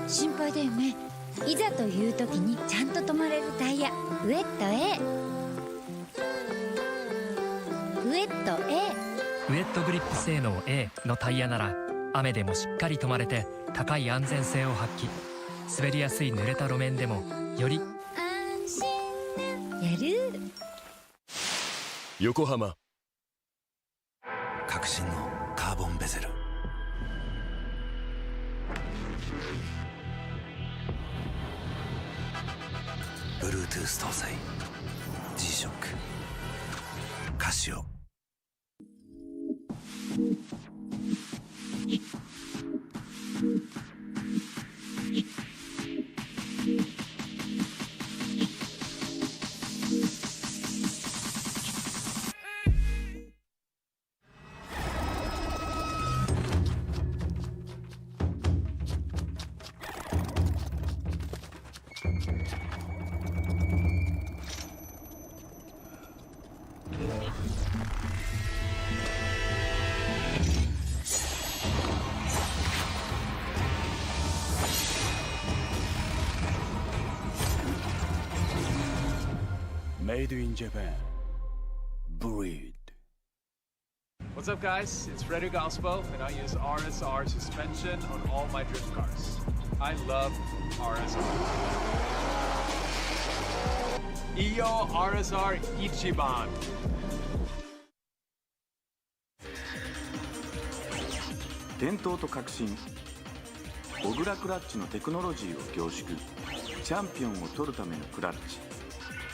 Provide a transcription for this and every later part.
心配だよね。いざという時にちゃんと止まれるタイヤ、ウェット A。 ウェット A。 ウェットグリップ性能 A のタイヤなら雨でもしっかり止まれて高い安全性を発揮。滑りやすい濡れた路面でもより安心なやる。横浜。革新のカーボンベゼル。Bluetooth 搭載 G-SHOCK カシオ。Made in Japan. Breed. What's up, guys? It's Frederick Ospo, and I use RSR suspension on all my drift cars. I love RSR. Iyo RSR Ichiban. 伝統と革新、小倉クラッチのテクノロジーを凝縮。チャンピオンを取るためのクラッチ、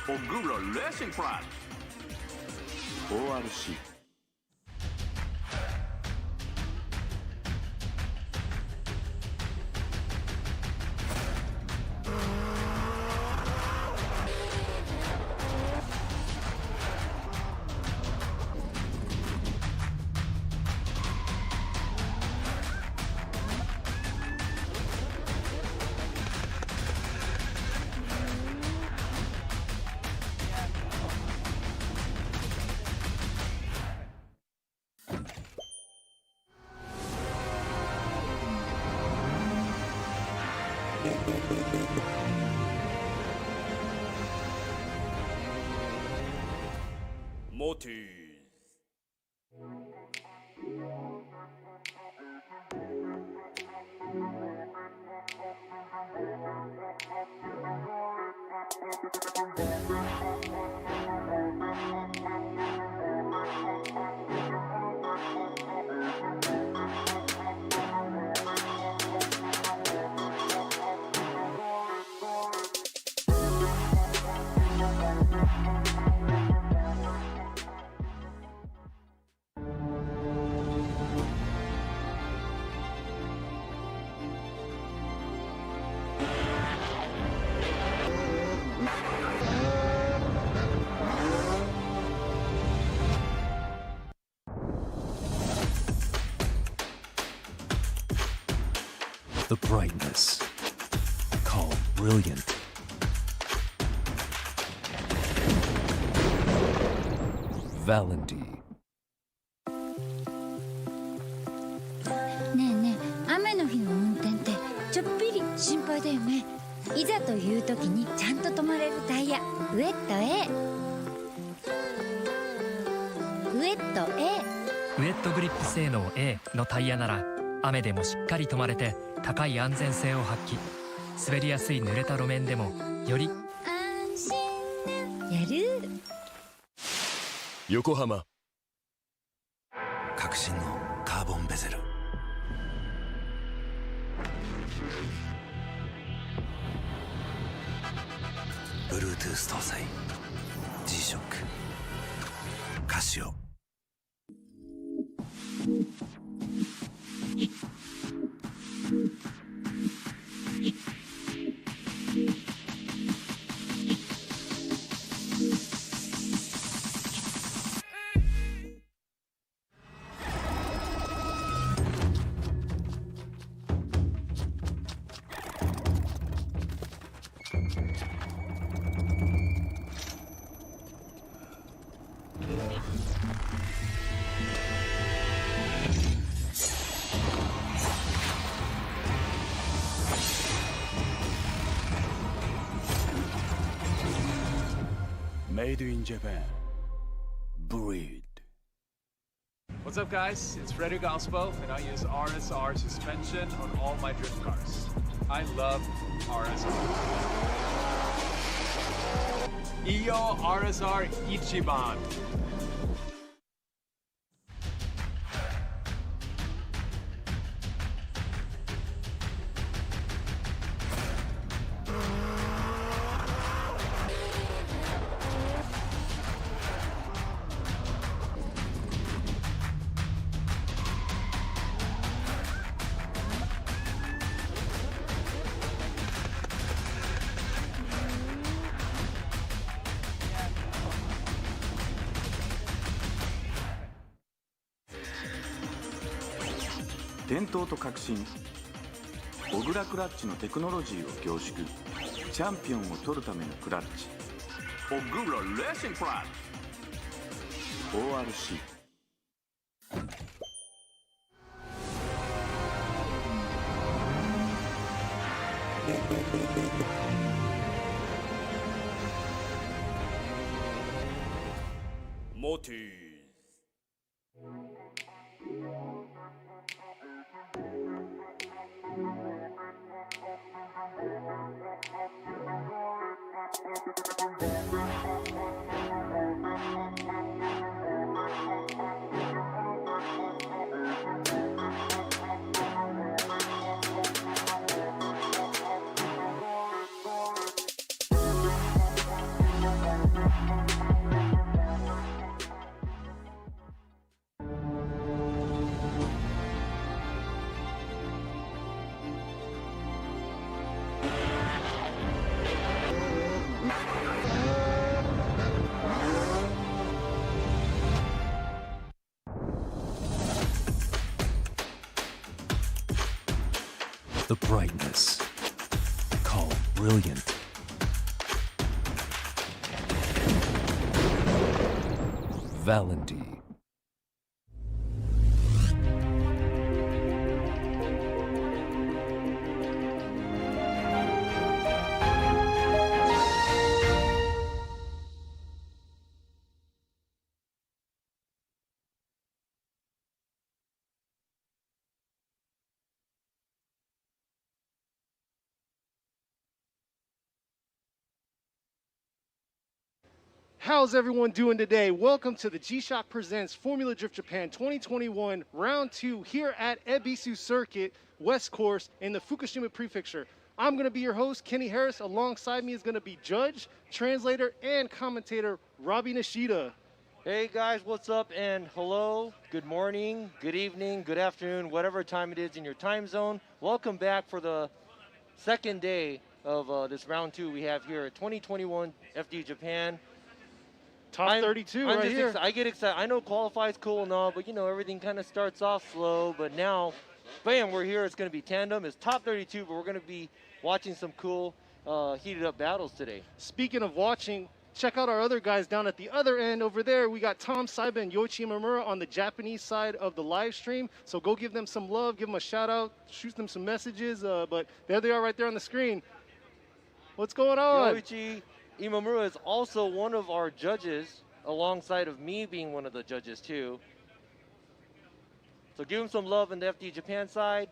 小倉レーシングクラッチ ORC。 モティThe brightness, called brilliant. Valenti. ねえねえ、雨の日の運転ってちょっぴり心配だよね。いざという時にちゃんと止まれるタイヤ、ウェット A。 ウェット A。 ウェットグリップ性能 A のタイヤなら雨でもしっかり止まれて高い安全性を発揮。滑りやすい濡れた路面でもより安心なやる。横浜。革新のカーボンベゼル。Bluetooth 搭載 G-SHOCK カシオ。Made in Japan. Breed. What's up, guys? It's Frederick Alspo, and I use RSR suspension on all my drift cars. I love RSR. Iyo RSR Ichiban.伝統と革新、小倉クラッチのテクノロジーを凝縮、チャンピオンを取るためのクラッチ、小倉レーシングクラッチ ORC。 Motis. The brightness. Call brilliant. Valendy. How's everyone doing today? Welcome to the G-Shock Presents Formula Drift Japan 2021 Round 2 here at Ebisu Circuit, West Course in the Fukushima Prefecture. I'm going to be your host, Kenny Harris. Alongside me is going to be judge, translator, and commentator, Robbie Nishida. Hey guys, what's up and hello, good morning, good evening, good afternoon, whatever time it is in your time zone. Welcome back for the second day of this round 2 we have here at 2021 FD Japan. Top 32 right here. I get excited. I know qualify is cool and all, but you know, everything kind of starts off slow, but now, bam, we're here. It's going to be tandem. It's top 32, but we're going to be watching some cool heated up battles today. Speaking of watching, check out our other guys down at the other end over there. We got Tom Saiba and Yoichi Imamura on the Japanese side of the live stream. So go give them some love, give them a shout out, shoot them some messages. But there they are right there on the screen. What's going on? Yoichi Imamura is also one of our judges, alongside of me being one of the judges too. So give him some love in the FD Japan side.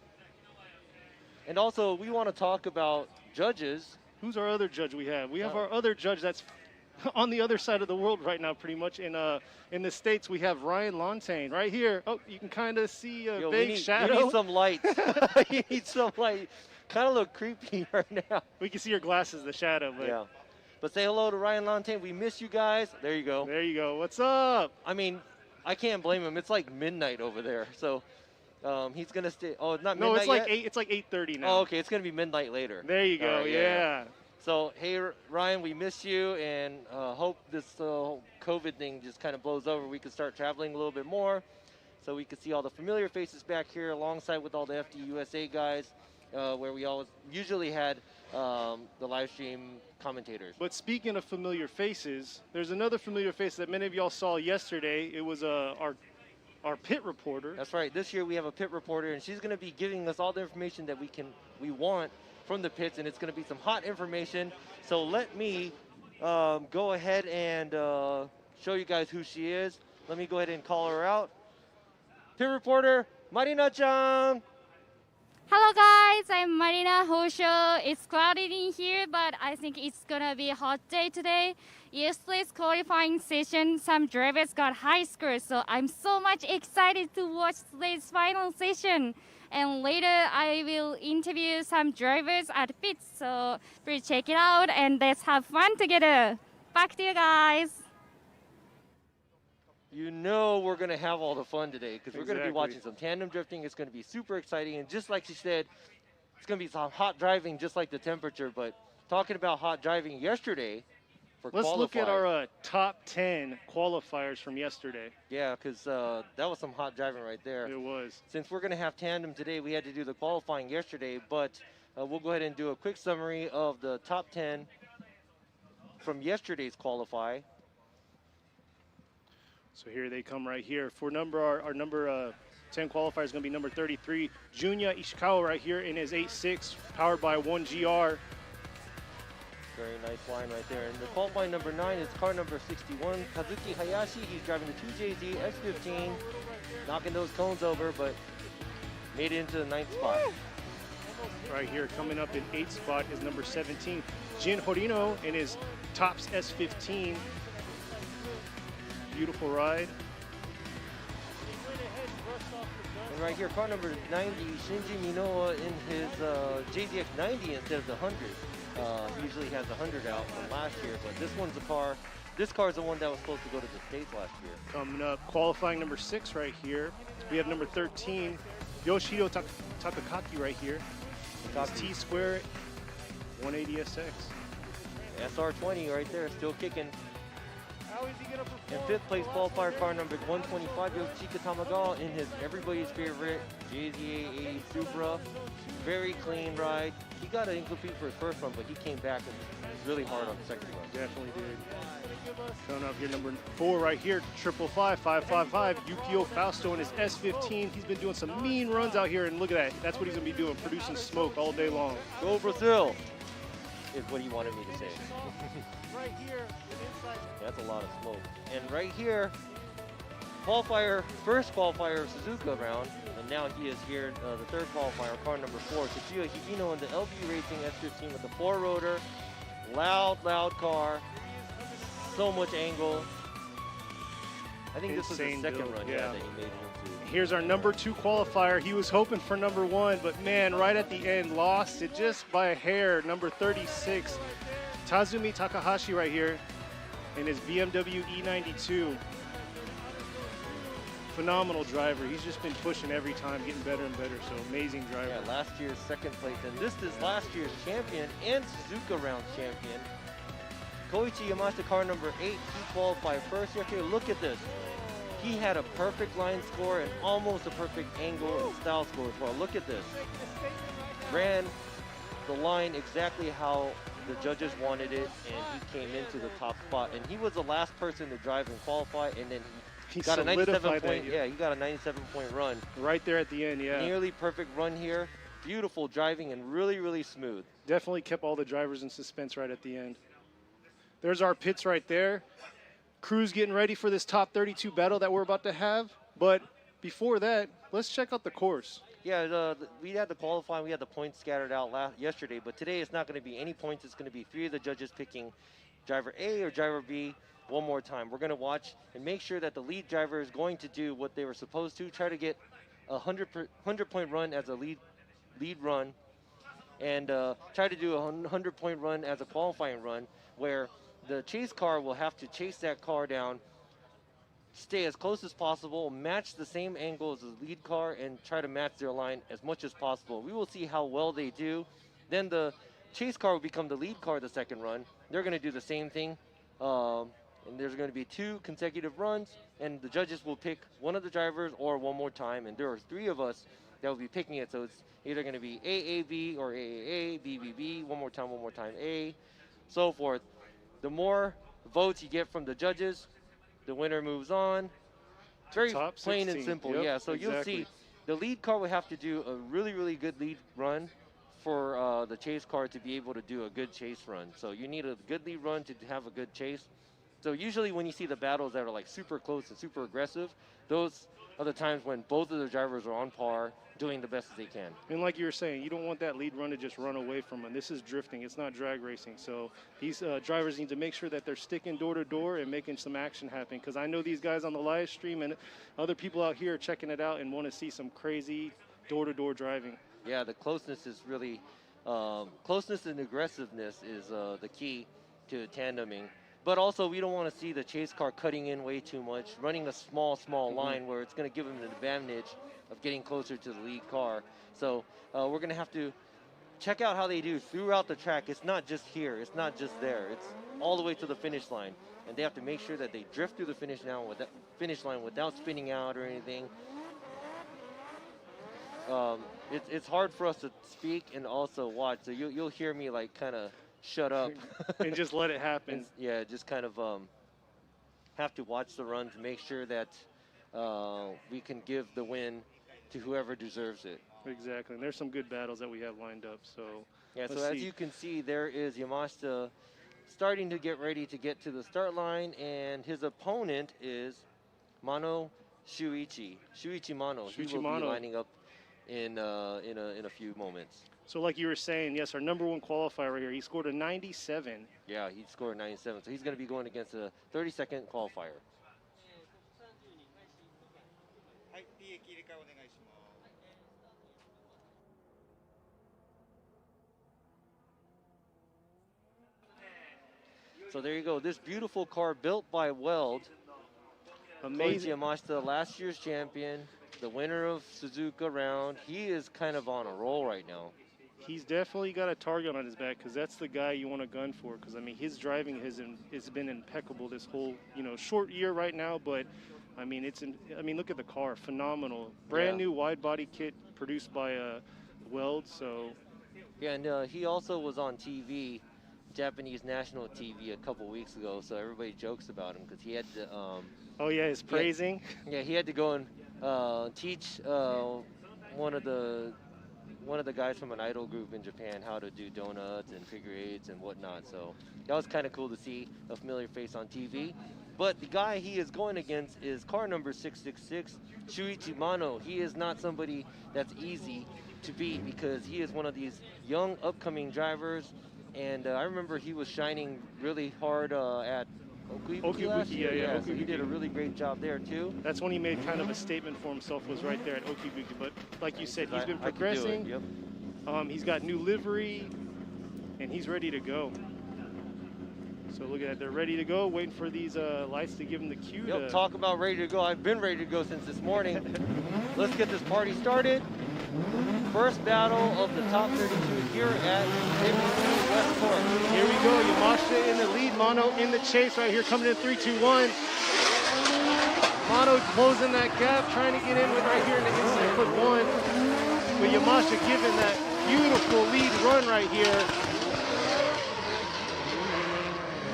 And also, we want to talk about judges. Who's our other judge we have? We have our other judge that's on the other side of the world right now, pretty much. In the States, we have Ryan Lontaine right here. Oh, you can kind of see a vague shadow. We need some light. You need some light. Kind of look creepy right now. We can see your glasses, the shadow. But yeah. But say hello to Ryan Lontaine. We miss you guys. There you go. There you go. What's up? I mean, I can't blame him. It's like midnight over there. So he's going to stay. Oh, it's not midnight. No, it's like yet? It's like 8:30 now. Oh, okay. It's going to be midnight later. There you go. Right, yeah. So, hey, Ryan, we miss you, and hope this COVID thing just kind of blows over. We can start traveling a little bit more, so we can see all the familiar faces back here alongside with all the FD USA guys, where we always usually had the live stream commentators. But speaking of familiar faces, there's another familiar face that many of y'all saw yesterday. It was our pit reporter. That's right. This year we have a pit reporter, and she's going to be giving us all the information that we want from the pits, and it's going to be some hot information. So let me go ahead and show you guys who she is. Let me go ahead and call her out. Pit reporter, Marina-chan. Hello guys, I'm Marina Hosho. It's cloudy in here, but I think it's gonna be a hot day today. Yesterday's qualifying session, some drivers got high scores, so I'm so much excited to watch today's final session. And later I will interview some drivers at pits, so please check it out and let's have fun together. Back to you guys. You know we're going to have all the fun today because we're going to be Exactly. watching some tandem drifting. It's going to be super exciting. And just like she said, it's going to be some hot driving just like the temperature. But talking about hot driving yesterday for Let's look at qualifying. our top 10 qualifiers from yesterday. Yeah, because that was some hot driving right there. It was. Since we're going to have tandem today, we had to do the qualifying yesterday. But we'll go ahead and do a quick summary of the top 10 from yesterday's qualify. So here they come right here. For our number 10 qualifier is going to be number 33, Junya Ishikawa right here in his 8.6, powered by 1GR. Very nice line right there. And the qualifying number 9 is car number 61, Kazuki Hayashi. He's driving the 2JZ X15, knocking those cones over, but made it into the 9th spot. Right here, coming up in 8th spot is number 17, Jin Horino in his Tops S15. Beautiful ride. And right here, car number 90, Shinji Minowa in his JZX90 instead of the 100. He usually has the 100 out from last year, but this car is the one that was supposed to go to the States last year. Coming up, qualifying number 6 right here. We have number 13, Yoshiro Takaki right here. His T-Square 180SX. SR20 right there, still kicking. In 5th place qualifier, car number 125, Yoshika Tamagawa in his everybody's favorite JZA80 Supra. Very clean ride. He got an incomplete for his first run, but he came back and was really hard on the second run. Definitely did. Coming up here, number 4 right here, 555, Yukio Fausto in his S15. He's been doing some mean runs out here, and look at that. That's what he's going to be doing, producing smoke all day long. Go Brazil, is what he wanted me to say. Right here, That's a lot of smoke. And right here, first qualifier of Suzuka round, and now he is here, the third qualifier, car number 4, Tetsuya Higino in the LB Racing S15 with the 4-rotor. Loud car. So much angle. I think this was the Insane second build, run yeah. that he made it into. Here's our number 2 qualifier. He was hoping for number 1, but man, right at the end, lost it just by a hair. Number 36, Tazumi Takahashi right here in his BMW E92. Phenomenal driver. He's just been pushing every time, getting better and better. So amazing driver. Yeah, last year's second place, and this is last year's champion and Suzuka round champion. Koichi Yamashita, car number 8, he qualified first yesterday. Look at this. He had a perfect line score and almost a perfect angle and style score as well. Look at this. Ran the line exactly how the judges wanted it, and he came into the top spot. And he was the last person to drive and qualify, and then he got a 97 point. Yeah, he got a 97-point run. Right there at the end, yeah. Nearly perfect run here. Beautiful driving and really smooth. Definitely kept all the drivers in suspense right at the end. There's our pits right there. Crew's getting ready for this top 32 battle that we're about to have. But before that, let's check out the course. Yeah, we had the qualifying, we had the points scattered out yesterday, but today it's not going to be any points. It's going to be 3 of the judges picking driver A or driver B one more time. We're going to watch and make sure that the lead driver is going to do what they were supposed to, try to get a 100-point run as a lead run, and try to do a 100-point run as a qualifying run, where the chase car will have to chase that car down, stay as close as possible, match the same angle as the lead car, and try to match their line as much as possible. We will see how well they do. Then the chase car will become the lead car the second run. They're going to do the same thing. And there's going to be 2 consecutive runs, and the judges will pick one of the drivers or one more time. And there are 3 of us that will be picking it. So it's either going to be AAB or AAA, BBB, one more time, A, so forth. The more votes you get from the judges, the winner moves on. Very plain and simple, Yep, yeah. So exactly. You'll see the lead car will have to do a really good lead run for the chase car to be able to do a good chase run. So you need a good lead run to have a good chase. So usually when you see the battles that are like super close and super aggressive, those are the times when both of the drivers are on par, doing the best as they can. And like you were saying, you don't want that lead run to just run away from them. This is drifting. It's not drag racing. So these drivers need to make sure that they're sticking door to door and making some action happen. Because I know these guys on the live stream and other people out here are checking it out and want to see some crazy door-to-door driving. Yeah, the closeness is really, closeness and aggressiveness is the key to tandeming. But also, we don't want to see the chase car cutting in way too much, running a small line where it's going to give them an advantage of getting closer to the lead car. So we're going to have to check out how they do throughout the track. It's not just here. It's not just there. It's all the way to the finish line. And they have to make sure that they drift through the finish line without spinning out or anything. It's hard for us to speak and also watch. So you'll hear me like kind of shut up. And just let it happen. And, yeah, just kind of have to watch the run to make sure that we can give the win to whoever deserves it. Exactly. And there's some good battles that we have lined up. So yeah, so as you can see, there is Yamashita starting to get ready to get to the start line, and his opponent is Mano Shuichi Mano. He will be lining up in a few moments. So like you were saying, yes, our number one qualifier right here, he scored a 97. Yeah, he scored 97. So he's going to be going against a 30-second qualifier. So there you go. This beautiful car built by Weld. Amazing. Yamashita, last year's champion, the winner of Suzuka round. He is kind of on a roll right now. He's definitely got a target on his back because that's the guy you want to gun for. Because I mean, his driving has been impeccable this whole short year right now. But I mean, look at the car, phenomenal, brand new wide body kit produced by Weld. So yeah, and he also was on TV, Japanese national TV, a couple weeks ago. So everybody jokes about him because he had to. Oh yeah, his praising. He had to go and teach one of the guys from an idol group in Japan how to do donuts and figure eights and whatnot. So that was kind of cool to see a familiar face on TV. But the guy he is going against is car number 666, Shuichi Mano. He is not somebody that's easy to beat because he is one of these young upcoming drivers. And I remember he was shining really hard at Okibuki last year. Yeah, so he did a really great job there too. That's when he made kind of a statement for himself, was right there at Okibuki. But like you said, he's been progressing. Yep. He's got new livery, and he's ready to go. So look at that, they're ready to go, waiting for these lights to give them the cue. Yep, talk about ready to go. I've been ready to go since this morning. Let's get this party started. First battle of the top 32 here at Ebisu West Court. Here we go, Yamashita in the lead, Mano in the chase right here, coming in 3-2-1. Mano closing that gap, trying to get in with right here in the inside foot one. But Yamashita giving that beautiful lead run right here.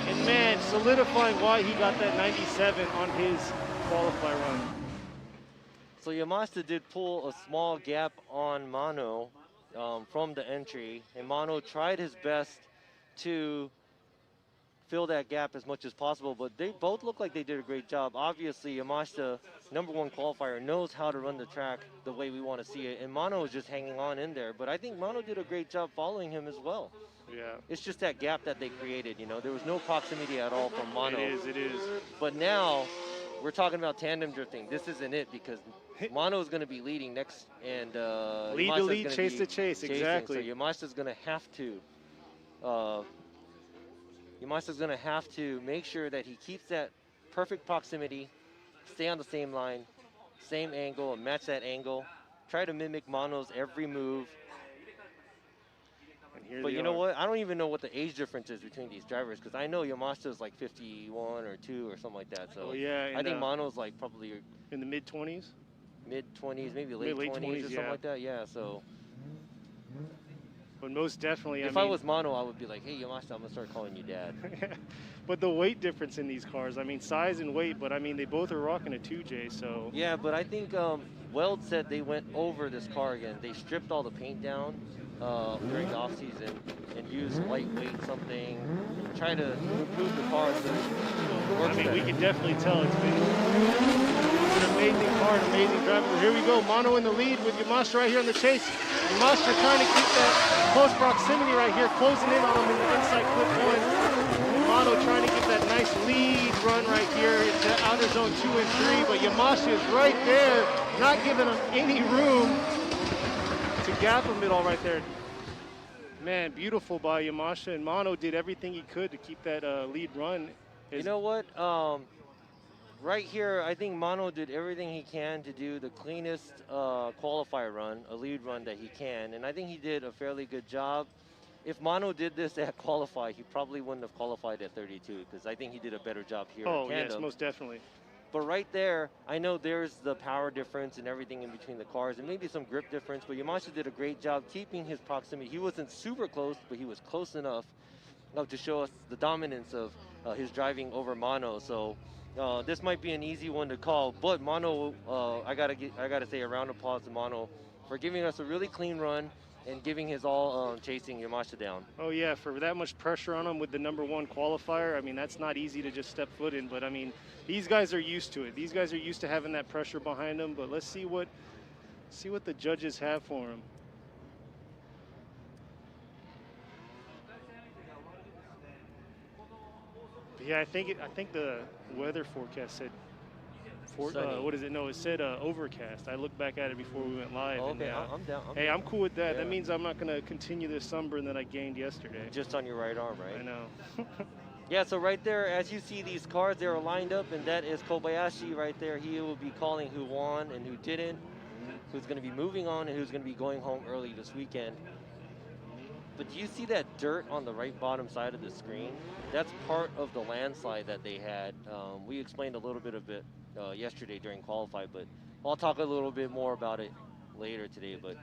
And man, solidifying why he got that 97 on his qualify run. So Yamashita did pull a small gap on Mano from the entry, and Mano tried his best to fill that gap as much as possible, but they both look like they did a great job. Obviously, Yamashita, number one qualifier, knows how to run the track the way we want to see it, and Mano is just hanging on in there, but I think Mano did a great job following him as well. Yeah. It's just that gap that they created, there was no proximity at all from Mano. It is. But now, we're talking about tandem drifting. This isn't it because Mano is going to be leading next, and lead to lead, chase to chase, chasing. exactly. So Yamashita's going to have to make sure that he keeps that perfect proximity, stay on the same line, same angle, and match that angle. Try to mimic Mano's every move. But you know what? I don't even know what the age difference is between these drivers because I know Yamashita's like 51 or 2 or something like that. So I think Mano's like probably in the mid-20s. Mid-20s, maybe late 20s or something like that. Yeah, so. But most definitely, if I was Mano, I would be like, hey, Yamashita, I'm going to start calling you dad. But the weight difference in these cars, I mean, size and weight, but I mean, they both are rocking a 2J, so. Yeah, but I think Weld said they went over this car again. They stripped all the paint down, during the off season and use lightweight something, try to improve the car. So, I mean, we can definitely tell it's been an amazing car, an amazing driver. Here we go, Mano in the lead with Yamashita right here on the chase. Yamashita trying to keep that close proximity right here, closing in on him in the inside clip one. Mano trying to get that nice lead run right here into outer zone 2 and 3, but Yamashita is right there, not giving him any room to gap him at all right there. Man, beautiful by Yamashita, and Mano did everything he could to keep that lead run. You know what? Right here, I think Mano did everything he can to do the cleanest qualifier run, a lead run that he can, and I think he did a fairly good job. If Mano did this at qualify, he probably wouldn't have qualified at 32 because I think he did a better job here. Oh, at Tandem. yes, most definitely. But right there, I know there's the power difference and everything in between the cars and maybe some grip difference, but Yamashita did a great job keeping his proximity. He wasn't super close, but he was close enough to show us the dominance of his driving over Mano. So this might be an easy one to call, but Mano, I gotta say a round of applause to Mano for giving us a really clean run and giving his all chasing Yamashita down. Oh yeah, for that much pressure on him with the #1 qualifier, I mean, that's not easy to just step foot in, but I mean, these guys are used to it. These guys are used to having that pressure behind them, but let's see what the judges have for him. Yeah, I think the weather forecast said, what is it? No, it said overcast. I looked back at it before we went live. Okay, and, I'm down. Hey, I'm cool with that. Yeah. That means I'm not going to continue the sunburn that I gained yesterday. Just on your right arm, right? I know. Yeah, so right there, as you see these cars, they're lined up, and that is Kobayashi right there. He will be calling who won and who didn't, who's going to be moving on and who's going to be going home early this weekend. But do you see that dirt on the right bottom side of the screen? That's part of the landslide that they had. We explained a little bit of it yesterday during qualify, but I'll talk a little bit more about it later today. But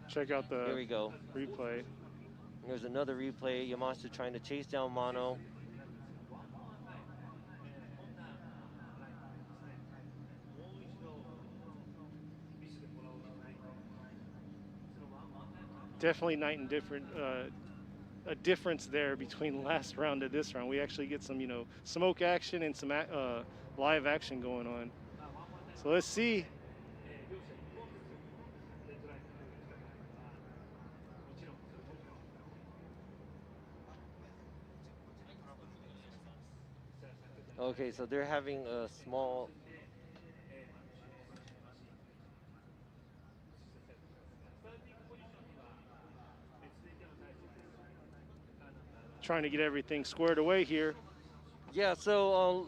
check out the here we go. Replay. There's another replay. Yamashita trying to chase down Mano. Definitely night and different. A difference there between last round to this round. We actually get some, smoke action and some live action going on. So let's see. Okay, so they're having a small. Trying to get everything squared away here. Yeah, so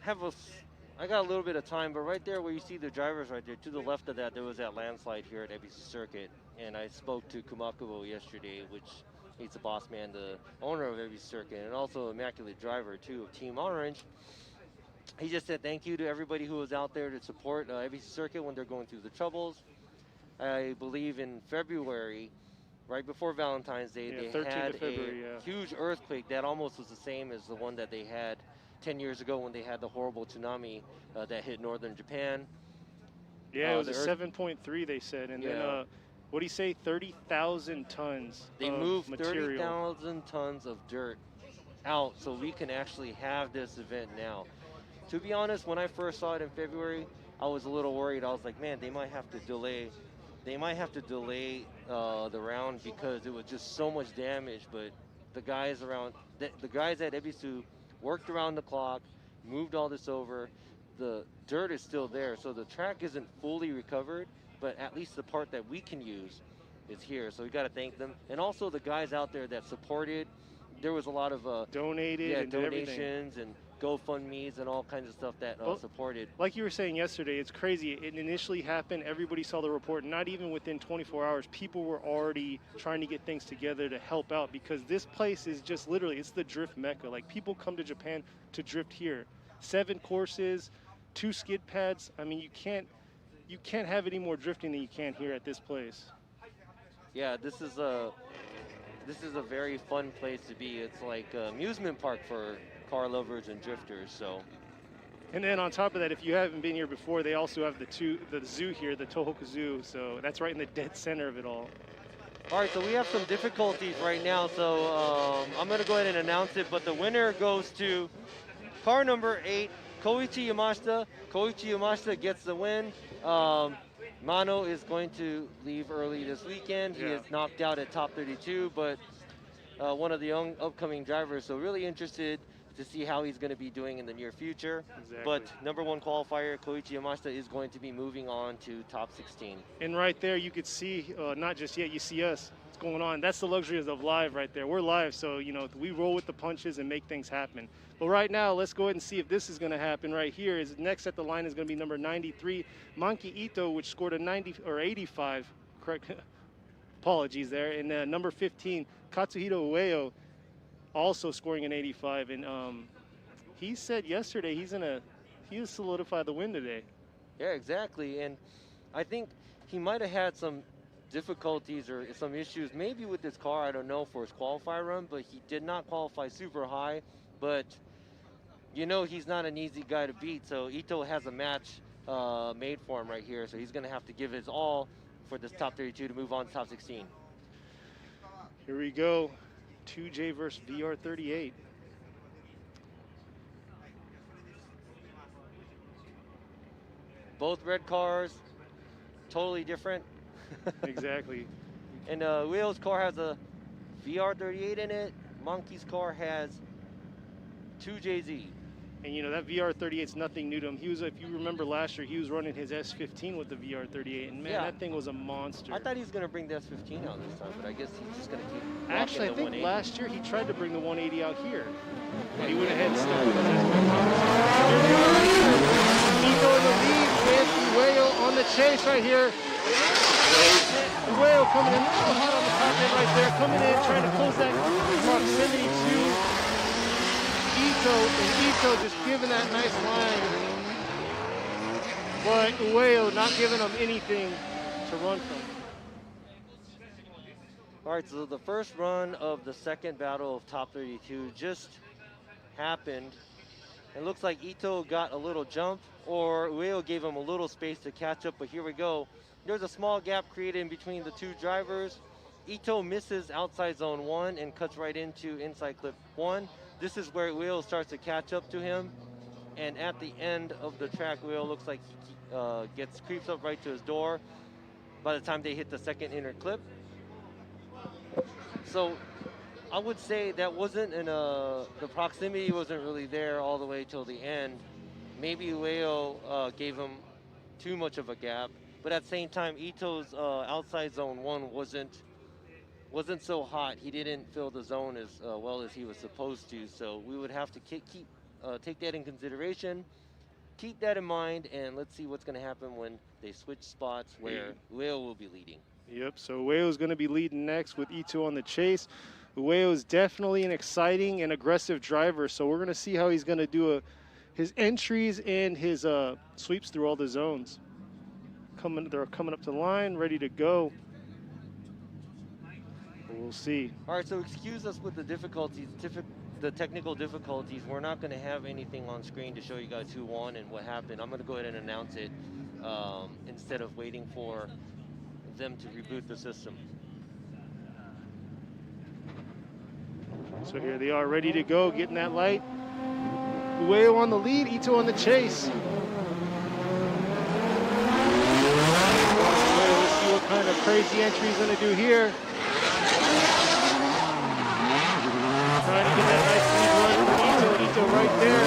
I got a little bit of time, but right there where you see the drivers right there, to the left of that, there was that landslide here at Ebisu Circuit. And I spoke to Komatsu yesterday, which he's the boss man, the owner of Ebisu Circuit, and also immaculate driver too of Team Orange. He just said thank you to everybody who was out there to support Ebisu Circuit when they're going through the troubles. I believe in February, right before Valentine's Day, they had a huge earthquake that almost was the same as the one that they had 10 years ago when they had the horrible tsunami that hit northern Japan. Yeah, it was a 7.3, they said. And then, what do you say, 30,000 tons They of moved material. 30,000 tons of dirt out so we can actually have this event now. To be honest, when I first saw it in February, I was a little worried. I was like, man, they might have to delay. They might have to delay the round because it was just so much damage. But the guys the guys at Ebisu worked around the clock, moved all this over. The dirt is still there, so the track isn't fully recovered, but at least the part that we can use is here. So we got to thank them, and also the guys out there that supported. There was a lot of donations and GoFundMe's and all kinds of stuff that supported. Like you were saying yesterday, it's crazy. It initially happened, everybody saw the report, not even within 24 hours, people were already trying to get things together to help out because this place is just literally, it's the drift mecca. Like people come to Japan to drift here. 7 courses, 2 skid pads. I mean, you can't have any more drifting than you can here at this place. Yeah, this is a very fun place to be. It's like an amusement park for car lovers and drifters. So, and then on top of that, if you haven't been here before, they also have the zoo here, the Tohoku Zoo. So that's right in the dead center of it all. All right, so we have some difficulties right now, so I'm going to go ahead and announce it, but the winner goes to car number 8, Koichi Yamashita. Koichi Yamashita gets the win. Mano is going to leave early this weekend. He is knocked out at top 32, but one of the young upcoming drivers, so really interested to see how he's going to be doing in the near future. Exactly. But number 1 qualifier, Koichi Yamashita, is going to be moving on to top 16. And right there, you could see, not just yet, you see us. What's going on? That's the luxury of live right there. We're live, so, you know, we roll with the punches and make things happen. But right now, let's go ahead and see if this is going to happen right here. Is next at the line is going to be number 93, Manki Ito, which scored a 90 or 85. Correct. Apologies there. And number 15, Katsuhiro Ueo, also scoring an 85. And he said yesterday he'll solidify the win today. Yeah, exactly. And I think he might have had some difficulties or some issues maybe with his car, I don't know, for his qualifier run, but he did not qualify super high. But you know he's not an easy guy to beat, so Ito has a match made for him right here, so he's going to have to give his all for this top 32 to move on to top 16. Here we go. 2J versus VR38. Both red cars, totally different. Exactly. And Will's car has a VR38 in it. Monkey's car has 2JZ. And you know, that VR38 is nothing new to him. He was, if you remember last year, he was running his S15 with the VR38, and man, that thing was a monster. I thought he was going to bring the S15 out this time, but I guess he's just going to keep Actually, I think 180. last year he tried to bring the 180 out here, but he went ahead and stuck with his S15. Ito in the lead with Ueo on the chase right here. Ueo coming in, a little hot on the top end right there, coming in, trying to close that proximity to Ito, and Ito just giving that nice line. But Ueo not giving him anything to run from. All right, so the first run of the second battle of top 32 just happened. It looks like Ito got a little jump, or Ueo gave him a little space to catch up, but here we go. There's a small gap created in between the two drivers. Ito misses outside zone 1 and cuts right into inside clip 1. This is where Ueo starts to catch up to him, and at the end of the track, Ueo looks like he creeps up right to his door by the time they hit the second inner clip. So I would say that wasn't the proximity wasn't really there all the way till the end. Maybe Ueo gave him too much of a gap, but at the same time, Ito's outside zone 1 wasn't so hot. He didn't fill the zone as well as he was supposed to, so we would have to take that in consideration, keep that in mind, and let's see what's going to happen when they switch spots where Ueo will be leading. Yep, so Ueo's going to be leading next with Ito on the chase. Ueo is definitely an exciting and aggressive driver, so we're going to see how he's going to do his entries and his sweeps through all the zones. They're coming up to the line, ready to go. We'll see. All right, so excuse us with the difficulties, the technical difficulties. We're not going to have anything on screen to show you guys who won and what happened. I'm going to go ahead and announce it instead of waiting for them to reboot the system. So here they are, ready to go, getting that light. Ueo on the lead, Ito on the chase. Let's see what kind of crazy entry he's going to do here. Trying to get that nice lead run for Ito. Ito right there.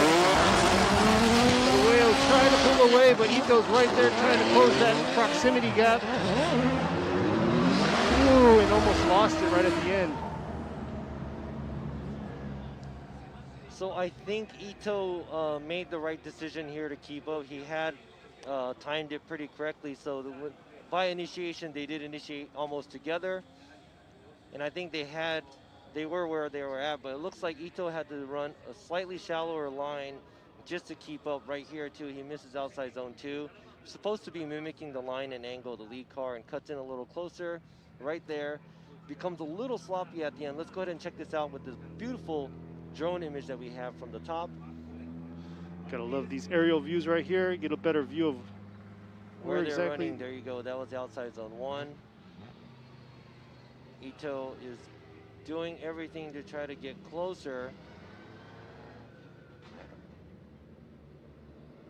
Ueo trying to pull away, but Ito's right there trying to close that proximity gap. Ooh, and almost lost it right at the end. So I think Ito made the right decision here to keep up. He had timed it pretty correctly, so by initiation, they did initiate almost together. And I think they were where they were at, but it looks like Ito had to run a slightly shallower line just to keep up right here too. He misses outside zone 2. Supposed to be mimicking the line and angle of the lead car, and cuts in a little closer right there. Becomes a little sloppy at the end. Let's go ahead and check this out with this beautiful drone image that we have from the top. Gotta love these aerial views right here. Get a better view of where they're exactly running. There you go. That was outside zone 1. Ito is doing everything to try to get closer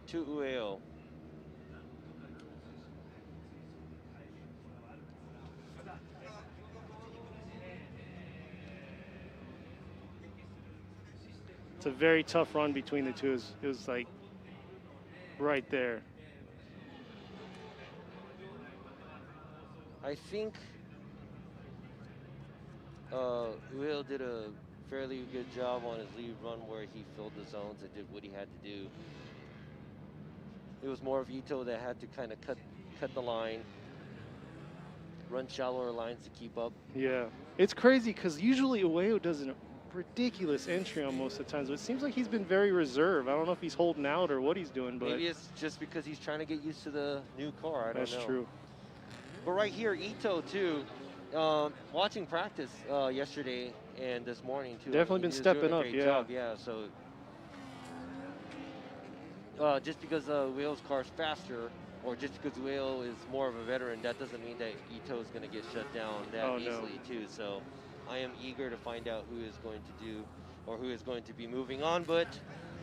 to Ueo. It's a very tough run between the two. It was like right there. I think Ueo did a fairly good job on his lead run where he filled the zones and did what he had to do. It was more of Ito that had to kind of cut the line, run shallower lines to keep up. Yeah, it's crazy because usually Ueo does a ridiculous entry on most of the times, but it seems like he's been very reserved. I don't know if he's holding out or what he's doing, but maybe it's just because he's trying to get used to the new car. I don't know. that's true. But right here, Ito too, watching practice yesterday and this morning too. Definitely been stepping up, yeah. Job, yeah. So just because Ueo's car's faster, or just because Ueo is more of a veteran, that doesn't mean that Ito is going to get shut down that easily too. So I am eager to find out who is going to do, or who is going to be moving on. But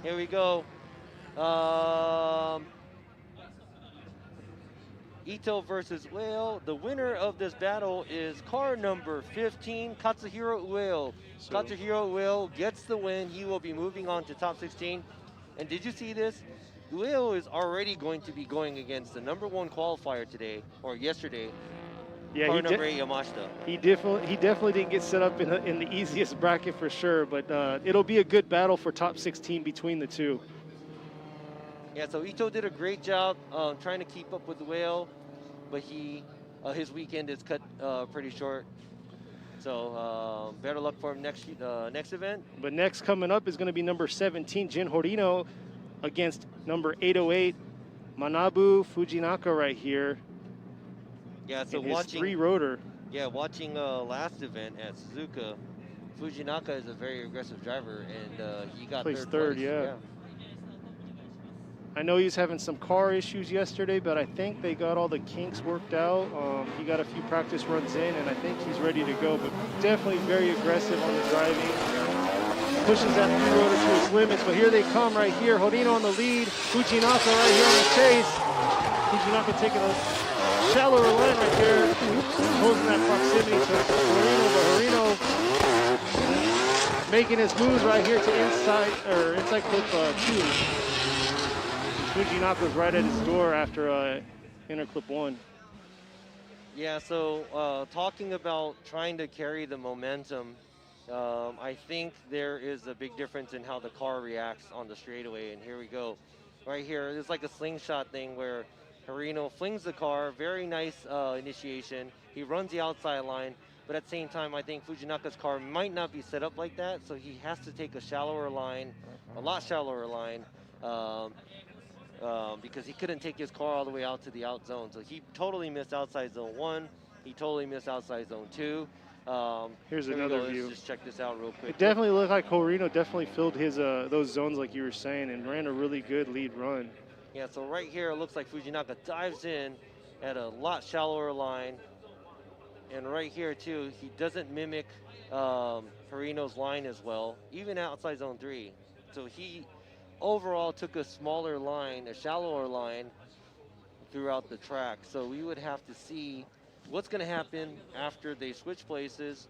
here we go. Ito versus Ueo. The winner of this battle is car number 15, Katsuhiro Ueo. Katsuhiro Ueo gets the win. He will be moving on to top 16. And did you see this? Ueo is already going to be going against the #1 qualifier today, or yesterday. Yeah, car number 8, Yamashita. He definitely didn't get set up in the easiest bracket for sure, but it'll be a good battle for top 16 between the two. Yeah, so Ito did a great job trying to keep up with Ueo, but his weekend is cut pretty short. So better luck for him next event. But next coming up is going to be number 17, Jin Horino, against number 808, Manabu Fujinaka right here. Yeah, so watching 3-rotor. Yeah, watching last event at Suzuka, Fujinaka is a very aggressive driver, and he got third place. Yeah. I know he was having some car issues yesterday, but I think they got all the kinks worked out. He got a few practice runs in, and I think he's ready to go, but definitely very aggressive on the driving. Pushes that 3-rotor to its limits, but here they come right here. Horino on the lead, Fujinaka right here on the chase. Fujinaka taking a shallower line right here, closing that proximity to Horino, but Horino making his moves right here to inside clip 2. Fujinaka's right at his door after inner clip 1. Yeah, so talking about trying to carry the momentum, I think there is a big difference in how the car reacts on the straightaway, and here we go. Right here, it's like a slingshot thing where Horino flings the car, very nice initiation. He runs the outside line, but at the same time, I think Fujinaka's car might not be set up like that, so he has to take a shallower line, a lot shallower line, because he couldn't take his car all the way out to the out zone. So he totally missed outside zone 1. He totally missed outside zone 2. Here's another view. Let's just check this out real quick. It definitely looked like Horino definitely filled his those zones like you were saying and ran a really good lead run. Yeah, so right here it looks like Fujinaka dives in at a lot shallower line. And right here too, he doesn't mimic Horino's line as well, even outside zone 3. So he overall took a smaller line, a shallower line throughout the track. So we would have to see what's going to happen after they switch places.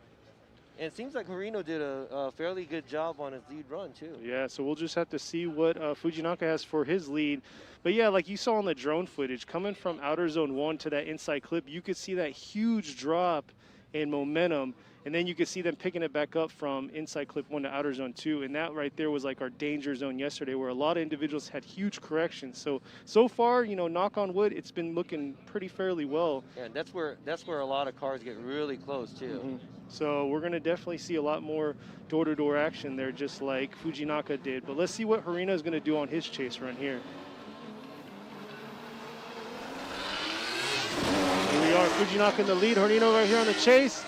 And it seems like Horino did a fairly good job on his lead run too. Yeah, so we'll just have to see what Fujinaka has for his lead. But yeah, like you saw on the drone footage, coming from outer zone 1 to that inside clip, you could see that huge drop in momentum. And then you could see them picking it back up from inside clip 1 to outer zone 2. And that right there was like our danger zone yesterday, where a lot of individuals had huge corrections. So far, you know, knock on wood, it's been looking pretty fairly well. Yeah, and that's where a lot of cars get really close too. Mm-hmm. So we're going to definitely see a lot more door-to-door action there, just like Fujinaka did. But let's see what Horino is going to do on his chase run here. Here we are, Fujinaka in the lead, Horino right here on the chase.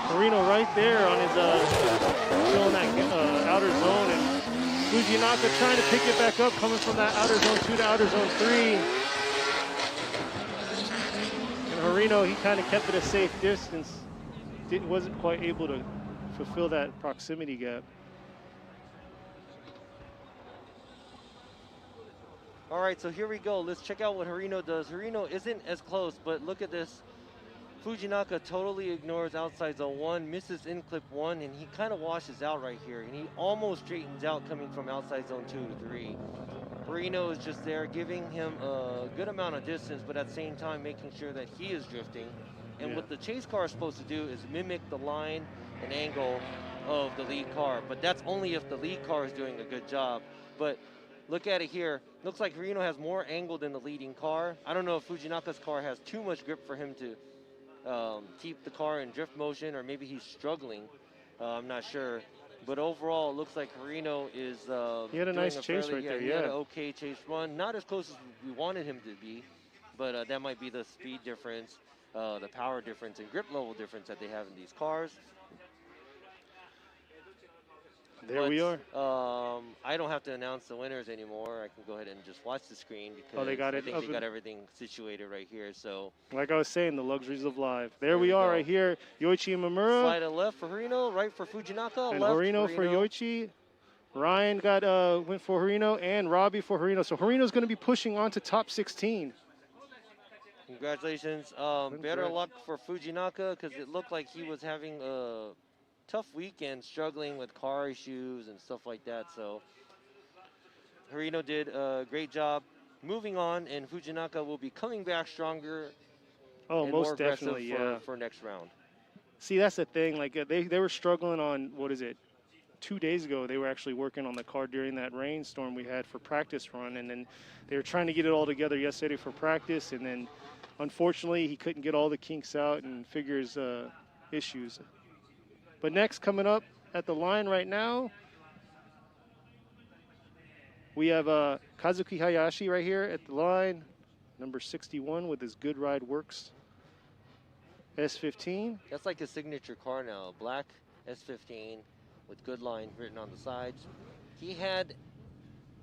Horino right there on his still in that outer zone, and Fujinaka trying to pick it back up, coming from that outer zone 2 to outer zone 3. And Horino, he kind of kept it a safe distance. Wasn't quite able to fulfill that proximity gap. All right, so here we go. Let's check out what Horino does. Horino isn't as close, but look at this. Fujinaka totally ignores outside zone 1, misses in clip 1, and he kind of washes out right here. And he almost straightens out coming from outside zone 2 to 3. Horino is just there giving him a good amount of distance, but at the same time making sure that he is drifting. And what the chase car is supposed to do is mimic the line and angle of the lead car. But that's only if the lead car is doing a good job. But look at it here. Looks like Horino has more angle than the leading car. I don't know if Fujinaka's car has too much grip for him to keep the car in drift motion, or maybe he's struggling. I'm not sure. But overall, it looks like Horino is he had a nice chase right there, He had an okay chase run. Not as close as we wanted him to be, but that might be the speed difference, the power difference, and grip level difference that they have in these cars. There we are. I don't have to announce the winners anymore. I can go ahead and just watch the screen because they got I it think they got everything situated right here. So, like I was saying, the luxuries of live. There we are right here. Yoichi Imamura. Slide to left for Horino, right for Fujinaka, and left Horino for Yoichi. Ryan went for Horino, and Robbie for Horino. So Horino's going to be pushing on to top 16. Congratulations. Better luck for Fujinaka because it looked like he was having a tough weekend, struggling with car issues and stuff like that. So Horino did a great job moving on, and Fujinaka will be coming back stronger. Oh, and most more aggressive definitely, for next round. See, that's the thing. Like they were struggling on 2 days ago. They were actually working on the car during that rainstorm we had for practice run, and then they were trying to get it all together yesterday for practice, and then unfortunately he couldn't get all the kinks out and figure his issues. But next, coming up at the line right now, we have Kazuki Hayashi right here at the line, number 61 with his Good Ride Works S15. That's like his signature car now, black S15 with Good Line written on the sides. He had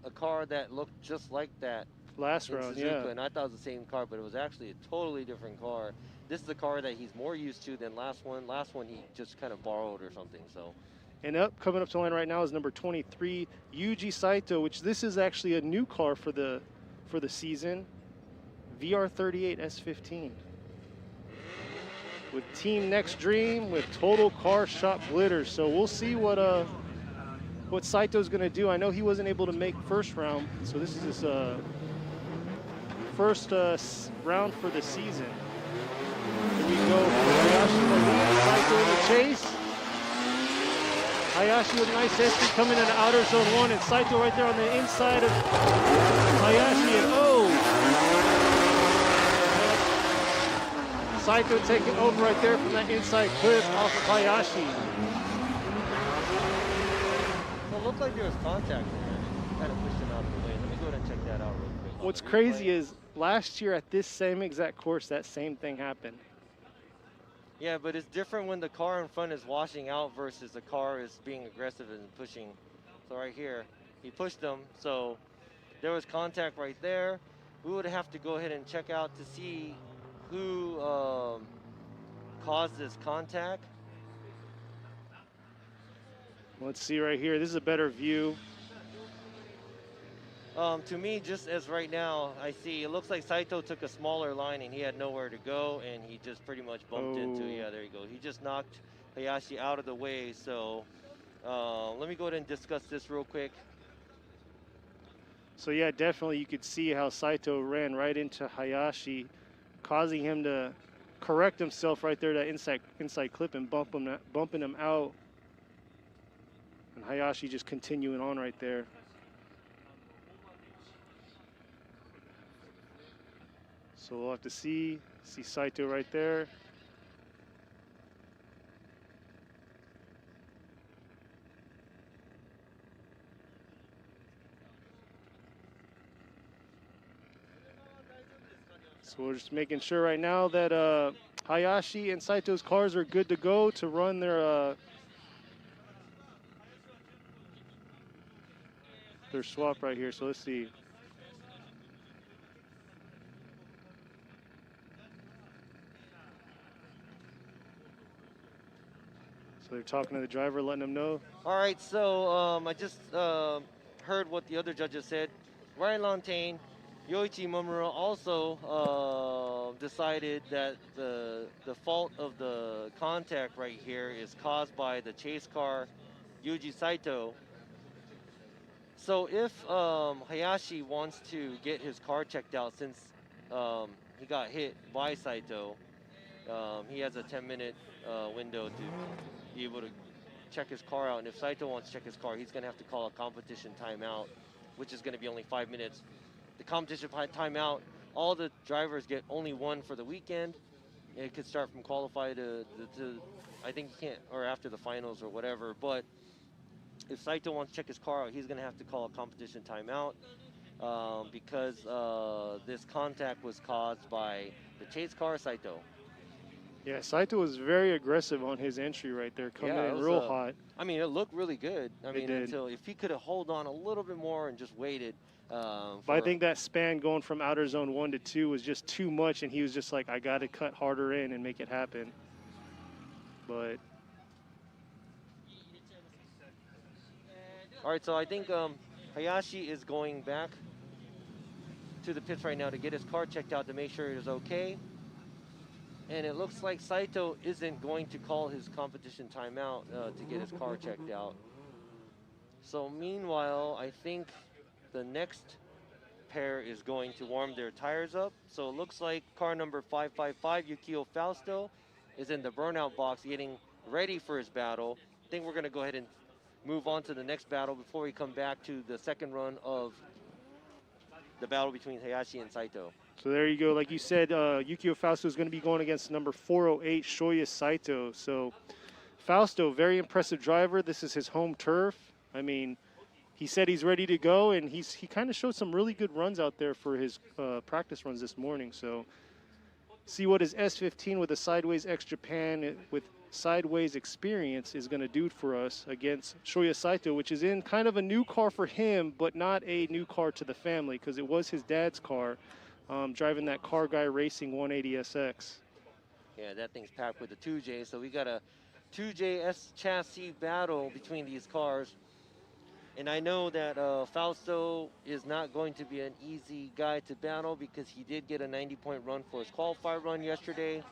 a car that looked just like that last round, Suzuka, and I thought it was the same car, but it was actually a totally different car. This is the car that he's more used to than last one. Last one he just kind of borrowed or something. So, and coming up to line right now is number 23, Yuji Saito, which this is actually a new car for the season, VR38 S15. With Team Next Dream with Total Car Shop glitter. So we'll see what Saito's gonna do. I know he wasn't able to make first round, so this is his first round for the season. Here we go. Hayashi in the lead, Saito in the chase. Hayashi with a nice entry coming into outer zone 1, and Saito right there on the inside of Hayashi, and Saito taking over right there from that inside clip off of Hayashi. So it looked like there was contact there. Kind of pushed him out of the way. Let me go ahead and check that out real quick. What's crazy is last year at this same exact course, that same thing happened. Yeah, but it's different when the car in front is washing out versus the car is being aggressive and pushing. So right here, he pushed them. So there was contact right there. We would have to go ahead and check out to see who caused this contact. Let's see right here. This is a better view. To me, just as right now, I see, it looks like Saito took a smaller line and he had nowhere to go, and he just pretty much bumped into, yeah, there you go. He just knocked Hayashi out of the way. So let me go ahead and discuss this real quick. So yeah, definitely you could see how Saito ran right into Hayashi, causing him to correct himself right there, that inside clip, and bumping him out. And Hayashi just continuing on right there. So we'll have to see Saito right there. So we're just making sure right now that Hayashi and Saito's cars are good to go to run their swap right here. So let's see. So they're talking to the driver, letting him know. All right, so I just heard what the other judges said. Ryan Lantain, Yoichi Momura also decided that the fault of the contact right here is caused by the chase car, Yuji Saito. So if Hayashi wants to get his car checked out, since he got hit by Saito, he has a 10-minute window to be able to check his car out. And if Saito wants to check his car, he's going to have to call a competition timeout, which is going to be only 5 minutes. The competition timeout, all the drivers get only one for the weekend. It could start from qualify to I think you can't, or after the finals or whatever. But if Saito wants to check his car out, he's going to have to call a competition timeout because this contact was caused by the chase car, Saito. Yeah, Saito was very aggressive on his entry right there, coming in real hot. I mean, it looked really good. I mean, did. until if he could have held on a little bit more and just waited. But I think that span going from outer zone 1 to 2 was just too much, and he was just like, I got to cut harder in and make it happen. But all right, so I think Hayashi is going back to the pits right now to get his car checked out to make sure it is okay. And it looks like Saito isn't going to call his competition timeout to get his car checked out. So meanwhile, I think the next pair is going to warm their tires up. So it looks like car number 555, Yukio Fausto, is in the burnout box getting ready for his battle. I think we're going to go ahead and move on to the next battle before we come back to the second run of the battle between Hayashi and Saito. so there you go. Like you said, Yukio Fausto is going to be going against number 408, Shoya Saito. So Fausto, very impressive driver. This is his home turf. I mean, he said he's ready to go, and he kind of showed some really good runs out there for his practice runs this morning. So see what his S15 with a sideways X Japan with sideways experience is going to do for us against Shoya Saito, which is in kind of a new car for him, but not a new car to the family because it was his dad's car, driving that Car Guy Racing 180SX. Yeah, that thing's packed with a 2J, so we got a 2JS chassis battle between these cars. And I know that Fausto is not going to be an easy guy to battle because he did get a 90-point run for his qualifier run yesterday.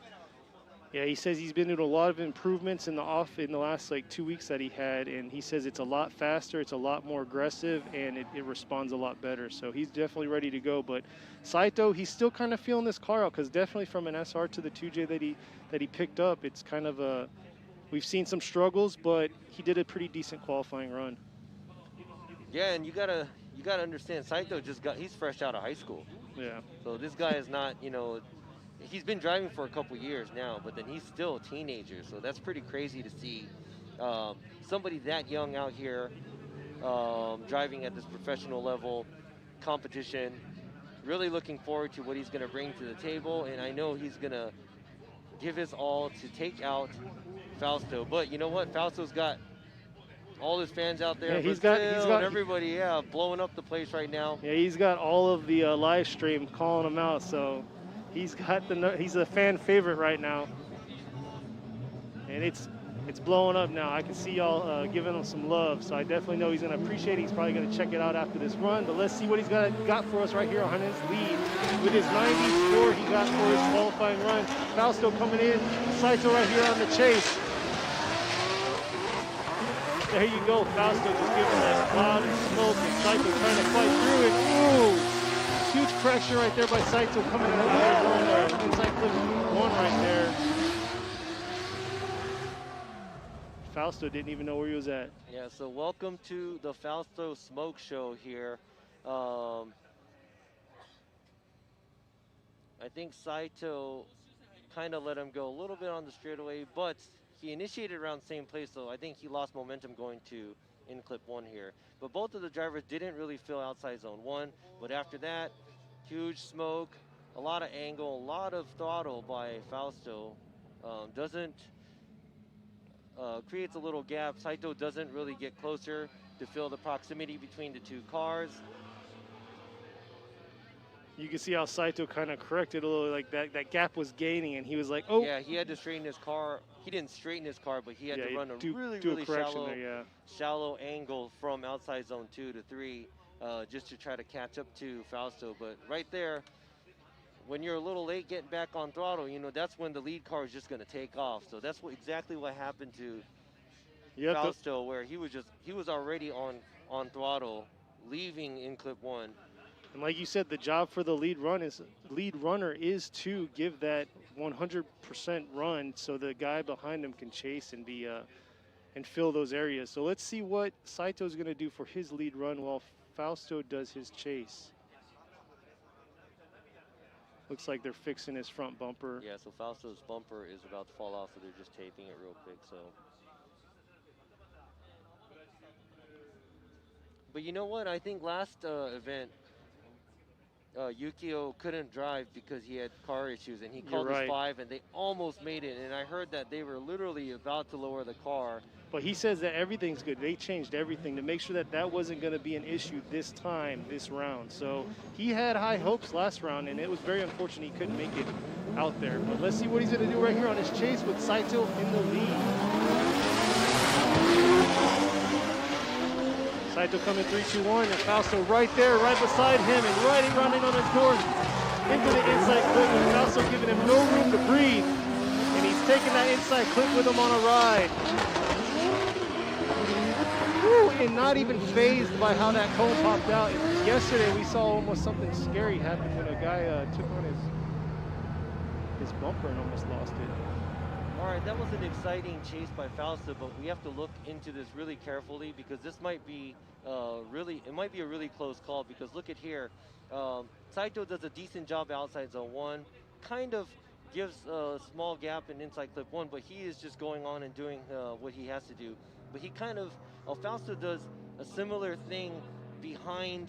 Yeah, he says he's been doing a lot of improvements in the last like 2 weeks that he had, and he says it's a lot faster, it's a lot more aggressive, and it responds a lot better. So he's definitely ready to go. But Saito, he's still kind of feeling this car out because definitely from an SR to the 2J that he picked up, it's kind of a we've seen some struggles, but he did a pretty decent qualifying run. Yeah, and you gotta understand, Saito he's fresh out of high school. Yeah. So this guy is not, he's been driving for a couple years now, but then he's still a teenager. So that's pretty crazy to see somebody that young out here driving at this professional level competition. Really looking forward to what he's going to bring to the table, and I know he's going to give his all to take out Fausto. But you know what? Fausto's got all his fans out there. Yeah, he's got everybody, blowing up the place right now. Yeah, he's got all of the live stream calling him out, so he's a fan favorite right now, and it's blowing up now. I can see y'all giving him some love, so I definitely know he's going to appreciate it. He's probably going to check it out after this run, but let's see what he's got for us right here on his lead. With his 94 he got for his qualifying run. Fausto coming in, Saito right here on the chase. There you go, Fausto just giving that cloud and smoke, and Saito trying to fight through it. Ooh, huge pressure right there by Saito coming in the inside clip 1 right there. Fausto didn't even know where he was at. Yeah, so welcome to the Fausto Smoke Show here. I think Saito kind of let him go a little bit on the straightaway, but he initiated around the same place, so I think he lost momentum going to in clip 1 here. But both of the drivers didn't really feel outside zone 1, but after that, huge smoke, a lot of angle, a lot of throttle by Fausto. Creates a little gap. Saito doesn't really get closer to feel the proximity between the two cars. You can see how Saito kind of corrected a little, like that gap was gaining, and he was like, oh. Yeah, he had to straighten his car. He didn't straighten his car, but he had to run a do really a correction shallow, there, yeah. shallow angle from outside zone 2 to 3 just to try to catch up to Fausto. But right there, when you're a little late getting back on throttle, you know, that's when the lead car is just going to take off. So that's exactly what happened to Fausto, where he was already on throttle, leaving in clip 1. And like you said, the job for the lead runner is to give that 100% run so the guy behind him can chase and be and fill those areas. So let's see what Saito's going to do for his lead run while Fausto does his chase. Looks like they're fixing his front bumper. Yeah, so Fausto's bumper is about to fall off, so they're just taping it real quick. So, but you know what? I think last event, Yukio couldn't drive because he had car issues, and he called his 5, and they almost made it. And I heard that they were literally about to lower the car. But he says that everything's good. They changed everything to make sure that that wasn't going to be an issue this time, this round. So he had high hopes last round, and it was very unfortunate he couldn't make it out there. But let's see what he's going to do right here on his chase with Saito in the lead. Saito coming 3-2-1, and Fausto right there, right beside him, and running on his course into the inside clip, and Fausto giving him no room to breathe. And he's taking that inside clip with him on a ride. Woo, and not even phased by how that cone popped out. Yesterday we saw almost something scary happen when a guy took on his bumper and almost lost it. All right, that was an exciting chase by Fausto, but we have to look into this really carefully because this might be a really close call. Because look at here, Saito does a decent job outside zone 1, kind of gives a small gap in inside clip 1, but he is just going on and doing what he has to do. But he kind of, Fausto does a similar thing behind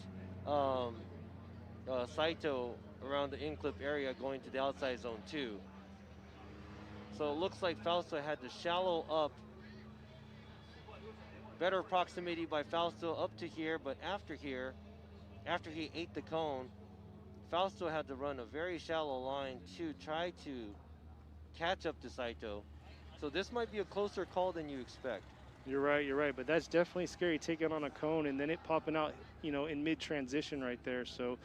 Saito around the in-clip area going to the outside zone 2. So it looks like Fausto had to shallow up. Better proximity by Fausto up to here, but after here, after he ate the cone, Fausto had to run a very shallow line to try to catch up to Saito. So this might be a closer call than you expect. You're right, but that's definitely scary, taking on a cone and then it popping out, you know, in mid-transition right there. So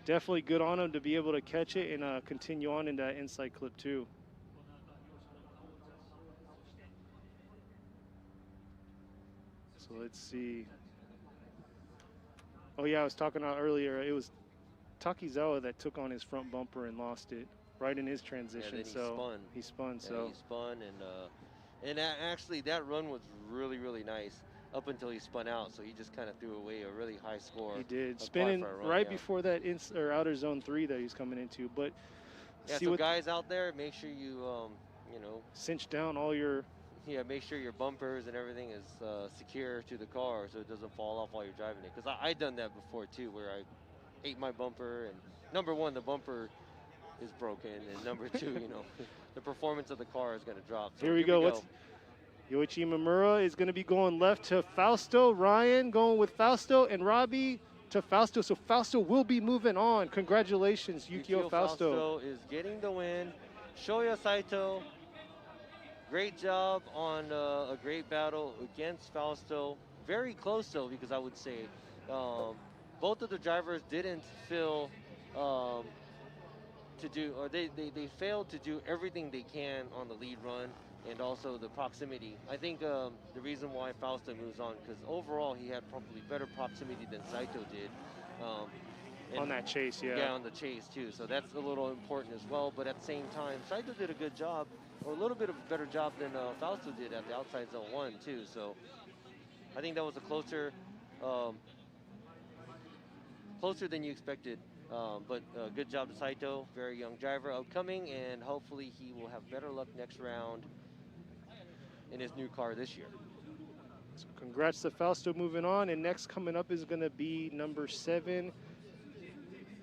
definitely good on him to be able to catch it and continue on in that inside clip 2. So let's see. Oh yeah, I was talking about earlier, it was Takizawa that took on his front bumper and lost it right in his transition. Yeah, he spun. He spun, and actually that run was really nice up until he spun out. So he just kind of threw away a really high score. He did, spinning right before that outer zone 3 that he's coming into. But yeah, so guys out there, make sure you you know, cinch down all your. Yeah, make sure your bumpers and everything is secure to the car so it doesn't fall off while you're driving it. Because I done that before too, where I ate my bumper, and number 1, the bumper is broken, and number 2, you know, the performance of the car is going to drop. So here we go. Yoichi Imamura is going to be going left to Fausto. Ryan going with Fausto, and Robbie to Fausto. So Fausto will be moving on. Congratulations, Yukio Fausto. Fausto is getting the win. Shoya Saito, great job on a great battle against Fausto. Very close though, because I would say both of the drivers didn't feel to do, or they failed to do everything they can on the lead run and also the proximity. I think the reason why Fausto moves on, because overall he had probably better proximity than Saito did. On that chase, yeah. Yeah, on the chase too. So that's a little important as well. But at the same time, Saito did a good job, or a little bit of a better job than Fausto did at the outside zone 1 too. So I think that was a closer than you expected. But good job to Saito, very young driver upcoming, and hopefully he will have better luck next round in his new car this year. So congrats to Fausto moving on, and next coming up is going to be number 7,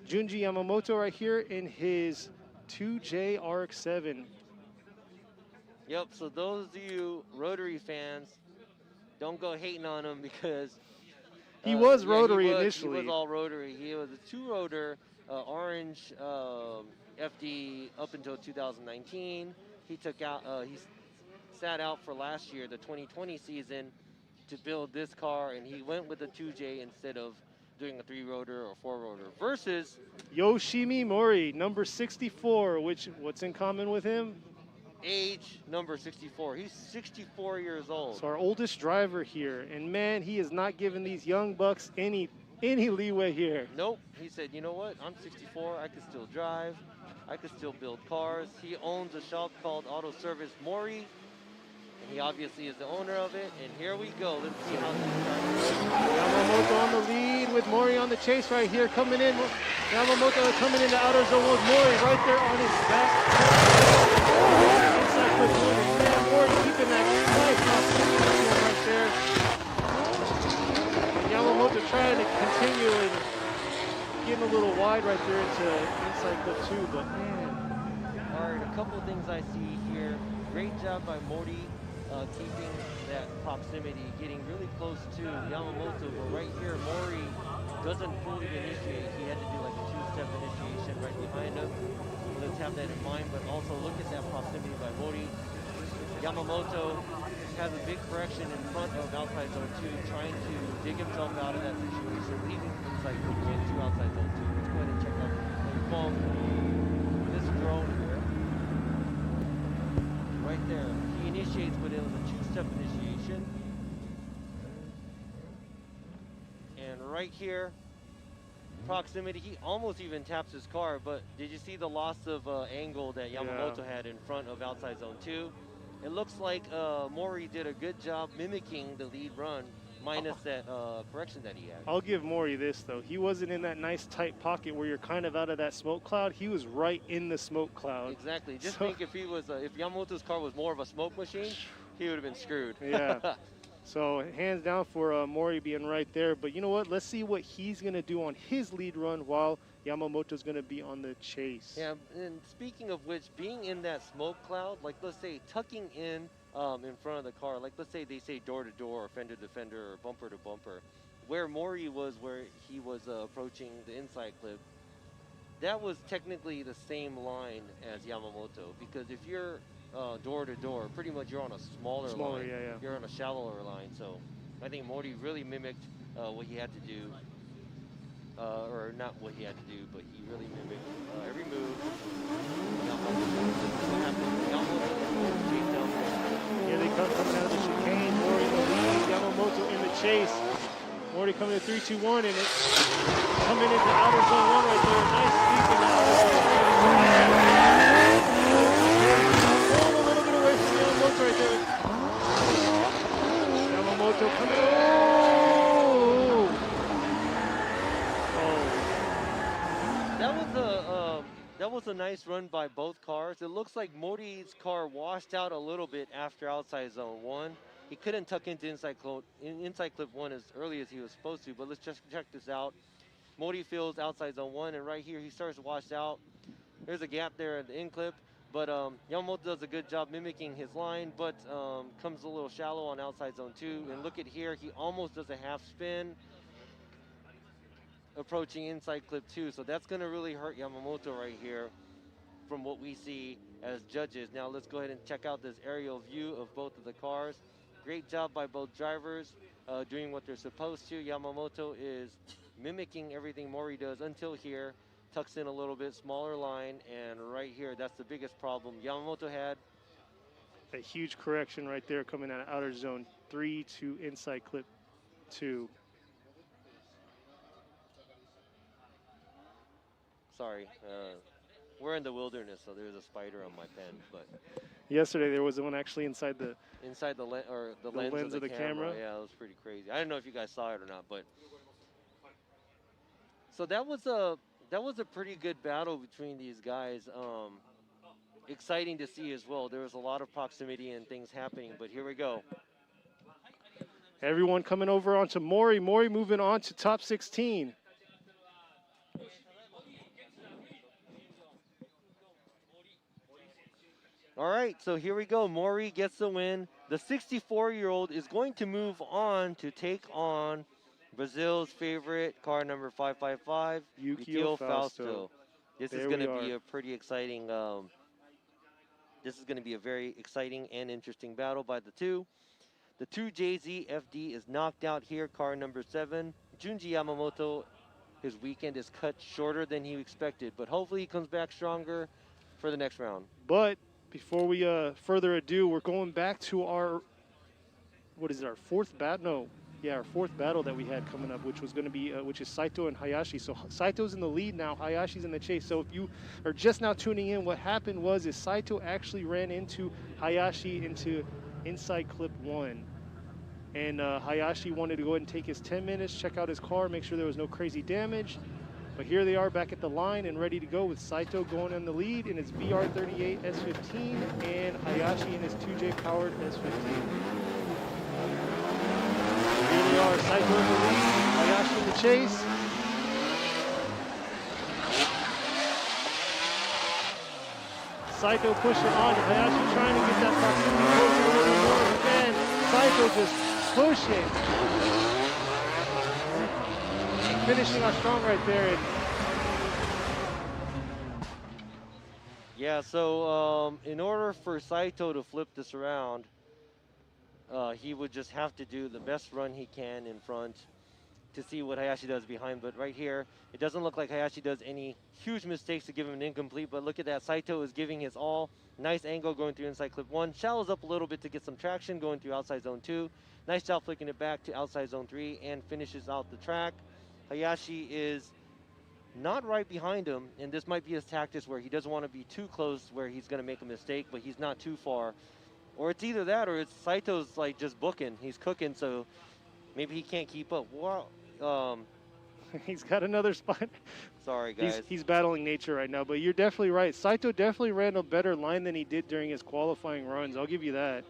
Junji Yamamoto right here in his 2J RX-7. Yep, so those of you rotary fans, don't go hating on him because he was rotary initially. He was all rotary. He was a 2-rotor orange FD up until 2019. He took out, sat out for last year, the 2020 season, to build this car, and he went with a 2J instead of doing a 3-rotor or 4-rotor. Versus Yoshimi Mori, number 64, what's in common with him? age number 64. He's 64 years old. So our oldest driver here, and man, he is not giving these young bucks any leeway here. Nope. He said, you know what? I'm 64. I can still drive. I can still build cars. He owns a shop called Auto Service Mori, and he obviously is the owner of it. And here we go. Let's see how this starts. Yamamoto on the lead with Mori on the chase right here, coming in. Yamamoto coming into outer zone with Mori right there on his back. Inside quick moving. Man, Mori keeping that nice proximity right there. And Yamamoto trying to continue and getting a little wide right there into inside clip 2, but man. All right, a couple of things I see here. Great job by Mori keeping that proximity, getting really close to Yamamoto, but right here, Mori doesn't fully initiate. He had to do like a 2-step initiation right behind him. Let's have that in mind, but also look at that proximity by Mori. Yamamoto has a big correction in front of outside zone 2, trying to dig himself out of that situation, leaving inside zone 1 to outside zone 2. Let's go ahead and check out this drone here. Right there. He initiates, but it was a 2-step initiation. And right here, proximity, he almost even taps his car, but did you see the loss of angle that Yamamoto had in front of outside zone 2? It looks like Mori did a good job mimicking the lead run, minus that correction that he had. I'll give Mori this though. He wasn't in that nice tight pocket where you're kind of out of that smoke cloud. He was right in the smoke cloud. Exactly. Just think if he was, if Yamamoto's car was more of a smoke machine, he would have been screwed. Yeah. So hands down for Mori being right there. But you know what? Let's see what he's going to do on his lead run while Yamamoto's going to be on the chase. Yeah, and speaking of which, being in that smoke cloud, like let's say tucking in front of the car, like let's say they say door to door or fender to fender or bumper to bumper, where Mori was, where he was approaching the inside clip, that was technically the same line as Yamamoto, because if you're door to door, pretty much you're on a smaller line. Yeah, yeah. You're on a shallower line. So I think Mori really mimicked what he had to do, or not what he had to do, but he really mimicked every move. Here they come coming out of the chicane. Mori in the lead, Yamamoto in the chase. Mori coming to 3-2-1 in it. Coming into outer zone 1 right there. Nice sweep in the outer zone. A little bit away from Yamamoto right there. Yamamoto coming. That was a nice run by both cars. It looks like Mori's car washed out a little bit after outside zone 1. He couldn't tuck into inside clip 1 as early as he was supposed to, but let's just check this out. Mori feels outside zone 1, and right here he starts to wash out. There's a gap there at the in clip, but Yamamoto does a good job mimicking his line, but comes a little shallow on outside zone 2. And look at here, he almost does a half spin, approaching inside clip 2. So that's going to really hurt Yamamoto right here from what we see as judges. Now let's go ahead and check out this aerial view of both of the cars. Great job by both drivers doing what they're supposed to. Yamamoto is mimicking everything Mori does until here. Tucks in a little bit smaller line, and right here, that's the biggest problem Yamamoto had. A huge correction right there coming out of outer zone 3 to inside clip 2. Sorry, we're in the wilderness, so there's a spider on my pen. But yesterday there was one actually inside the lens of the camera. Yeah, it was pretty crazy. I don't know if you guys saw it or not, but so that was a pretty good battle between these guys. Exciting to see as well. There was a lot of proximity and things happening, but here we go. Everyone coming over onto Mori. Mori moving on to top 16. All right, so here we go. Mori gets the win. The 64-year-old is going to move on to take on Brazil's favorite, car number 555, Yukio Fausto. This There is going we to be are. a pretty exciting, this is going to be a very exciting and interesting battle by the two. The 2JZ FD is knocked out here, car number 7. Junji Yamamoto, his weekend is cut shorter than he expected, but hopefully he comes back stronger for the next round. But before we further ado, we're going back to our, what is it, our fourth battle? No, yeah, our fourth battle that we had coming up, which was going to be, which is Saito and Hayashi. So Saito's in the lead now, Hayashi's in the chase. So if you are just now tuning in, what happened was Saito actually ran into Hayashi into inside clip 1. And Hayashi wanted to go ahead and take his 10 minutes, check out his car, make sure there was no crazy damage. But here they are back at the line and ready to go with Saito going in the lead in his VR38 S15 and Hayashi in his 2J powered S15. Here they are, Saito in the lead, Hayashi in the chase. Saito pushing on, Hayashi trying to get that proximity close a little bit more again. Saito just pushing. Finishing off strong right there. Yeah, so in order for Saito to flip this around, he would just have to do the best run he can in front to see what Hayashi does behind. But right here, it doesn't look like Hayashi does any huge mistakes to give him an incomplete, but look at that, Saito is giving his all. Nice angle going through inside clip 1, shallows up a little bit to get some traction going through outside zone 2. Nice job flicking it back to outside zone 3 and finishes out the track. Hayashi is not right behind him, and this might be his tactics where he doesn't want to be too close where he's going to make a mistake, but he's not too far. Or it's either that or it's Saito's like just booking. He's cooking, so maybe he can't keep up. Wow. He's got another spot. Sorry, guys. He's battling nature right now, but you're definitely right. Saito definitely ran a better line than he did during his qualifying runs. I'll give you that.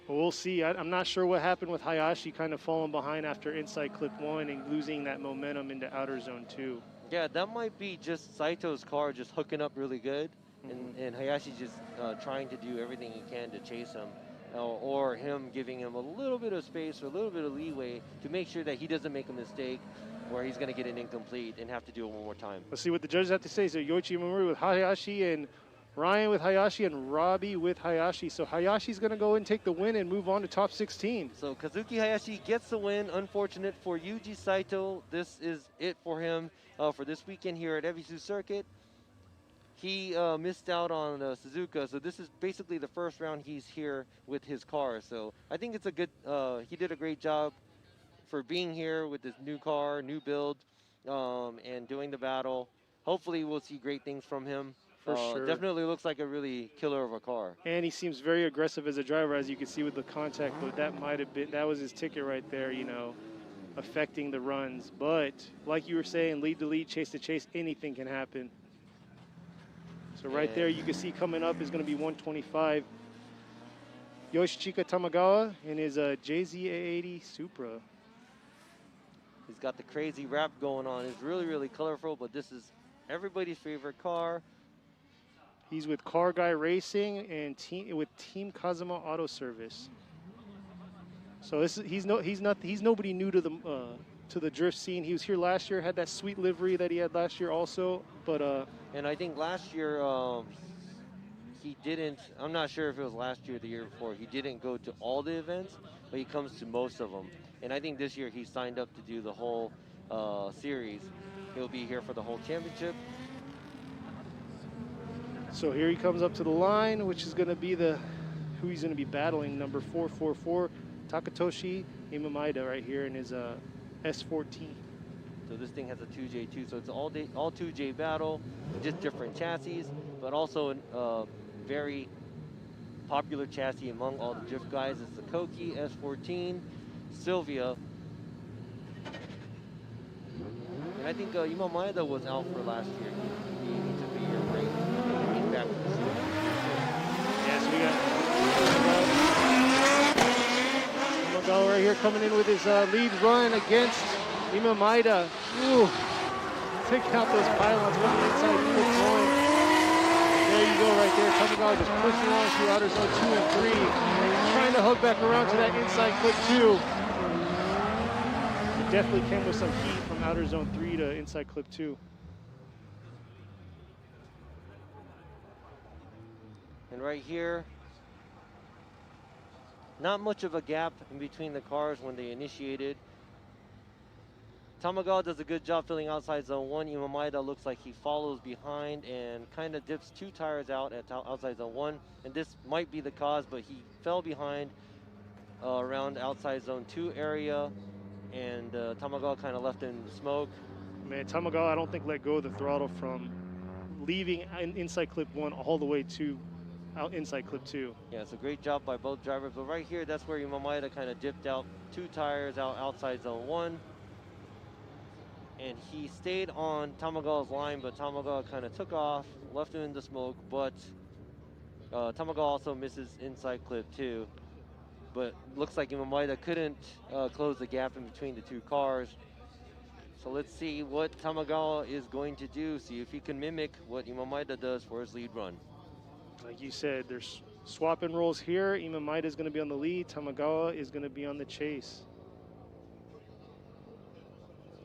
But we'll see. I'm not sure what happened with Hayashi kind of falling behind after inside clip 1 and losing that momentum into outer zone 2. Yeah, that might be just Saito's car just hooking up really good, and Hayashi just trying to do everything he can to chase him, or him giving him a little bit of space or a little bit of leeway to make sure that he doesn't make a mistake where he's going to get an incomplete and have to do it one more time. Let's see what the judges have to say. So Yoichi Mori with Hayashi and Ryan with Hayashi and Robbie with Hayashi. So Hayashi's going to go and take the win and move on to top 16. So Kazuki Hayashi gets the win. Unfortunate for Yuji Saito. This is it for him for this weekend here at Ebisu Circuit. He missed out on Suzuka, so this is basically the first round he's here with his car. So I think it's a good, he did a great job for being here with this new car, new build, and doing the battle. Hopefully we'll see great things from him. For sure. Definitely looks like a really killer of a car. And he seems very aggressive as a driver, as you can see with the contact, but that might have been, that was his ticket right there, you know, affecting the runs. But like you were saying, lead to lead, chase to chase, anything can happen. So right there, you can see coming up is going to be 125. Yoshihiko Tamagawa in his JZ-A80 Supra. He's got the crazy wrap going on. It's really, really colorful, but this is everybody's favorite car. He's with Car Guy Racing and with Team Kazama Auto Service. So this is, he's nobody new to the drift scene. He was here last year, had that sweet livery that he had last year also, but and I think last year he didn't, I'm not sure if it was last year or the year before, he didn't go to all the events, but he comes to most of them. And I think this year he signed up to do the whole series. He'll be here for the whole championship. So here he comes up to the line, which is going to be who he's going to be battling, number 444, Takatoshi Imaida right here in his S14. So this thing has a 2J too, so it's all 2J battle, just different chassis, but also a very popular chassis among all the drift guys. It's the Koki S14, Sylvia. And I think Yamamoto was out for last year. He needs to be here great. He's back with this. Yes, we got Tamagawa right here coming in with his lead run against Imaida. Ooh, take out those pylons. What an inside quick going. There you go right there. Tamagawa just pushing on through outer zone 2 and 3. Trying to hug back around to that inside clip 2. definitely came with some heat from outer zone 3 to inside clip 2. And right here, not much of a gap in between the cars when they initiated. Tamagawa does a good job filling outside zone 1. Imaida looks like he follows behind and kind of dips 2 tires out at outside zone 1. And this might be the cause, but he fell behind around outside zone 2 area. And Tamagawa kind of left in the smoke. Man, Tamagawa, I don't think let go of the throttle from leaving inside clip 1 all the way to out inside clip 2. Yeah, it's a great job by both drivers. But right here, that's where Imaida kind of dipped out 2 tires out outside zone 1. And he stayed on Tamagawa's line, but Tamagawa kind of took off, left him in the smoke. But Tamagawa also misses inside clip 2. But looks like Imaida couldn't close the gap in between the 2 cars. So let's see what Tamagawa is going to do, see if he can mimic what Imaida does for his lead run. Like you said, there's swapping roles here. Imaida is going to be on the lead. Tamagawa is going to be on the chase.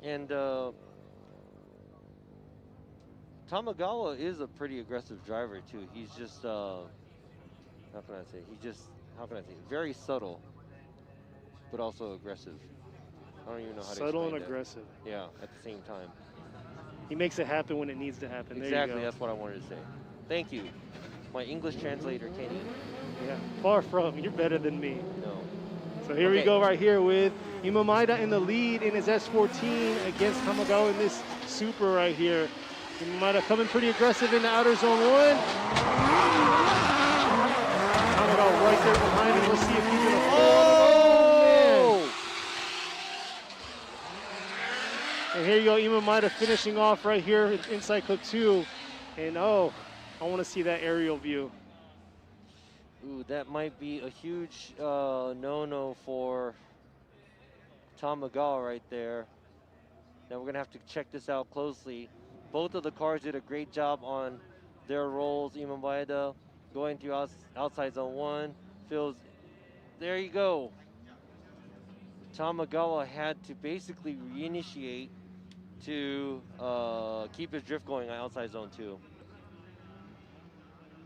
And Tamagawa is a pretty aggressive driver too. He's just, how can I say? Very subtle, but also aggressive. I don't even know how to explain Subtle and that. aggressive. Yeah, at the same time. He makes it happen when it needs to happen. Exactly, there you go. that's what I wanted to say. Thank you. My English translator, Kenny. Yeah, far from. You're better than me. No. So here we go right here with Imaida in the lead in his S14 against Tamagawa in this super right here. Imaida coming pretty aggressive in the outer zone 1. Tamagawa right there behind him. Let's see if he's gonna fall. Oh! And here you go, Imaida finishing off right here inside clip 2. And oh, I want to see that aerial view. Ooh, that might be a huge no-no for Tamagawa right there. Now we're gonna have to check this out closely. Both of the cars did a great job on their rolls. Imaida going through outside zone 1. Feels, there you go. Tamagawa had to basically reinitiate to keep his drift going on outside zone 2.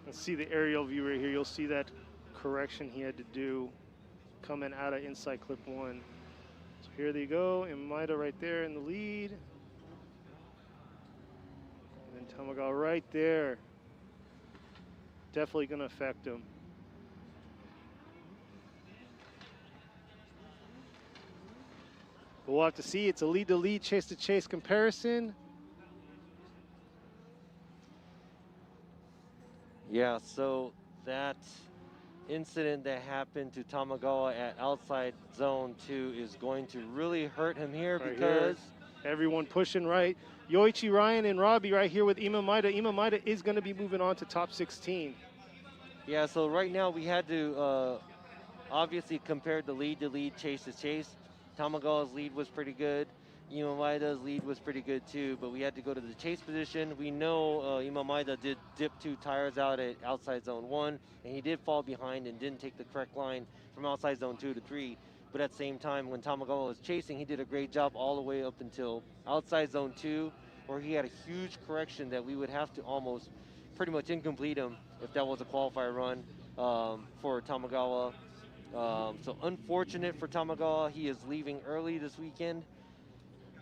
Let's see the aerial view right here. You'll see that correction he had to do coming out of inside clip 1. So here they go, Imaida right there in the lead. And then Tamagawa right there. Definitely gonna affect him. But we'll have to see. It's a lead-to-lead, chase-to-chase comparison. Yeah, so that incident that happened to Tamagawa at outside zone 2 is going to really hurt him here Right because here. Everyone pushing right. Yoichi, Ryan, and Robbie right here with Imaida. Imaida is going to be moving on to top 16. Yeah, so right now we had to obviously compare the lead to lead, chase to chase. Tamagawa's lead was pretty good. Imaida's lead was pretty good too, but we had to go to the chase position. We know Imaida did dip 2 tires out at outside zone 1, and he did fall behind and didn't take the correct line from outside zone 2 to 3. But at the same time, when Tamagawa was chasing, he did a great job all the way up until outside zone 2, where he had a huge correction that we would have to almost pretty much incomplete him if that was a qualifier run for Tamagawa. So unfortunate for Tamagawa. He is leaving early this weekend.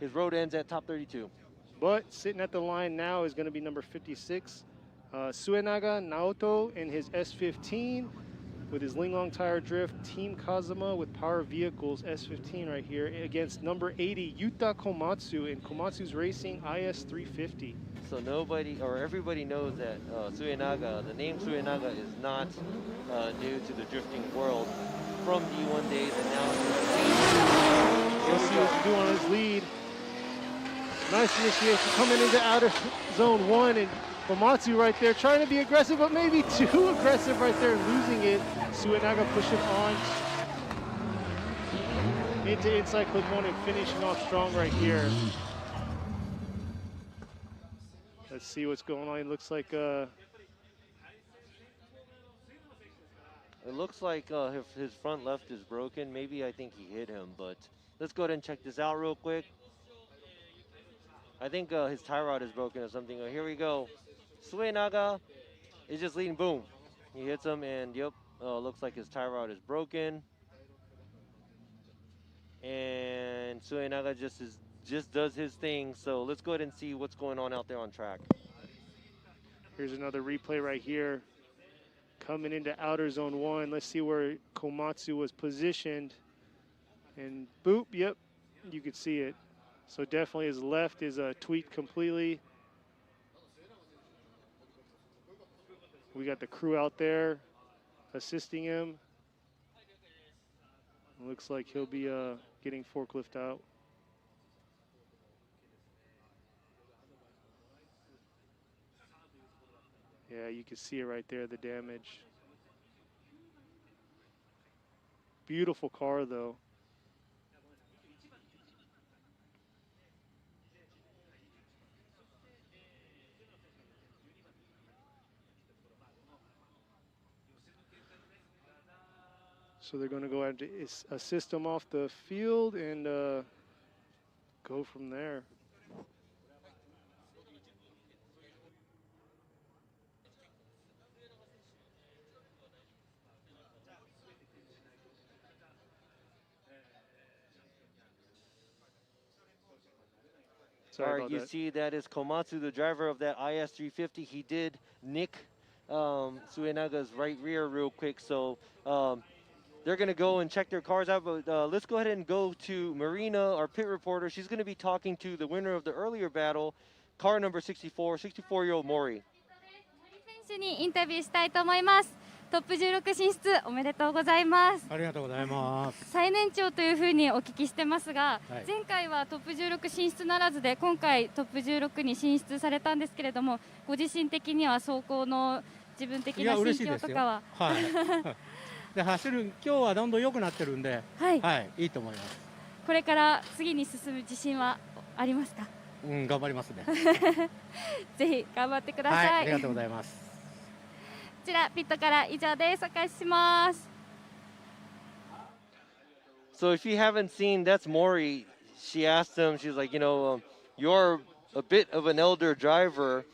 His road ends at top 32. But sitting at the line now is going to be number 56, Suenaga Naoto in his S15 with his Linglong tire drift. Team Kazama with Power Vehicles S15 right here against number 80, Yuta Komatsu in Komatsu's Racing IS350. So nobody or everybody knows that Suenaga, the name Suenaga is not new to the drifting world from D1 days, and now we'll see what he's doing on his lead. Nice initiation coming into outer zone 1, and Komatsu right there trying to be aggressive, but maybe too aggressive right there, losing it. Suenaga pushing on into inside clip 1 and finishing off strong right here. Let's see what's going on. It looks like his front left is broken. Maybe I think he hit him, but let's go ahead and check this out real quick. I think his tie rod is broken or something. Here we go. Suenaga is just leading. Boom. He hits him, and yep, looks like his tie rod is broken. And Suenaga just does his thing. So let's go ahead and see what's going on out there on track. Here's another replay right here. Coming into outer zone 1. Let's see where Komatsu was positioned. And boop, yep, you could see it. So definitely his left is tweaked completely. We got the crew out there assisting him. Looks like he'll be getting forklift out. Yeah, you can see it right there, the damage. Beautiful car, though. So they're going to go ahead and assist him off the field and go from there. All right, you see that is Komatsu, the driver of that IS-350. He did nick Suenaga's right rear real quick, so they're going to go and check their cars out. But let's go ahead and go to Marina, our pit reporter. She's going to be talking to the winner of the earlier battle, car number 64, 64-year-old Mori. 選手にインタビューしたいと思います。トップ16進出おめでとうございます。ありがとうございます。最年長というふうにお聞きしてますが、はい、前回はトップ16進出ならずで今回トップ16に進出されたんですけれども、ご自身的には走行の自分的な心境とかは、はい、で走る今日はどんどん良くなってるんで、はい、はい、いいと思います。これから次に進む自信はありますか？うん、頑張りますね。ぜひ頑張ってください。はい、ありがとうございます。こちらピットから以上です。お返しします。So if you haven't seen, that's Mori. She asked him, she's like, you know, you're a bit of an elder driver.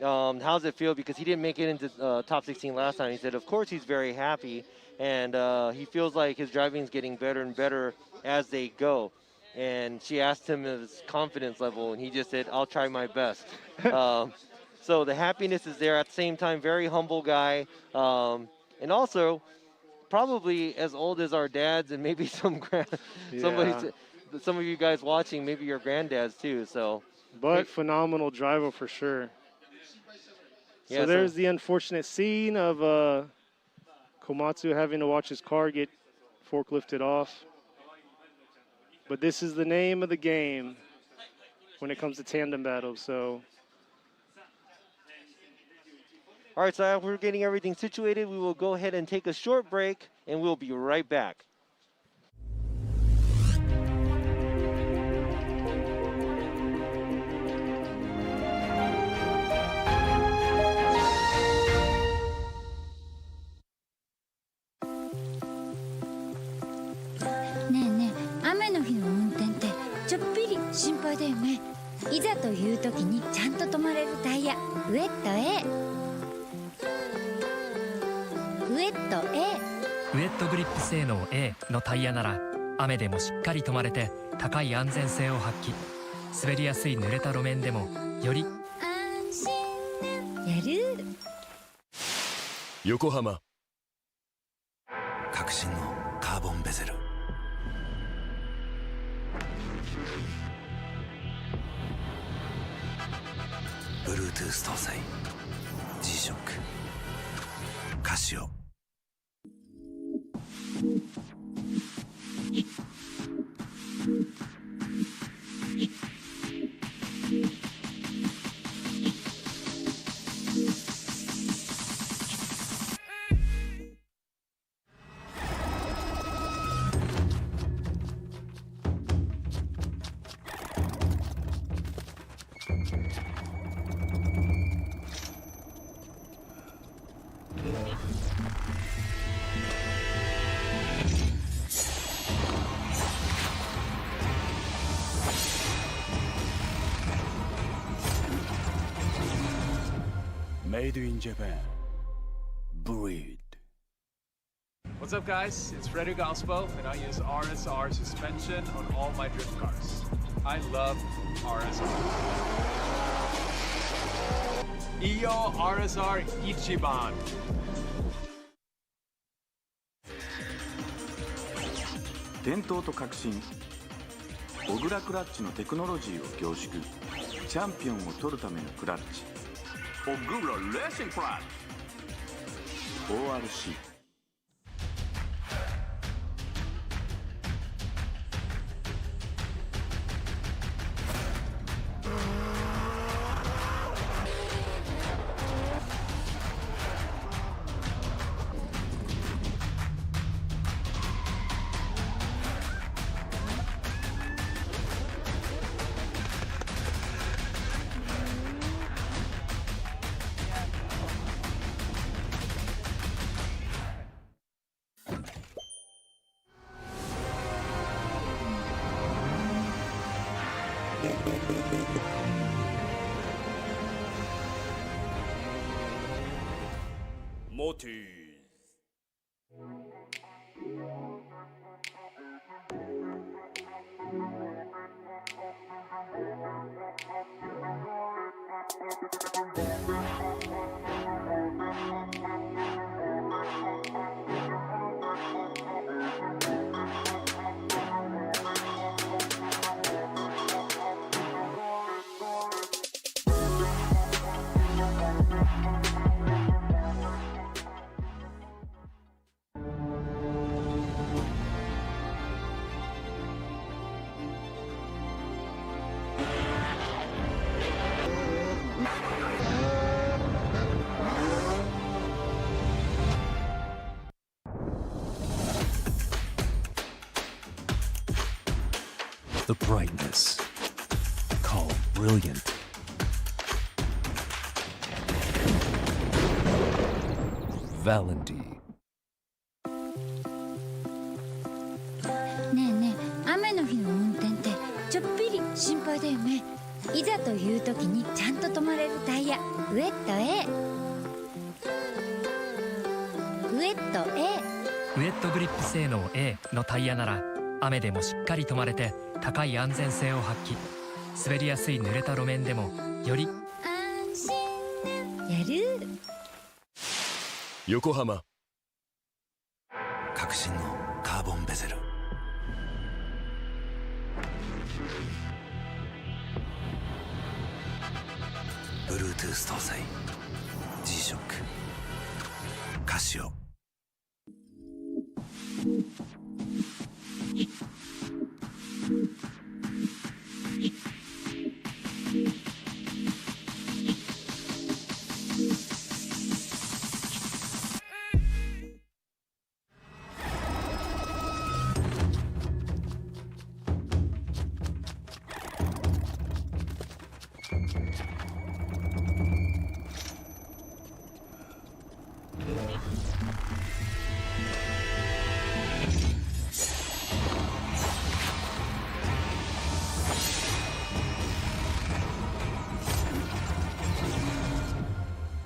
How's it feel? Because he didn't make it into top 16 last time. He said, of course, he's very happy. And he feels like his driving is getting better and better as they go. And she asked him his confidence level, and he just said, I'll try my best. So the happiness is there. At the same time, very humble guy. And also, probably as old as our dads and maybe some some of you guys watching, maybe your granddads too. So, but phenomenal driver for sure. Yeah, so there's the unfortunate scene of Komatsu having to watch his car get forklifted off. But this is the name of the game when it comes to tandem battles. So. All right, so as we're getting everything situated, we will go ahead and take a short break, and we'll be right back. Ne, 雨の日の運転ってちょっぴり心配だよね。いざという時にちゃんと止まれるタイヤ、ウェット A。ウェット A。ウェットグリップ性能 A のタイヤなら雨でもしっかり止まれて高い安全性を発揮。滑りやすい濡れた路面でもより安心なやる。横浜革新のカーボンベゼル。Bluetooth 搭載 G-SHOCK カシオ。Made in Japan. Breed. What's up, guys? It's Frederick Ospo, and I use RSR suspension on all my drift cars. I love RSR. Iyo RSR Ichiban. 伝統と革新小倉クラッチのテクノロジーを凝縮チャンピオンを取るためのクラッチ小倉レーシングクラッチ ORC The brightness, called brilliant. Valenti. ねえねえ、雨の日の運転ってちょっぴり心配だよね。いざという時にちゃんと止まれるタイヤ、ウエット A。ウエット A。ウエットグリップ性能 A のタイヤなら雨でもしっかり止まれて高い安全性を発揮。滑りやすい濡れた路面でもより安心なやる。横浜。革新のカーボンベゼル。Bluetooth 搭載 G-SHOCK カシオ。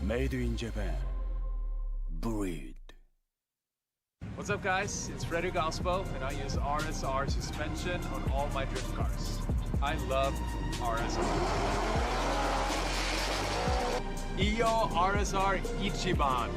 Made in Japan. Breed. What's up, guys? It's Frederick Ospo, and I use RSR suspension on all my drift cars. I love RSR. Iyo RSR Ichiban.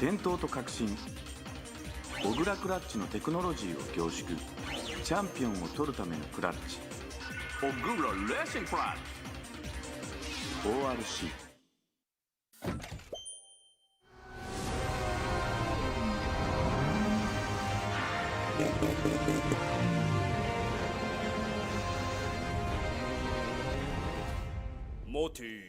伝統と革新小倉クラッチのテクノロジーを凝縮チャンピオンを取るためのクラッチ小倉レーシングクラッチ ORC 40s.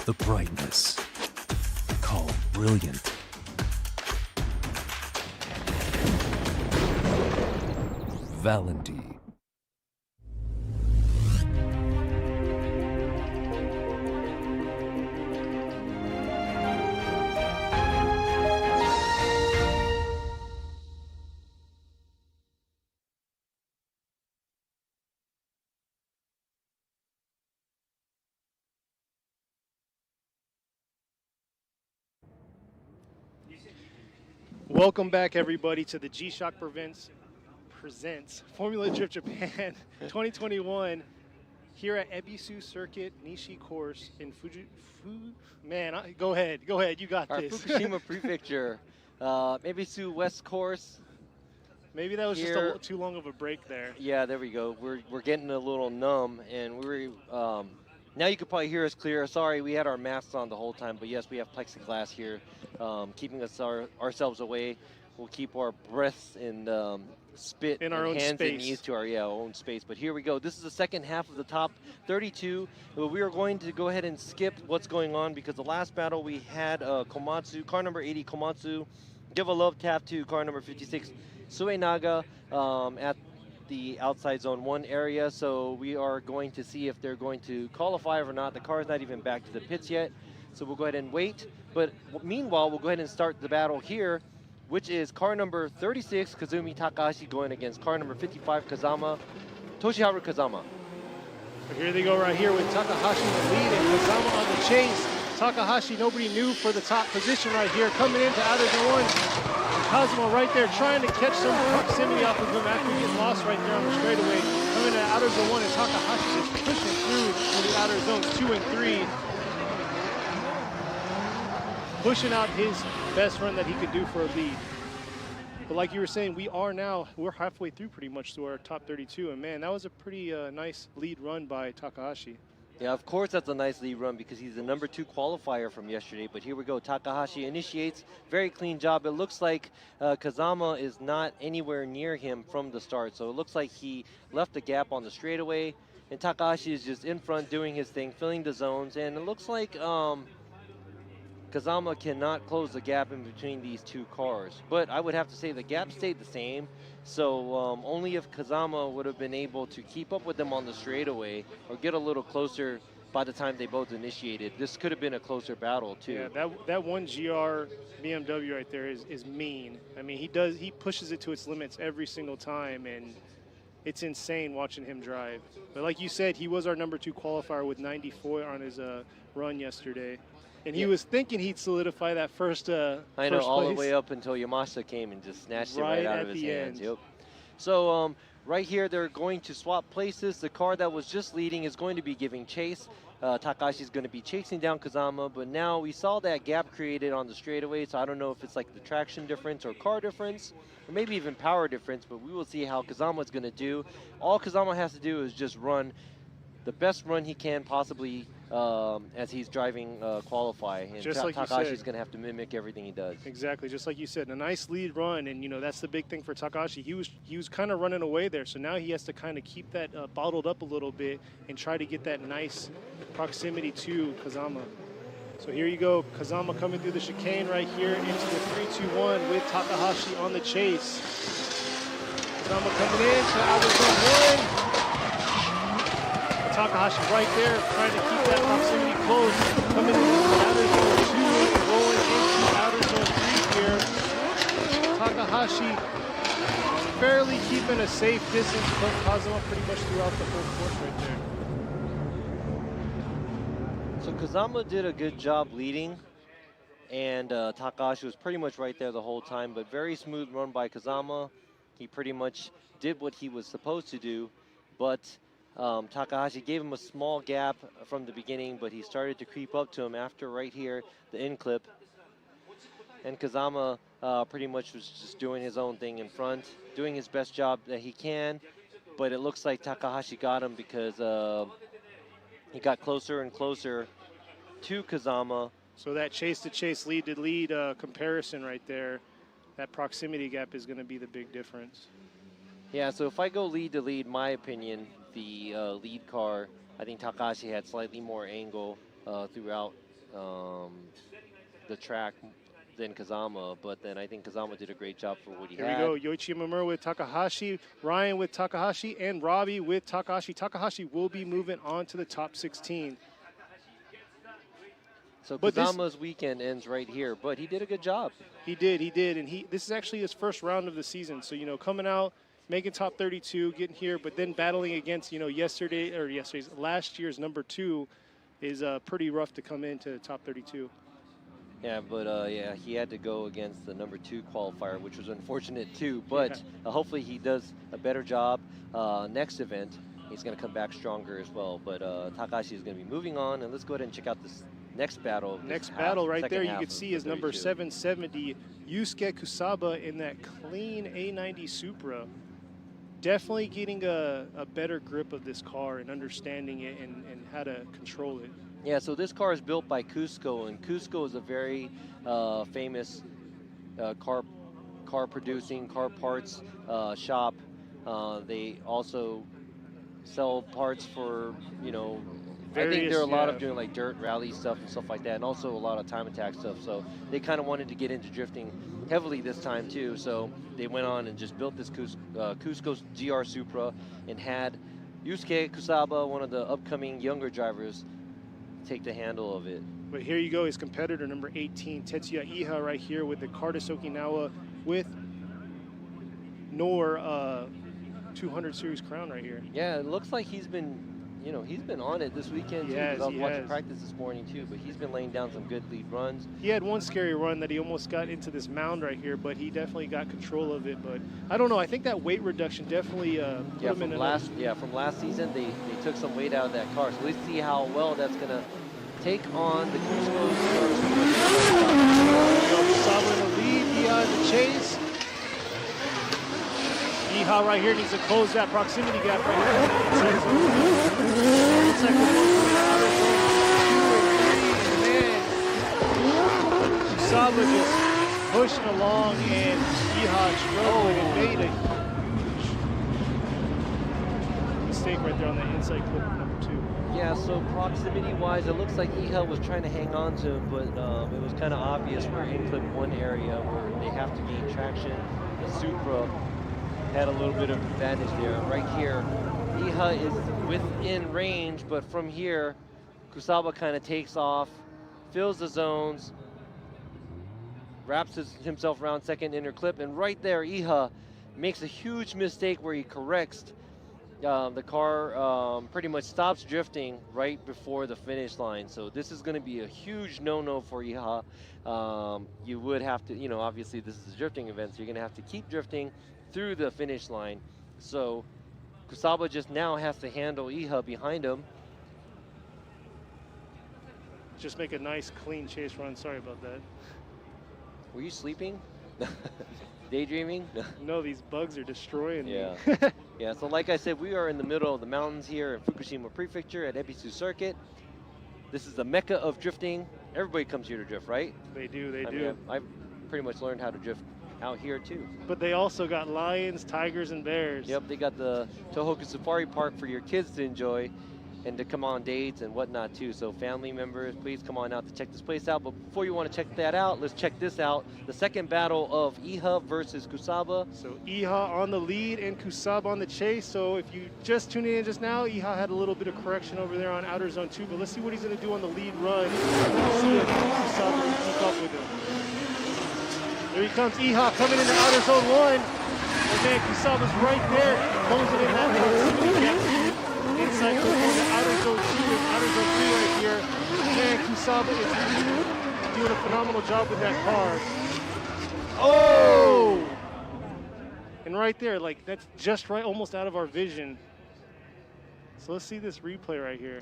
The brightness, called brilliant. Valenti. Welcome back, everybody, to the G-Shock presents Formula Drift Japan 2021 here at Ebisu Circuit Nishi Course in go ahead, you got Our this. Fukushima Prefecture, Ebisu West Course. Maybe that was here. just a little too long of a break there. Yeah, there we go. We're getting a little numb, and we're now you can probably hear us clear. Sorry, we had our masks on the whole time, but yes, we have plexiglass here, keeping us ourselves away. We'll keep our breaths and spit in our and own hands space. and knees to our own space. But here we go. This is the second half of the top 32. But we are going to go ahead and skip what's going on because the last battle we had Komatsu, car number 80 Komatsu, give a love tap to car number 56 Suenaga at the outside zone 1 area. So we are going to see if they're going to qualify or not. The car is not even back to the pits yet. So we'll go ahead and wait. But meanwhile, we'll go ahead and start the battle here, which is car number 36, Kazumi Takahashi, going against car number 55, Kazama, Toshiharu Kazama. So here they go right here with Takahashi in the lead and Kazama on the chase. Takahashi, nobody new for the top position right here, coming into outer zone 1. Kazama right there trying to catch some proximity off of him after he gets lost right there on the straightaway. Coming into outer zone 1 and Takahashi just pushing through to the outer zones 2 and 3. Pushing out his best run that he could do for a lead. But like you were saying, we're halfway through pretty much to our top 32. And man, that was a pretty nice lead run by Takahashi. Yeah, of course that's a nice lead run because he's the number 2 qualifier from yesterday. But here we go. Takahashi initiates. Very clean job. It looks like Kazama is not anywhere near him from the start. So it looks like he left the gap on the straightaway. And Takahashi is just in front doing his thing, filling the zones. And it looks like Kazama cannot close the gap in between these two cars. But I would have to say the gap stayed the same. So only if Kazama would have been able to keep up with them on the straightaway or get a little closer by the time they both initiated, this could have been a closer battle too. Yeah, that 1GR BMW right there is mean. I mean, he pushes it to its limits every single time, and it's insane watching him drive. But like you said, he was our number 2 qualifier with 94 on his run yesterday. And he was thinking he'd solidify that first I know, all the way up until Yamashita came and just snatched it right out of his hands. Yep. So right here, they're going to swap places. The car that was just leading is going to be giving chase. Takashi's going to be chasing down Kazama, but now we saw that gap created on the straightaway, so I don't know if it's like the traction difference or car difference, or maybe even power difference, but we will see how Kazama's going to do. All Kazama has to do is just run the best run he can possibly as he's driving qualify, and just like Takashi's going to have to mimic everything he does. Exactly, just like you said, a nice lead run, and that's the big thing for Takahashi. He was kind of running away there, so now he has to kind of keep that bottled up a little bit and try to get that nice proximity to Kazama. So here you go, Kazama coming through the chicane right here into the 3-2-1 with Takahashi on the chase. Kazama coming in to outer zone 1. Takahashi right there, trying to keep that proximity close. Coming into outer zone 2 and rolling into outer zone 3 here. Takahashi fairly keeping a safe distance from Kazama pretty much throughout the whole course right there. So Kazama did a good job leading, and Takahashi was pretty much right there the whole time, but very smooth run by Kazama. He pretty much did what he was supposed to do, but Takahashi gave him a small gap from the beginning, but he started to creep up to him after right here, the in clip. And Kazama pretty much was just doing his own thing in front, doing his best job that he can, but it looks like Takahashi got him because he got closer and closer to Kazama. So that chase-to-chase, lead-to-lead comparison right there, that proximity gap is going to be the big difference. Yeah, so if I go lead-to-lead, my opinion, the lead car, I think Takahashi had slightly more angle throughout the track than Kazama, but then I think Kazama did a great job for what he had. Here we go, Yoichi Yamamura with Takahashi, Ryan with Takahashi, and Robbie with Takahashi. Takahashi will be moving on to the top 16. So Kazama's weekend ends right here, but he did a good job. He did, and this is actually his first round of the season. So, you know, coming out, making top 32, getting here, but then battling against, you know, last year's number 2 is pretty rough to come into top 32. Yeah, but yeah, he had to go against the number 2 qualifier, which was unfortunate too. But hopefully he does a better job next event. He's going to come back stronger as well. But Takahashi is going to be moving on, and let's go ahead and check out this next battle. Next battle right there, you can see is number 770, Yusuke Kusaba in that clean A90 Supra. Definitely getting a better grip of this car and understanding it and how to control it. Yeah, so this car is built by Cusco, and Cusco is a very famous car producing, car parts shop. They also sell parts for, you know, I think there are a lot of doing like dirt rally stuff and stuff like that, and also a lot of time attack stuff. So they kind of wanted to get into drifting heavily this time too. So they went on and just built this Cusco's GR Supra and had Yusuke Kusaba, one of the upcoming younger drivers, take the handle of it. But here you go, his competitor, number 18, Tetsuya Iha, right here with the Cardis Okinawa with Nor 200 Series crown right here. Yeah, it looks like he's been, you know, he's been on it this weekend too. I was watching practice this morning too, but he's been laying down some good lead runs. He had one scary run that he almost got into this mound right here, but he definitely got control of it. But I don't know, I think that weight reduction definitely put him in from last season, they took some weight out of that car. So let's see how well that's going to take on the Cusco. Kusaba in the lead, Iha in the chase. Iha right here needs to close that proximity gap right here. Looks like we're going to the outer zone 2 and 3, and man, Kusaba just pushing along, and Iha struggling and made a huge mistake right there on that inside clip of number 2. Yeah, so proximity-wise, it looks like Iha was trying to hang on to him, but it was kind of obvious we're in clip 1 area where they have to gain traction. The Supra had a little bit of advantage there. Right here, Iha is within range, but from here, Kusaba kind of takes off, fills the zones, wraps himself around second inner clip, and right there, Iha makes a huge mistake where he corrects. The car pretty much stops drifting right before the finish line. So this is going to be a huge no-no for Iha. You would have to, you know, obviously this is a drifting event, so you're going to have to keep drifting through the finish line. So Kusaba just now has to handle Iha behind him. Just make a nice clean chase run. Sorry about that. Were you sleeping? Daydreaming? No, these bugs are destroying me. Yeah, so like I said, we are in the middle of the mountains here in Fukushima Prefecture at Ebisu Circuit. This is the mecca of drifting. Everybody comes here to drift, right? They do, they I do. mean, I've pretty much learned how to drift out here too. But they also got lions, tigers, and bears. Yep, they got the Tohoku Safari Park for your kids to enjoy and to come on dates and whatnot too. So family members, please come on out to check this place out. But before you want to check that out, let's check this out. The second battle of Iha versus Kusaba. So Iha on the lead and Kusaba on the chase. So if you just tuned in just now, Iha had a little bit of correction over there on outer zone 2, but let's see what he's going to do on the lead run. Let's see if Kusaba can keep up with him. There he comes, Iha coming into outer zone 1. And then Kusaba's right there, closing in that proximity gap. Inside clip on the outer zone 2 and outer zone 3 right here. And Kusaba is doing a phenomenal job with that car. Oh! And right there, like that's just right, almost out of our vision. So let's see this replay right here.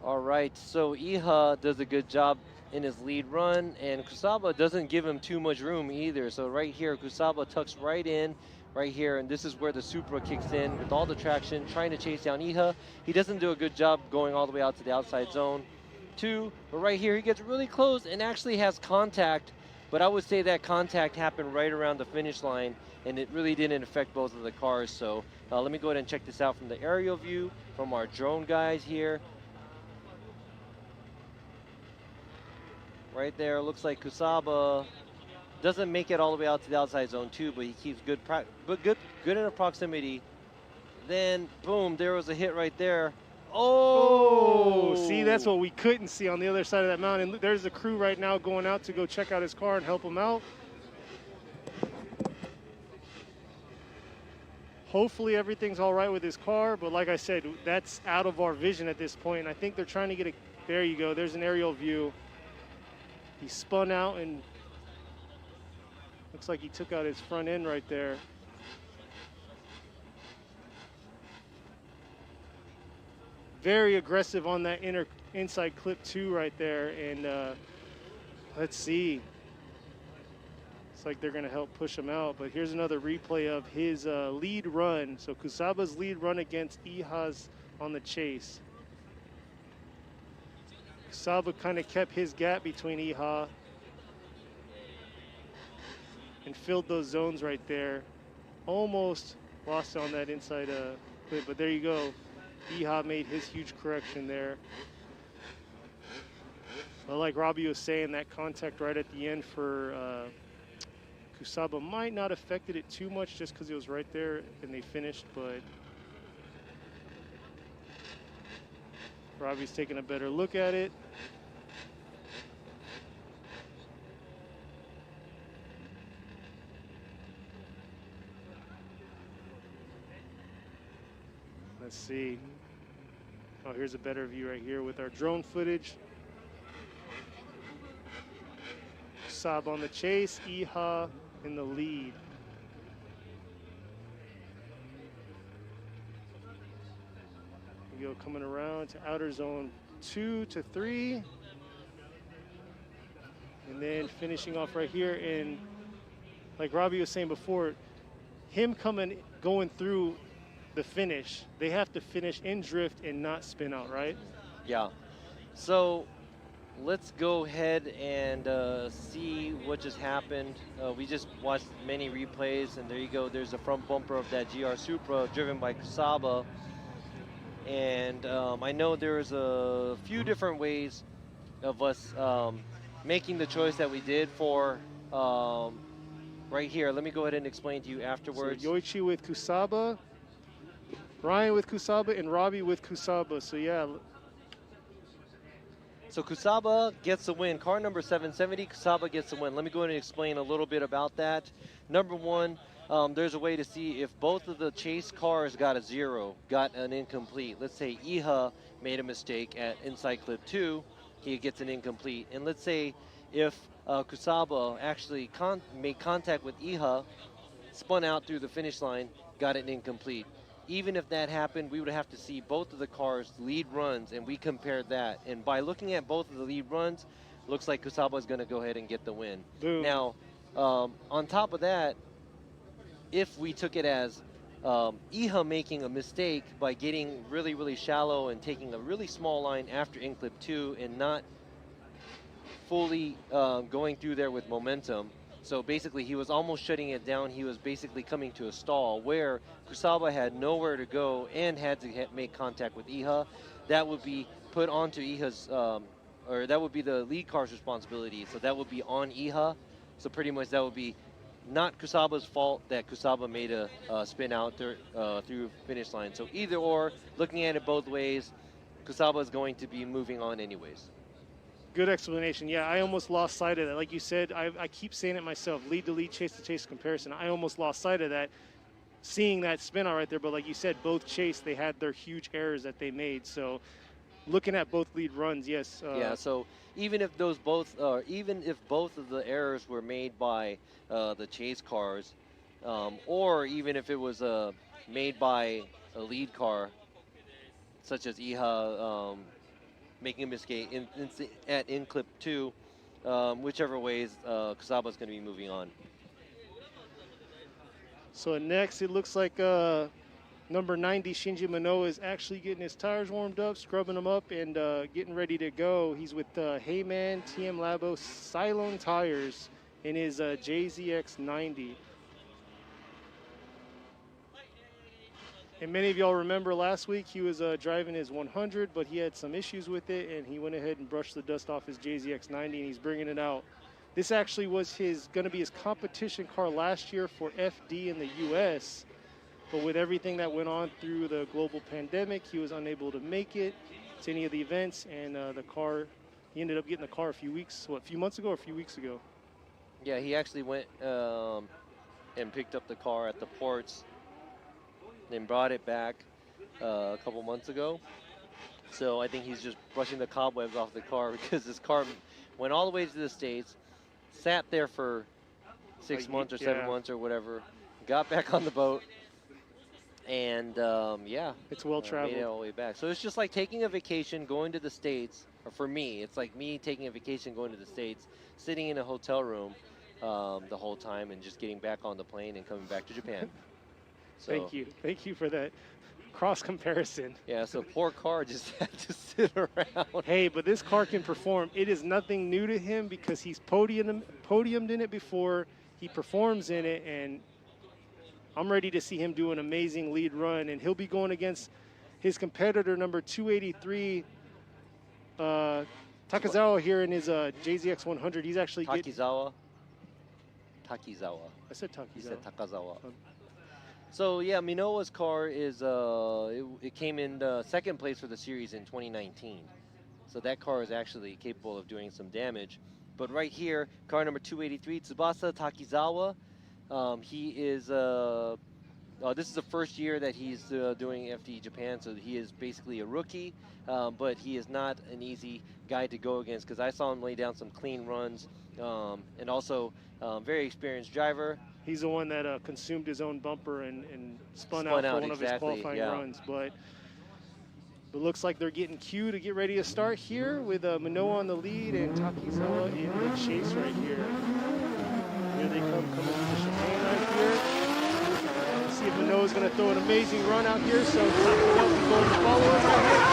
All right, so Iha does a good job in his lead run, and Kusaba doesn't give him too much room either. So right here, Kusaba tucks right in, right here, and this is where the Supra kicks in with all the traction, trying to chase down Iha. He doesn't do a good job going all the way out to the outside zone 2, but right here he gets really close and actually has contact, but I would say that contact happened right around the finish line, and it really didn't affect both of the cars. So let me go ahead and check this out from the aerial view from our drone guys here. Right there, looks like Kusaba doesn't make it all the way out to the outside zone 2, but he keeps good in a proximity. Then, boom, there was a hit right there. Oh! See, that's what we couldn't see on the other side of that mountain. There's the crew right now going out to go check out his car and help him out. Hopefully everything's all right with his car, but like I said, that's out of our vision at this point. I think they're trying to get a, there you go, there's an aerial view. He spun out and looks like he took out his front end right there. Very aggressive on that inside clip 2 right there. And let's see. It's like they're gonna help push him out, but here's another replay of his lead run. So Kusaba's lead run against Iha's on the chase. Kusaba kind of kept his gap between Iha and filled those zones right there. Almost lost on that inside clip, but there you go. Iha made his huge correction there. But like Robbie was saying, that contact right at the end for Kusaba might not have affected it too much just because it was right there and they finished, but Robbie's taking a better look at it. Let's see. Oh, here's a better view right here with our drone footage. Kusaba on the chase, Iha in the lead. We go coming around to outer zone 2 to 3. And then finishing off right here. And like Robbie was saying before, him going through the finish, they have to finish in drift and not spin out, right? Yeah. So let's go ahead and see what just happened. We just watched many replays, and there you go. There's a front bumper of that GR Supra driven by Kusaba. And I know there's a few different ways of us making the choice that we did for right here. Let me go ahead and explain to you afterwards. So Yoichi with Kusaba, Ryan with Kusaba, and Robbie with Kusaba. So yeah. So Kusaba gets the win. Car number 770, Kusaba gets the win. Let me go ahead and explain a little bit about that. Number one, there's a way to see if both of the chase cars got a 0, got an incomplete. Let's say Iha made a mistake at inside clip 2, he gets an incomplete. And let's say if Kusaba actually made contact with Iha, spun out through the finish line, got an incomplete. Even if that happened, we would have to see both of the cars' lead runs, and we compared that. And by looking at both of the lead runs, looks like Kusaba is going to go ahead and get the win. Boom. Now, on top of that, if we took it as Iha making a mistake by getting really, really shallow and taking a really small line after in clip 2 and not fully going through there with momentum, so basically he was almost shutting it down. He was basically coming to a stall where Kusaba had nowhere to go and had to make contact with Iha. That would be put onto Iha's, or that would be the lead car's responsibility. So that would be on Iha. So pretty much that would be not Kusaba's fault that Kusaba made a spin out through finish line. So either or, looking at it both ways, Kusaba is going to be moving on anyways. Good explanation. Yeah, I almost lost sight of that. Like you said, I keep saying it myself, lead to lead, chase to chase comparison. I almost lost sight of that, seeing that spin out right there. But like you said, both chase, they had their huge errors that they made. So looking at both lead runs, yes. Yeah, so even if both of the errors were made by the chase cars, or even if it was made by a lead car, such as Iha making a mistake in clip 2, whichever ways, Kusaba's going to be moving on. So next, it looks like number 90, Shinji Mano, is actually getting his tires warmed up, scrubbing them up, and getting ready to go. He's with Heyman TM Labo Cylone tires in his JZX 90. And many of y'all remember last week he was driving his 100, but he had some issues with it, and he went ahead and brushed the dust off his JZX 90, and he's bringing it out. This actually was going to be his competition car last year for FD in the U.S., but with everything that went on through the global pandemic, he was unable to make it to any of the events, and he ended up getting the car a few months ago or a few weeks ago? Yeah, he actually went and picked up the car at the ports, then brought it back a couple months ago. So I think he's just brushing the cobwebs off the car because this car went all the way to the States, sat there for 6 months or 7 months or whatever, got back on the boat, and yeah. It's well traveled. Made it all the way back. So it's just like taking a vacation, going to the States, or for me, it's like me taking a vacation, going to the States, sitting in a hotel room the whole time and just getting back on the plane and coming back to Japan. So, Thank you for that cross comparison. Yeah, so poor car just had to sit around. Hey, but this car can perform. It is nothing new to him because he's podiumed in it before. He performs in it, and I'm ready to see him do an amazing lead run. And he'll be going against his competitor, number 283, Takizawa, here in his JZX 100. He's actually Takizawa. I said Takizawa. You said Takazawa. So yeah, Minowa's car is it came in second place for the series in 2019. So that car is actually capable of doing some damage. But right here, car number 283, Tsubasa Takizawa. He is this is the first year that he's doing FD Japan, so he is basically a rookie. But he is not an easy guy to go against because I saw him lay down some clean runs, and also very experienced driver. He's the one that consumed his own bumper and spun out for one of his qualifying runs. But looks like they're getting Q to get ready to start here with Minowa on the lead and Takizawa in the chase right here. Here they come into the chicane right here. Let's see if Minowa's going to throw an amazing run out here. So Takizawa is going to follow us right here.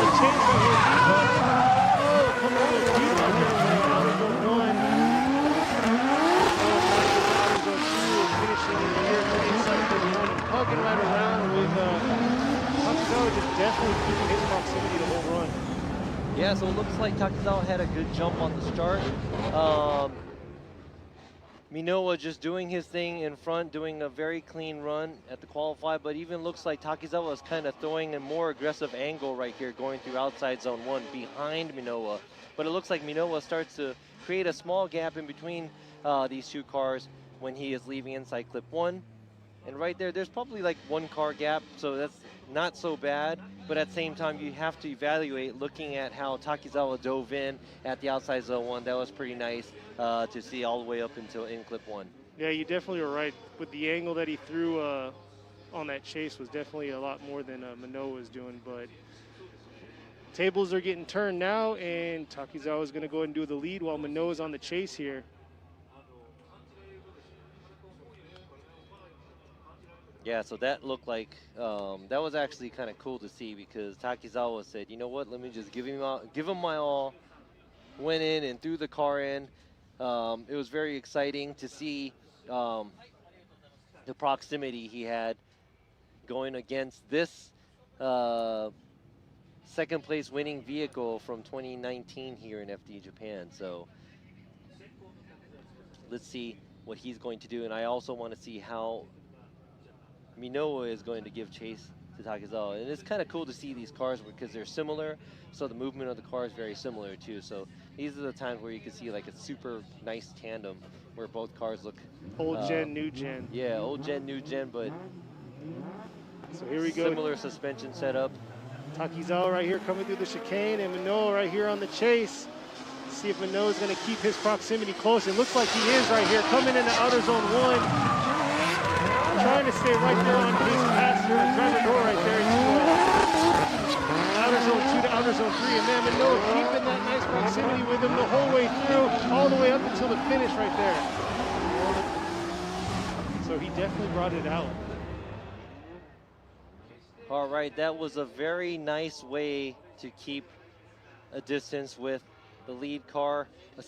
The chase right here. Oh, coming over the lead right here. Now they go one. Finishing in the air, inside 31, hugging right around with Takizawa just definitely keeping his proximity the whole run. Yeah, so it looks like Takizawa had a good jump on the start. Minowa just doing his thing in front, doing a very clean run at the qualify, but even looks like Takizawa is kind of throwing a more aggressive angle right here, going through outside zone 1 behind Minowa. But it looks like Minowa starts to create a small gap in between these two cars when he is leaving inside clip 1. And right there's probably like 1 car gap, so that's not so bad. But at the same time, you have to evaluate looking at how Takizawa dove in at the outside zone 1. That was pretty nice to see all the way up until in clip 1. Yeah, you definitely are right. With the angle that he threw on that chase was definitely a lot more than Minowa was doing. But tables are getting turned now, and Takizawa is going to go ahead and do the lead while Minowa's on the chase here. Yeah, so that looked like, that was actually kind of cool to see because Takizawa said, you know what, let me just give him my all. Went in and threw the car in. It was very exciting to see the proximity he had going against this second place winning vehicle from 2019 here in FD Japan. So let's see what he's going to do. And I also want to see how Minowa is going to give chase to Takizawa. And it's kind of cool to see these cars because they're similar, so the movement of the car is very similar too. So these are the times where you can see like a super nice tandem where both cars look Old gen, new gen. Yeah, old gen, new gen, but so here we go. Similar suspension setup. Takizawa right here coming through the chicane, and Minowa right here on the chase. See if Minowa's going to keep his proximity close. It looks like he is right here, coming into outer zone 1. Trying to stay right there on his passenger driver door right there. Outer zone 2 to outer zone 3, and man, Minowa keeping that nice proximity with him the whole way through, all the way up until the finish right there. So he definitely brought it out. All right, that was a very nice way to keep a distance with the lead car. A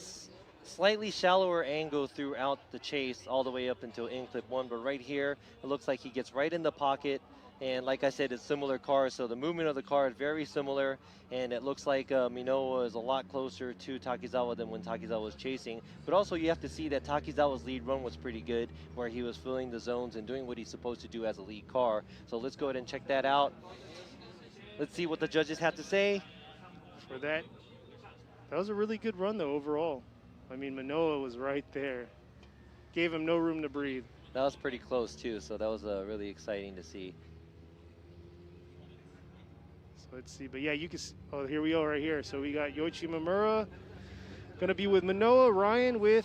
slightly shallower angle throughout the chase all the way up until in clip 1, but right here, it looks like he gets right in the pocket. And like I said, it's similar cars, so the movement of the car is very similar, and it looks like Minowa is a lot closer to Takizawa than when Takizawa was chasing. But also you have to see that Takizawa's lead run was pretty good, where he was filling the zones and doing what he's supposed to do as a lead car. So let's go ahead and check that out. Let's see what the judges have to say. For that was a really good run though overall. I mean, Minowa was right there. Gave him no room to breathe. That was pretty close too, so that was really exciting to see. Let's see, but yeah, you can. Oh, here we go, right here. So we got Yoichi Mamura gonna be with Minowa, Ryan with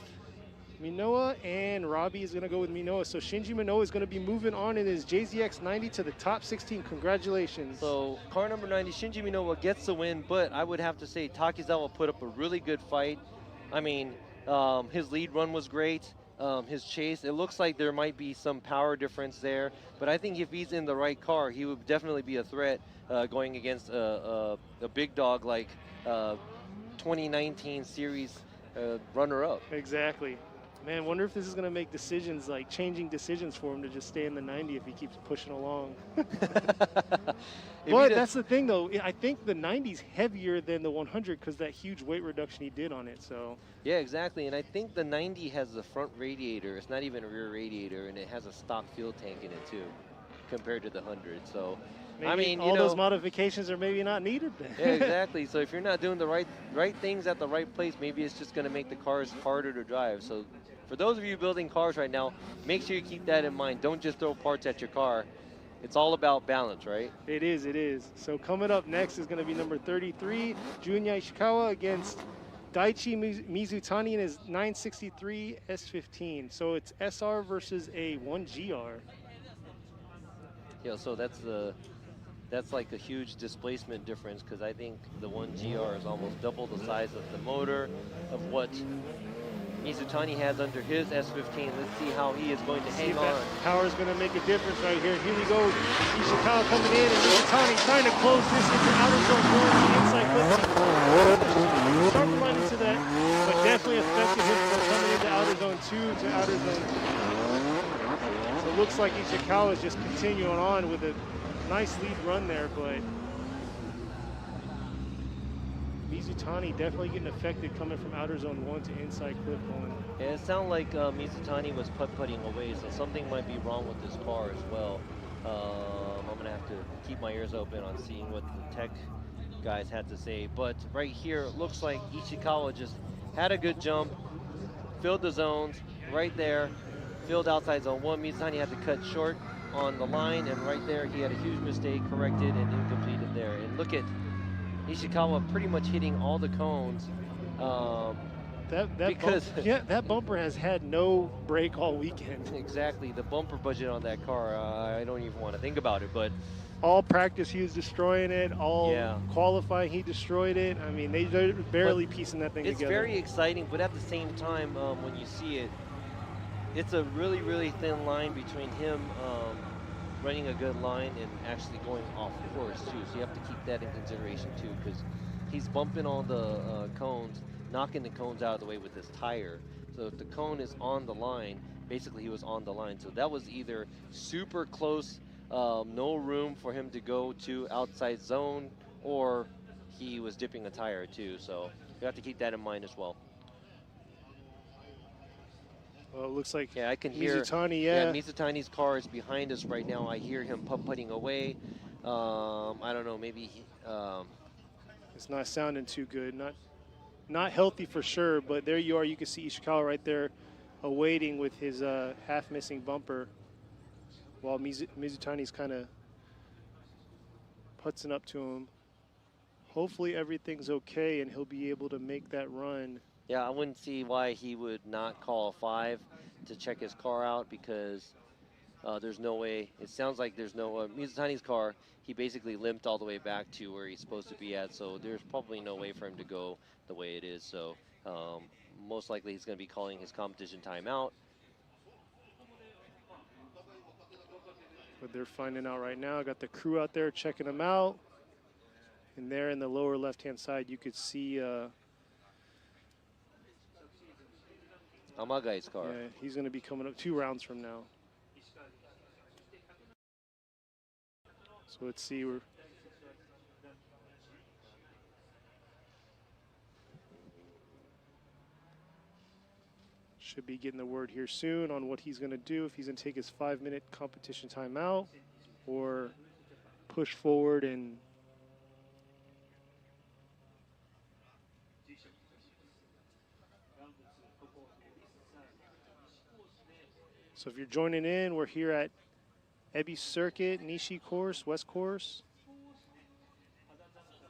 Minowa, and Robbie is gonna go with Minowa. So Shinji Minowa is gonna be moving on in his JZX 90 to the top 16. Congratulations. So car number 90, Shinji Minowa gets the win, but I would have to say Takizawa put up a really good fight. I mean, his lead run was great. His chase, it looks like there might be some power difference there, but I think if he's in the right car, he would definitely be a threat going against a big dog like 2019 series runner-up. Exactly. Man, wonder if this is going to make decisions, like changing decisions for him to just stay in the 90 if he keeps pushing along. But that's the thing, though. I think the 90's heavier than the 100 because that huge weight reduction he did on it. So. Yeah, exactly. And I think the 90 has the front radiator. It's not even a rear radiator, and it has a stock fuel tank in it, too, compared to the 100. So, maybe I mean, all those modifications are maybe not needed then. Yeah, exactly. So if you're not doing the right things at the right place, maybe it's just going to make the cars harder to drive. So for those of you building cars right now, make sure you keep that in mind. Don't just throw parts at your car. It's all about balance, right? It is, it is. So coming up next is going to be number 33, Junya Ishikawa against Daichi Mizutani in his 963 S15. So it's SR versus a 1GR. Yeah, so that's like a huge displacement difference because I think the 1GR is almost double the size of the motor of what Mizutani has under his S15. Let's see how he is going to hang on. Power is going to make a difference right here. Here we go. Ishikawa coming in, and Mizutani trying to close this into outer zone 1 to the inside clip. Sharp line into that, but definitely affected him from coming into outer zone 2 to outer zone 3. So it looks like Ishikawa is just continuing on with a nice lead run there, but Mizutani definitely getting affected coming from outer zone 1 to inside clip 1. Yeah, it sounded like Mizutani was putt-putting away, so something might be wrong with this car as well. I'm going to have to keep my ears open on seeing what the tech guys had to say. But right here, it looks like Ishikawa just had a good jump, filled the zones right there, filled outside zone 1. Mizutani had to cut short on the line, and right there he had a huge mistake, corrected and incompleted there. And look at Ishikawa pretty much hitting all the cones. That bumper has had no break all weekend. Exactly, the bumper budget on that car, I don't even want to think about it, but all practice he was destroying it, all qualifying he destroyed it. I mean, they're barely piecing that thing together. It's very exciting, but at the same time, when you see it, it's a really, really thin line between him running a good line and actually going off course too. So you have to keep that in consideration too, because he's bumping all the cones, knocking the cones out of the way with his tire. So if the cone is on the line, basically he was on the line. So that was either super close, no room for him to go to outside zone, or he was dipping a tire too. So you have to keep that in mind as well. Well, it looks like I can hear Mizutani, Mizutani's car is behind us right now. I hear him putt-putting away. I don't know, maybe It's not sounding too good. Not healthy for sure, but there you are. You can see Ishikawa right there awaiting with his half missing bumper while Mizutani's kind of putzing up to him. Hopefully everything's okay and he'll be able to make that run. yeah, I wouldn't see why he would not call a 5 to check his car out, because there's no way. It sounds like there's no Mizutani's car. He basically limped all the way back to where he's supposed to be at, so there's probably no way for him to go the way it is. So most likely he's going to be calling his competition timeout. But they're finding out right now. Got the crew out there checking him out. And there in the lower left-hand side, you could see Yamagai's car. yeah, he's going to be coming up 2 rounds from now. So let's see. Should be getting the word here soon on what he's going to do, if he's going to take his 5-minute competition timeout or push forward and so if you're joining in, we're here at Ebisu Circuit, Nishi course, West course.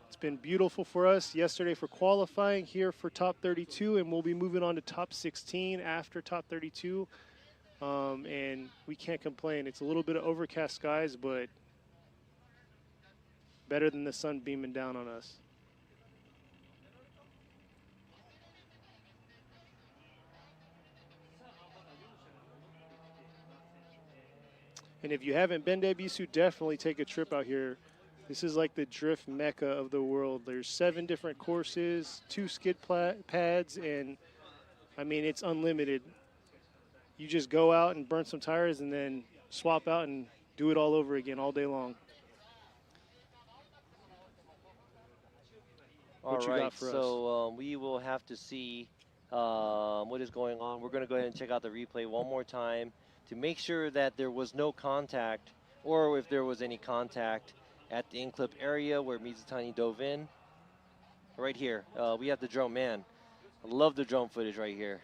It's been beautiful for us yesterday for qualifying, here for top 32, and we'll be moving on to top 16 after top 32. And we can't complain. It's a little bit of overcast skies, but better than the sun beaming down on us. And if you haven't been to Ebisu, definitely take a trip out here. This is like the drift mecca of the world. There's 7 different courses, 2 skid pads, and I mean, it's unlimited. You just go out and burn some tires and then swap out and do it all over again all day long. All right, so we will have to see what is going on. We're going to go ahead and check out the replay one more time to make sure that there was no contact, or if there was any contact at the in-clip area where Mizutani dove in. Right here, we have the drone. Man, I love the drone footage right here.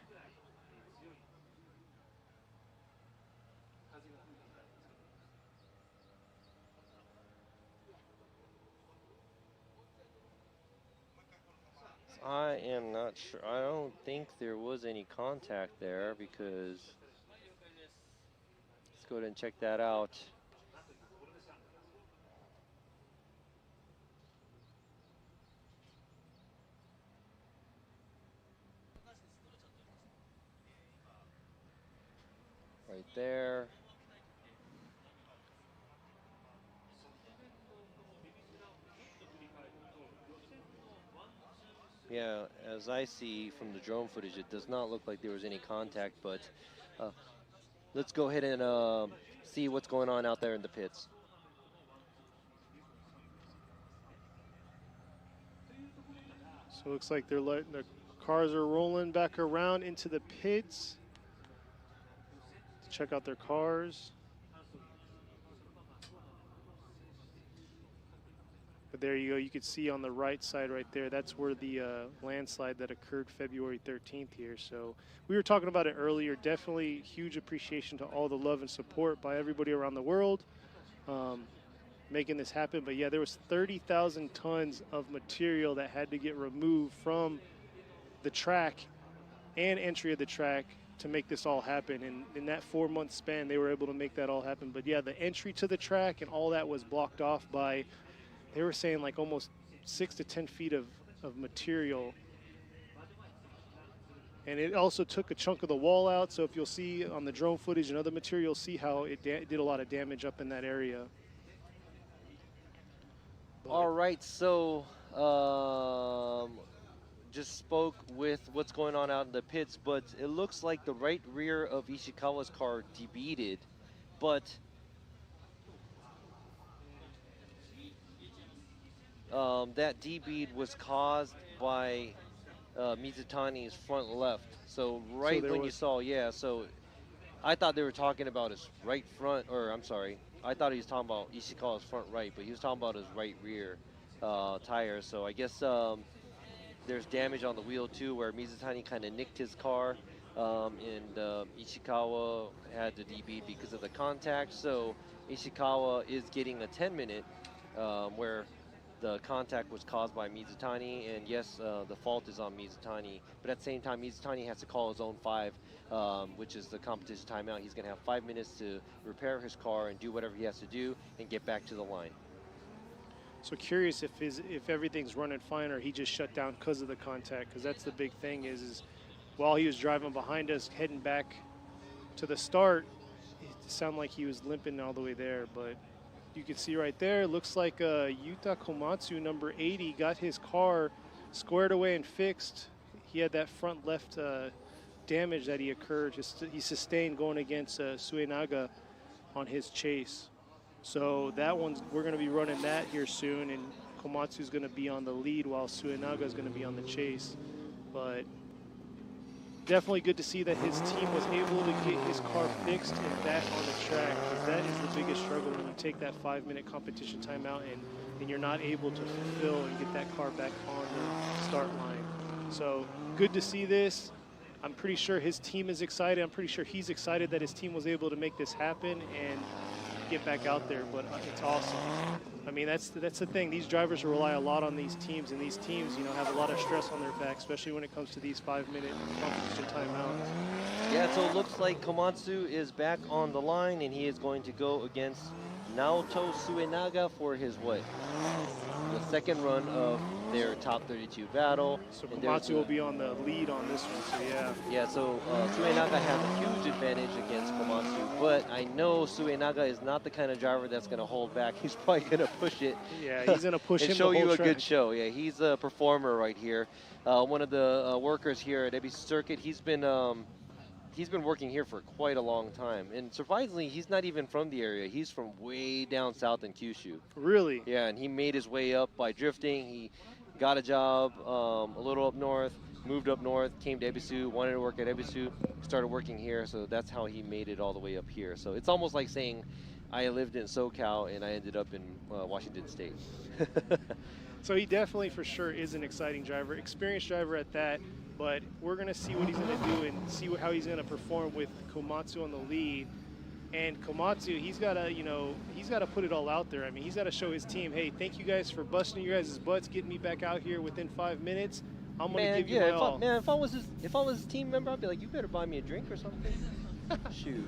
I am not sure. I don't think there was any contact there, because let's go ahead and check that out. Right there. Yeah, as I see from the drone footage, it does not look like there was any contact, but let's go ahead and see what's going on out there in the pits. So it looks like they're letting the cars are rolling back around into the pits to check out their cars. But there you go. You could see on the right side right there, that's where the landslide that occurred February 13th here. So we were talking about it earlier. Definitely huge appreciation to all the love and support by everybody around the world making this happen. But yeah, there was 30,000 tons of material that had to get removed from the track and entry of the track to make this all happen. And in that 4-month span, they were able to make that all happen. But yeah, the entry to the track and all that was blocked off by, they were saying like almost 6 to 10 feet of material. And it also took a chunk of the wall out. So if you'll see on the drone footage and other material, you'll see how it did a lot of damage up in that area. But all right, so just spoke with what's going on out in the pits, but it looks like the right rear of Ishikawa's car debeaded, but that debead was caused by Mizutani's front left. So right when you saw, yeah, so I thought they were talking about his right front, or I'm sorry, I thought he was talking about Ishikawa's front right, but he was talking about his right rear tire. So I guess there's damage on the wheel too, where Mizutani kind of nicked his car, and Ishikawa had to DB because of the contact. So Ishikawa is getting a 10-minute, where the contact was caused by Mizutani, and yes, the fault is on Mizutani. But at the same time, Mizutani has to call his own 5, which is the competition timeout. He's going to have 5 minutes to repair his car and do whatever he has to do and get back to the line. So curious if everything's running fine or he just shut down because of the contact, because that's the big thing is while he was driving behind us heading back to the start, it sounded like he was limping all the way there, but you can see right there, looks like Yuta Komatsu, number 80, got his car squared away and fixed. He had that front left damage that he sustained going against Suenaga on his chase. So that we're going to be running that here soon, and Komatsu's going to be on the lead while Suenaga is going to be on the chase. But definitely good to see that his team was able to get his car fixed and back on the track, because that is the biggest struggle when you take that 5-minute competition timeout and you're not able to fulfill and get that car back on the start line. So good to see this. I'm pretty sure his team is excited. I'm pretty sure he's excited that his team was able to make this happen and get back out there, but it's awesome. I mean, that's the thing. These drivers rely a lot on these teams, and these teams, have a lot of stress on their back, especially when it comes to these 5-minute competition timeouts. Yeah, so it looks like Komatsu is back on the line, and he is going to go against Naoto Suenaga for his the second run of their top 32 battle. So Komatsu will be on the lead on this one, so yeah. Yeah, so Suenaga has a huge advantage against Komatsu, but I know Suenaga is not the kind of driver that's going to hold back. He's probably going to push it. Yeah, he's going to push and him show the whole you a track. good show. Yeah, he's a performer right here. One of the workers here at Ebisu Circuit. He's been working here for quite a long time, and surprisingly, he's not even from the area. He's from way down south in Kyushu. Really? Yeah, and he made his way up by drifting. He got a job a little up north, moved up north, came to Ebisu, wanted to work at Ebisu, started working here, so that's how he made it all the way up here. So it's almost like saying I lived in SoCal and I ended up in Washington State. So he definitely, for sure, is an exciting driver, experienced driver at that, but we're going to see what he's going to do and see how he's going to perform with Komatsu on the lead. And Komatsu, he's got to put it all out there. I mean, he's got to show his team, hey, thank you guys for busting your guys' butts, getting me back out here within 5 minutes. I'm going to give you my all. If I was his team member, I'd be like, you better buy me a drink or something. Shoot.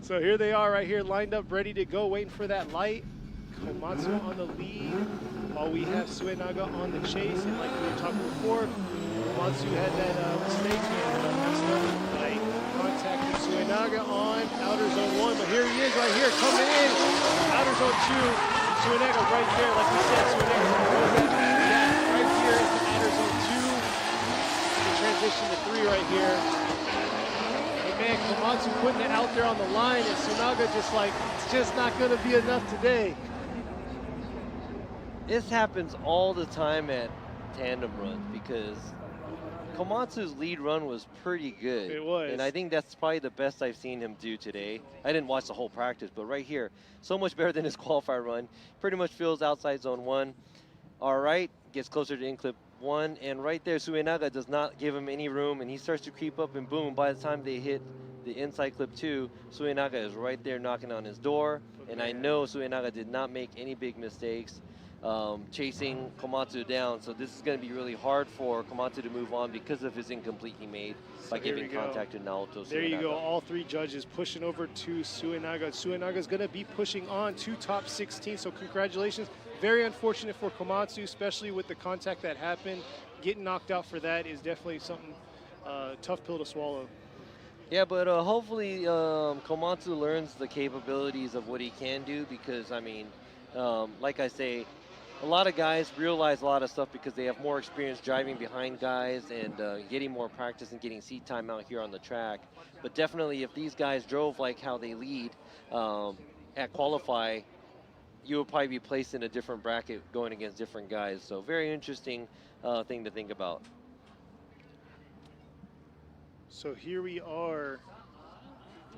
So here they are right here, lined up, ready to go, waiting for that light. Komatsu on the lead, while we have Suenaga on the chase. And like we were talking before, Komatsu had that mistake and messed up by contacting Suenaga on outer zone 1. But here he is right here, coming in, outer zone 2. Suenaga right there, like we said, Suenaga right here into outer zone 2. The transition to 3 right here. Man, Komatsu putting it out there on the line, and Suenaga just like, it's just not going to be enough today. This happens all the time at tandem runs because Komatsu's lead run was pretty good. It was. And I think that's probably the best I've seen him do today. I didn't watch the whole practice, but right here, so much better than his qualifier run. Pretty much feels outside zone 1. All right, gets closer to in-clip 1, and right there, Suenaga does not give him any room, and he starts to creep up, and boom, by the time they hit the inside clip 2, Suenaga is right there knocking on his door, and I know Suenaga did not make any big mistakes chasing Komatsu down, so this is going to be really hard for Komatsu to move on because of his incomplete he made by giving contact to Naoto Suenaga. There you go, all 3 judges pushing over to Suenaga. Suenaga's going to be pushing on to top 16, so congratulations. Very unfortunate for Komatsu, especially with the contact that happened. Getting knocked out for that is definitely something tough pill to swallow. Yeah, but hopefully Komatsu learns the capabilities of what he can do because, I mean, like I say, a lot of guys realize a lot of stuff because they have more experience driving behind guys and getting more practice and getting seat time out here on the track. But definitely if these guys drove like how they lead at Qualify, you will probably be placed in a different bracket going against different guys. So very interesting thing to think about. So here we are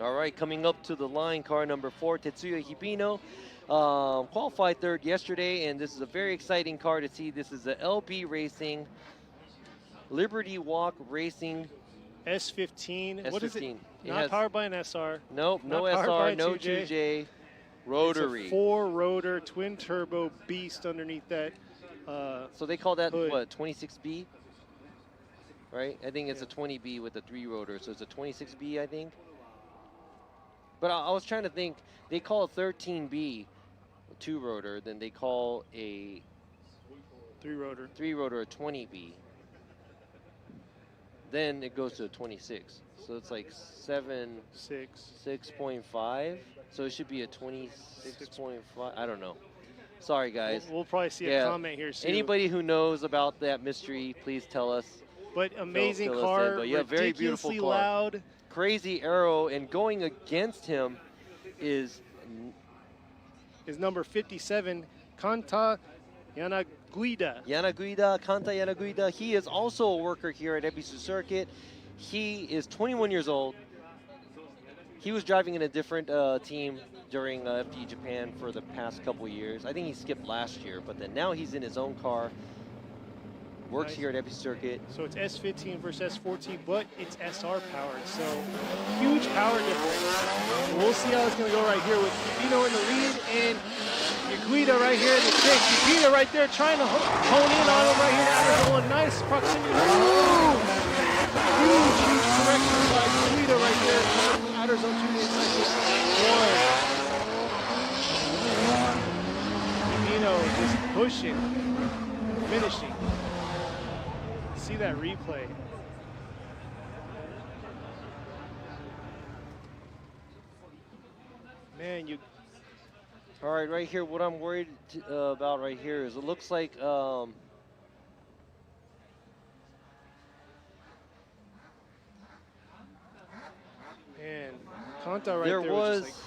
All right, coming up to the line, car number 4, Tetsuya Hibino. Qualified third yesterday, and this is a very exciting car to see. This is the LB Racing, Liberty Walk Racing. S15. What is it? It Not has, powered by an SR. Nope, no Not powered by SR, a no 2J. 2J. Rotary. It's a 4-rotor twin turbo beast underneath that. So they call that hood. what, 26B? Right? I think it's a 20B with a 3-rotor, so it's a 26B, I think. But I was trying to think, they call a 13B a 2-rotor, then they call a 3-rotor a 20B. Then it goes to a 26. So it's like 6.5. So it should be a 26.5. I don't know. Sorry, guys. We'll probably see a comment here soon. Anybody who knows about that mystery, please tell us. But amazing fill us car, in. But yeah, very beautiful ridiculously car. loud. Crazy arrow, and going against him is number 57, Kanta Yanaguida. Kanta Yanaguida. He is also a worker here at Ebisu Circuit. He is 21 years old. He was driving in a different team during FD Japan for the past couple years. I think he skipped last year, but then now he's in his own car. Works here at Ebisu Circuit. So it's S15 versus S14, but it's SR powered. So huge power difference. We'll see how it's going to go right here with Hibino in the lead and Yaguida right here in the six. Yaguida right there trying to hone in on him right here. That was a nice proximity. Huge correction by Yaguida right there. Outer zone 2 inside Hibino just pushing, finishing. See that replay. Man, you. All right, right here, what I'm worried about right here is it looks like Man, Kanta right there was just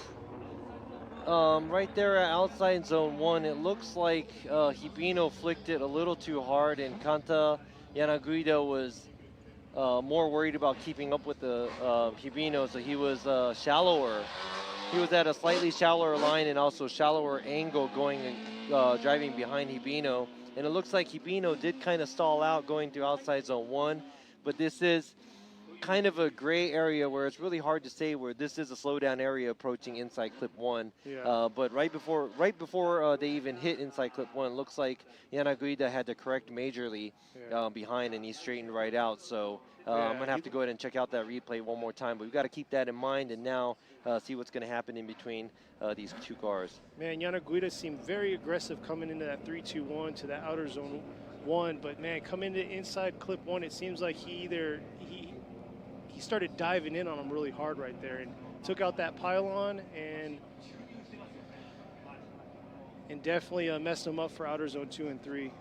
right there at outside zone 1, it looks like Hibino flicked it a little too hard, and Kanta Yanaguida was more worried about keeping up with the Hibino, so he was shallower. He was at a slightly shallower line and also shallower angle going driving behind Hibino. And it looks like Hibino did kind of stall out going through outside zone 1, but this is kind of a gray area where it's really hard to say where this is a slowdown area approaching inside clip 1. Yeah. But right before they even hit inside clip 1, it looks like Yanaguida had to correct majorly behind, and he straightened right out. So I'm going to have to go ahead and check out that replay one more time. But we've got to keep that in mind and now see what's going to happen in between these two cars. Man, Yanaguida seemed very aggressive coming into that 3-2-1 to that outer zone 1. But man, coming into inside clip 1, it seems like he started diving in on him really hard right there and took out that pylon and definitely messed him up for outer zone 2 and 3.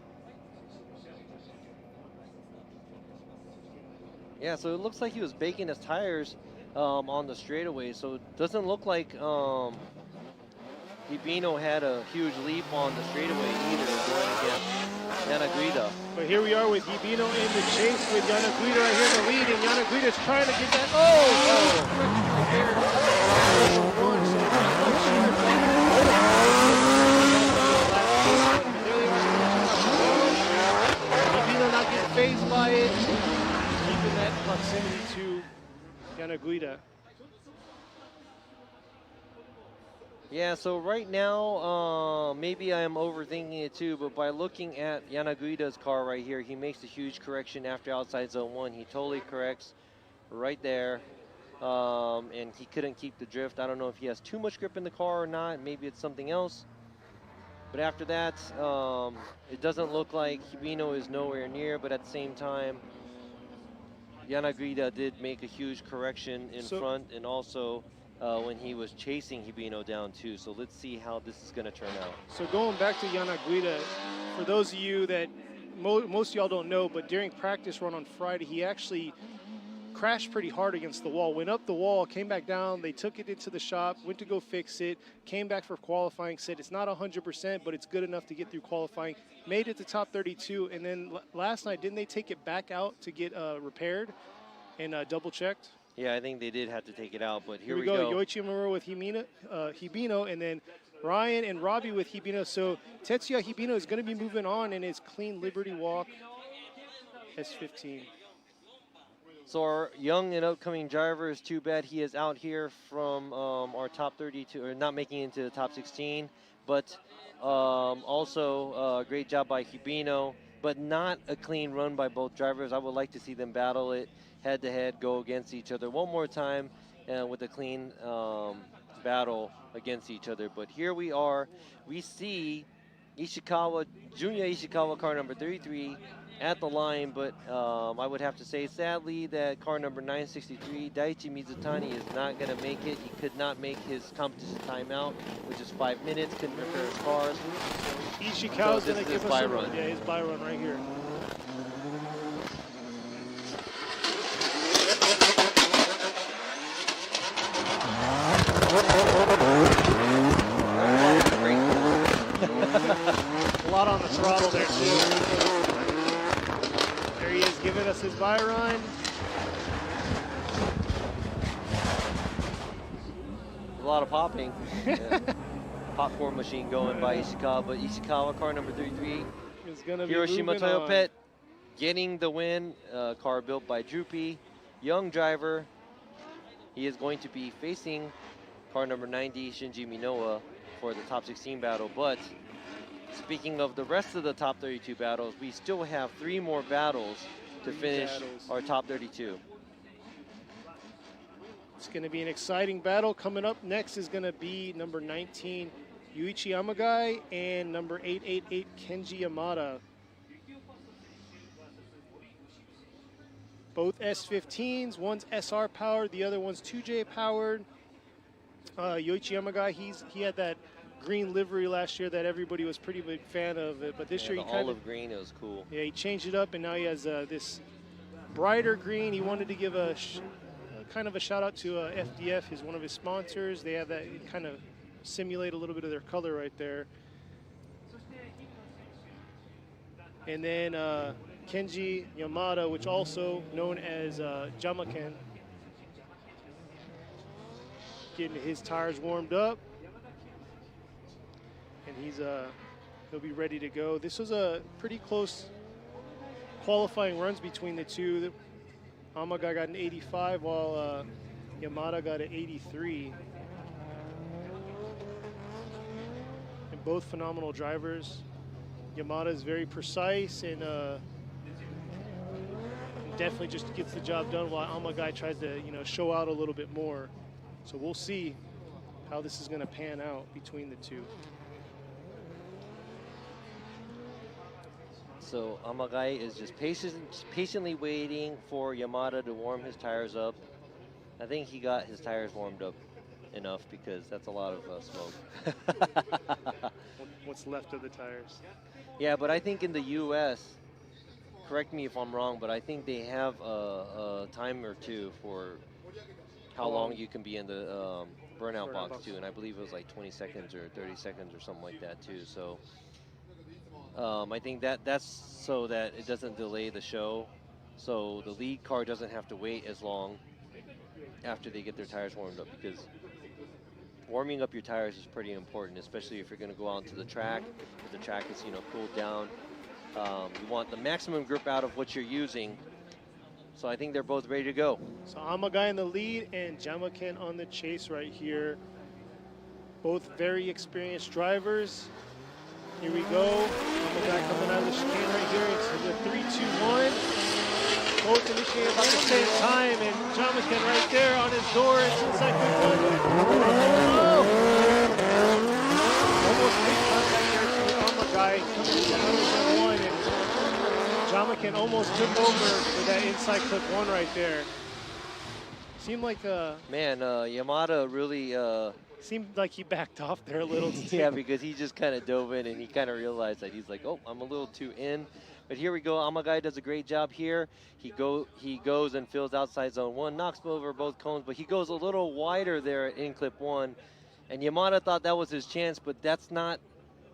Yeah, so it looks like he was baking his tires on the straightaway, so it doesn't look like Hibino had a huge leap on the straightaway either going against Yanaguida. But here we are with Hibino in the chase with Yanaguida right here in the lead, and Yanaguida's trying to get that. Hibino not getting phased by it, keeping that proximity to Yanaguida. Yeah, so right now, maybe I am overthinking it too, but by looking at Yanaguida's car right here, he makes a huge correction after outside zone 1. He totally corrects right there, and he couldn't keep the drift. I don't know if he has too much grip in the car or not. Maybe it's something else. But after that, it doesn't look like Hibino is nowhere near, but at the same time, Yanaguida did make a huge correction in front, and also when he was chasing Hibino down too. So let's see how this is going to turn out. So going back to Yanaguida, for those of you that most of y'all don't know, but during practice run on Friday, he actually crashed pretty hard against the wall, went up the wall, came back down. They took it into the shop, went to go fix it, came back for qualifying, said it's not 100%, but it's good enough to get through qualifying, made it to top 32. And then last night, didn't they take it back out to get repaired and double checked? Yeah, I think they did have to take it out, but Here we go. Yoichi Mura with Hibino, and then Ryan and Robbie with Hibino. So Tetsuya Hibino is going to be moving on in his clean Liberty Walk S15. So our young and upcoming driver is too bad he is out here from our top 32, or not making it into the top 16. But also a great job by Hibino, but not a clean run by both drivers. I would like to see them battle it head-to-head, go against each other one more time with a clean battle against each other. But here we are. We see Ishikawa, Junior Ishikawa, car number 33, at the line, but I would have to say, sadly, that car number 963, Daichi Mizutani, is not going to make it. He could not make his competition timeout, which is 5 minutes, couldn't repair his cars. Ishikawa's going to give us run. Yeah, his buy run right here. A lot on the throttle there, too. There he is giving us his buy run. A lot of popping. Yeah. Popcorn machine going by Ishikawa, but Ishikawa, car number 33. Is gonna be Hiroshima moving Toyo on. Pet getting the win. Car built by Droopy. Young driver. He is going to be facing car number 90, Shinji Minowa, for the top 16 battle. But speaking of the rest of the top 32 battles, we still have 3 more battles to finish our top 32. It's going to be an exciting battle. Coming up next is going to be number 19, Yuichi Yamagai, and number 888, Kenji Yamada. Both S15s, one's SR powered, the other one's 2J powered. Yoichi Yamagai, he had that green livery last year that everybody was pretty big fan of it, but this year he kind of olive green, it was cool. Yeah, he changed it up, and now he has this brighter green. He wanted to give a kind of a shout out to FDF, is one of his sponsors. They have that kind of simulate a little bit of their color right there. And then Kenji Yamada, which also known as Jamaken, getting his tires warmed up, and he'll be ready to go. This was a pretty close qualifying runs between the two. Amagai got an 85 while Yamada got an 83. And both phenomenal drivers. Yamada is very precise and definitely just gets the job done, while Amagai tries to, show out a little bit more. So we'll see how this is going to pan out between the two. So Amagai is just patiently waiting for Yamada to warm his tires up. I think he got his tires warmed up enough, because that's a lot of smoke. What's left of the tires. Yeah, but I think in the U.S., correct me if I'm wrong, but I think they have a time or two for how long you can be in the burnout box too, and I believe it was like 20 seconds or 30 seconds or something like that too. So I think that's so that it doesn't delay the show, so the lead car doesn't have to wait as long after they get their tires warmed up, because warming up your tires is pretty important, especially if you're going to go out to the track. If the track is cooled down, you want the maximum grip out of what you're using. So I think they're both ready to go. So Amagai in the lead and Jamaken on the chase right here. Both very experienced drivers. Here we go. Amagai coming out of the chicane right here. It's the 3-2-1. Both initiating about the same time, and Jamaken right there on his door. It's inside quick one. Almost big contact there to Amagai coming into out of one, and Jamaken almost took over for that inside clip one right there. Seemed like man, Yamada really seemed like he backed off there a little. Yeah, because he just kind of dove in and he kind of realized that he's like, oh, I'm a little too in. But here we go. Amagai does a great job here. He goes and fills outside zone one, knocks over both cones, but he goes a little wider there in clip one. And Yamada thought that was his chance, but that's not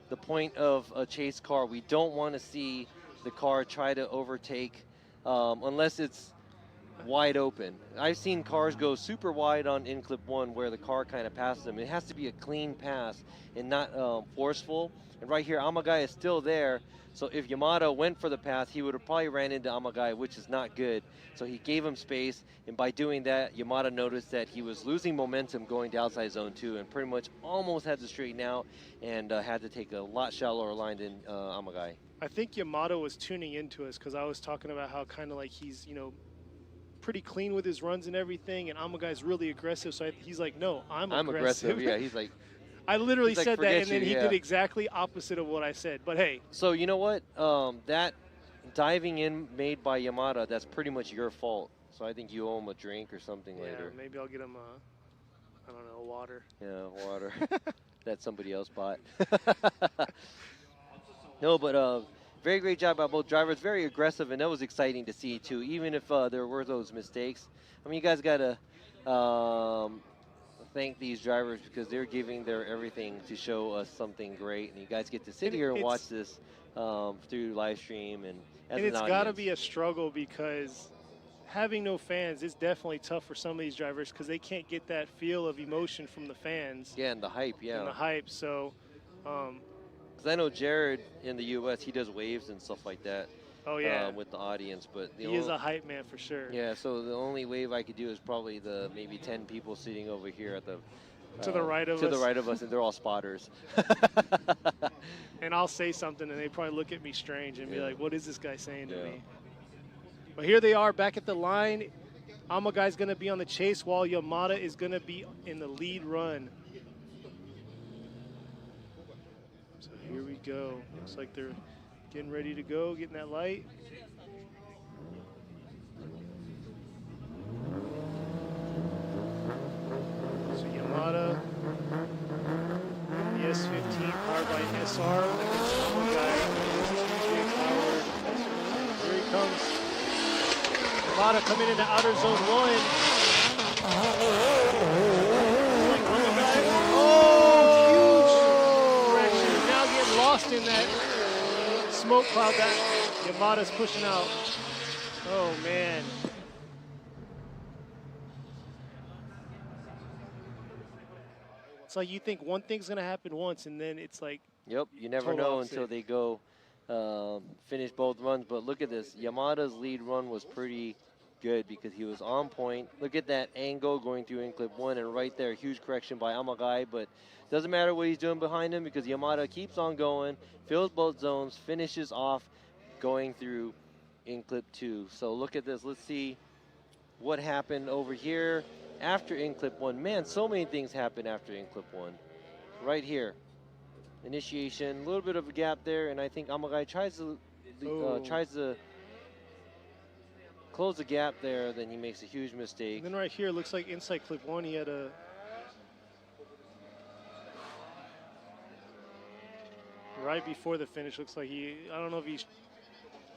the point of a chase car. We don't want to see the car try to overtake unless it's wide open. I've seen cars go super wide on in clip 1 where the car kind of passes them. It has to be a clean pass and not forceful. And right here, Yamagai is still there. So if Yamada went for the pass, he would have probably ran into Yamagai, which is not good. So he gave him space, and by doing that, Yamada noticed that he was losing momentum going to outside zone 2 and pretty much almost had to straighten out and had to take a lot shallower line than Yamagai. I think Yamada was tuning into us because I was talking about how kind of like he's, you know, pretty clean with his runs and everything, and Amagai's really aggressive. So he's like, no, I'm aggressive. Yeah, he's like. I literally like, said that, and then you, he yeah. did exactly opposite of what I said. But hey. So you know what? That diving in made by Yamada, that's pretty much your fault. So I think you owe him a drink or something later. Maybe I'll get him I don't know, water. Yeah, water that somebody else bought. No, but very great job by both drivers. Very aggressive, and that was exciting to see too. Even if there were those mistakes, I mean, you guys gotta thank these drivers because they're giving their everything to show us something great, and you guys get to sit here and watch this through live stream and as and an it's got to audience. be a struggle because having no fans is definitely tough for some of these drivers because they can't get that feel of emotion from the fans. Yeah, and the hype. Yeah, and the hype. So. Because I know Jared in the U.S., he does waves and stuff like that. Oh yeah, with the audience, but he is a hype man for sure. Yeah, so the only wave I could do is probably the maybe 10 people sitting over here at the to the right of us. To the right of us, and they're all spotters. And I'll say something, and they probably look at me strange and be like, "What is this guy saying to Yeah. me?" But here they are back at the line. Amagai's going to be on the chase while Yamada is going to be in the lead run. So here we go. Looks like they're getting ready to go, getting that light. So Yamada, the S15 powered by SR. Yamagai, here he comes. Yamada coming into outer zone 1. Lost in that smoke cloud that Yamada's pushing out. Oh man. It's like you think one thing's gonna happen once and then it's like. Yep, you never know until they go finish both runs. But look at this, Yamada's lead run was pretty good because he was on point. Look at that angle going through in clip 1, and right there, huge correction by Yamagai, but doesn't matter what he's doing behind him because Yamada keeps on going, fills both zones, finishes off going through in clip 2. So look at this. Let's see what happened over here after in clip 1. Man, so many things happen after in clip 1. Right here, initiation, a little bit of a gap there, and I think Yamagai tries to close the gap there, then he makes a huge mistake. And then right here, looks like inside clip 1, he had a. Right before the finish, looks like I don't know if he's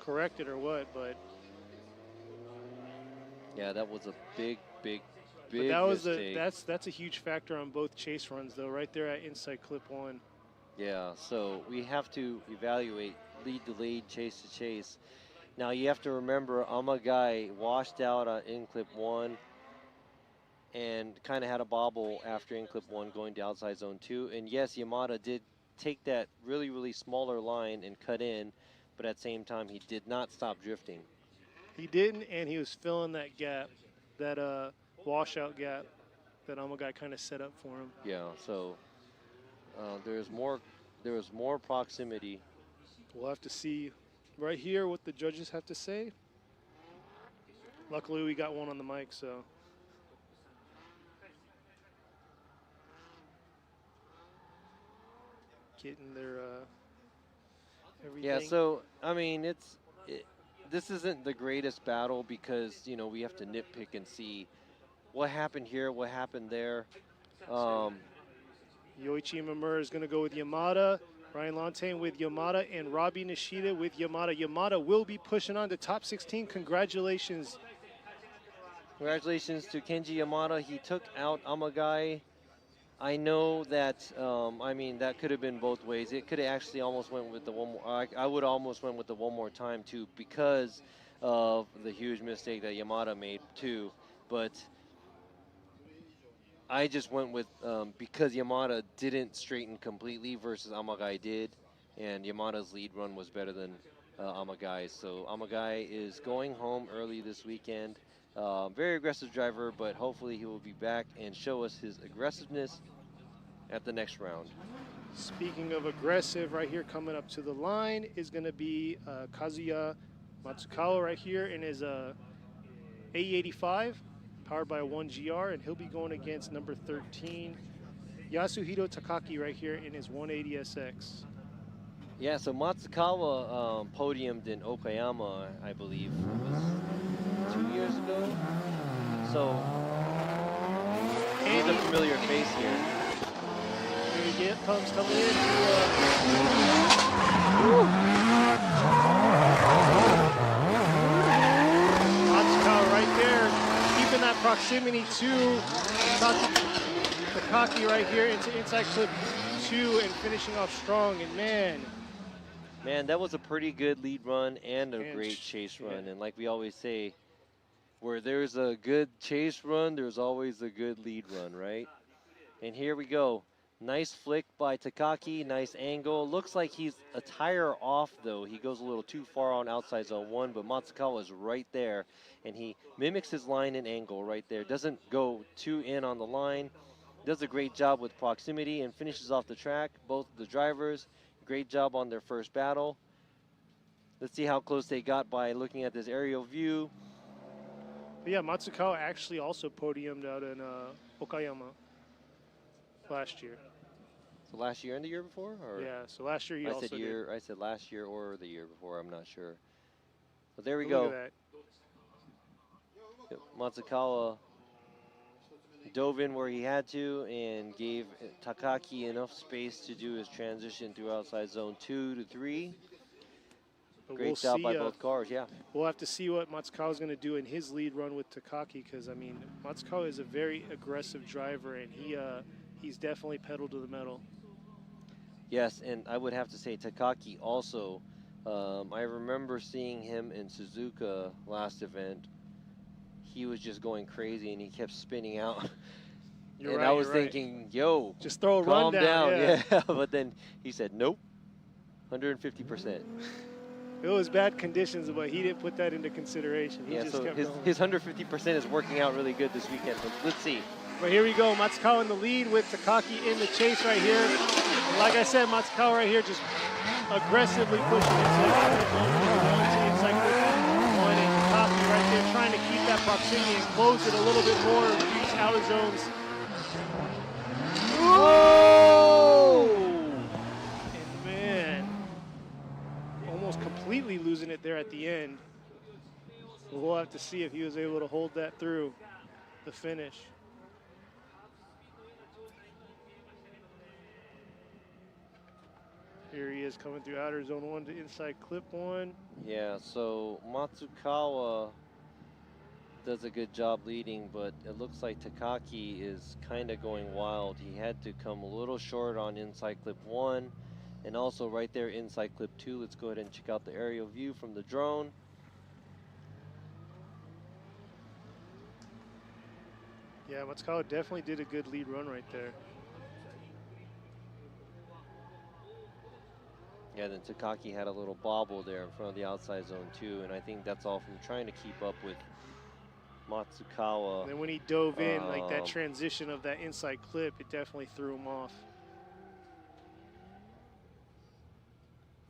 corrected or what, but. Yeah, that was a big but that was mistake. That's a huge factor on both chase runs, though, right there at inside clip 1. Yeah, so we have to evaluate lead to lead, chase to chase. Now you have to remember Yamagai washed out on in clip 1 and kind of had a bobble after in clip 1 going to outside zone 2. And yes, Yamada did take that really smaller line and cut in, but at the same time he did not stop drifting. He didn't, and he was filling that gap, that washout gap that Yamagai kind of set up for him. Yeah, so there was more proximity. We'll have to see right here what the judges have to say. Luckily, we got one on the mic, so. Getting their everything. Yeah, so, I mean, this isn't the greatest battle because, you know, we have to nitpick and see what happened here, what happened there. Yoichi Imamura is going to go with Yamada. Ryan Lantain with Yamada and Robbie Nishida with Yamada. Yamada will be pushing on to top 16. Congratulations. Congratulations to Kenji Yamada. He took out Yamagai. I know that, I mean, that could have been both ways. It could have actually almost went with the one more, I would almost went with the one more time too because of the huge mistake that Yamada made too. But I just went with, because Yamada didn't straighten completely versus Amagai did, and Yamada's lead run was better than Amagai's. So Amagai is going home early this weekend. Very aggressive driver, but hopefully he will be back and show us his aggressiveness at the next round. Speaking of aggressive, right here coming up to the line is going to be Kazuya Matsukawa right here in his A85, powered by a 1GR, and he'll be going against number 13, Yasuhiro Takaki right here in his 180SX. Yeah, so Matsukawa podiumed in Okayama, I believe, it was 2 years ago. So he's a familiar face here. Here he comes coming in. Matsukawa right there, keeping that proximity to Takaki right here into inside clip 2 and finishing off strong. And man, that was a pretty good lead run and a great chase run. And like we always say, where there's a good chase run, there's always a good lead run, right? And here we go. Nice flick by Takaki, nice angle. Looks like he's a tire off though. He goes a little too far on outside zone 1, but Matsukawa is right there. And he mimics his line and angle right there. Doesn't go too in on the line. Does a great job with proximity and finishes off the track. Both the drivers, great job on their first battle. Let's see how close they got by looking at this aerial view. But yeah, Matsukawa actually also podiumed out in Okayama last year. So last year and the year before? Or? Yeah, so last year he also did. I said last year or the year before, I'm not sure. But there we Look go. at that. Matsukawa dove in where he had to and gave Takaki enough space to do his transition through outside zone 2 to 3. But Great job by both cars, yeah. We'll have to see what Matsukawa's going to do in his lead run with Takaki, because, I mean, Matsukawa is a very aggressive driver, and he's definitely pedal to the metal. Yes, and I would have to say Takaki also. I remember seeing him in Suzuka last event. He was just going crazy, and he kept spinning out. You're and right, I was thinking, yo, just throw a calm run down. Yeah. But then he said, nope, 150%. It was bad conditions, but he didn't put that into consideration. He just so kept his 150% is working out really good this weekend. But let's see. But here we go. Matsukawa in the lead with Takaki in the chase right here. And like I said, Matsukawa right here just aggressively pushing inside one, and Takaki right there trying to keep that proximity and close it a little bit more in these outer zones. Whoa! And man, almost completely losing it there at the end. We'll have to see if he was able to hold that through the finish. Here he is coming through outer zone 1 to inside clip 1. Yeah, so Matsukawa does a good job leading, but it looks like Takaki is kind of going wild. He had to come a little short on inside clip 1 and also right there inside clip 2. Let's go ahead and check out the aerial view from the drone. Yeah, Matsukawa definitely did a good lead run right there. Yeah, then Takaki had a little bobble there in front of the outside zone too, and I think that's all from trying to keep up with Matsukawa. And then when he dove in, like that transition of that inside clip, it definitely threw him off.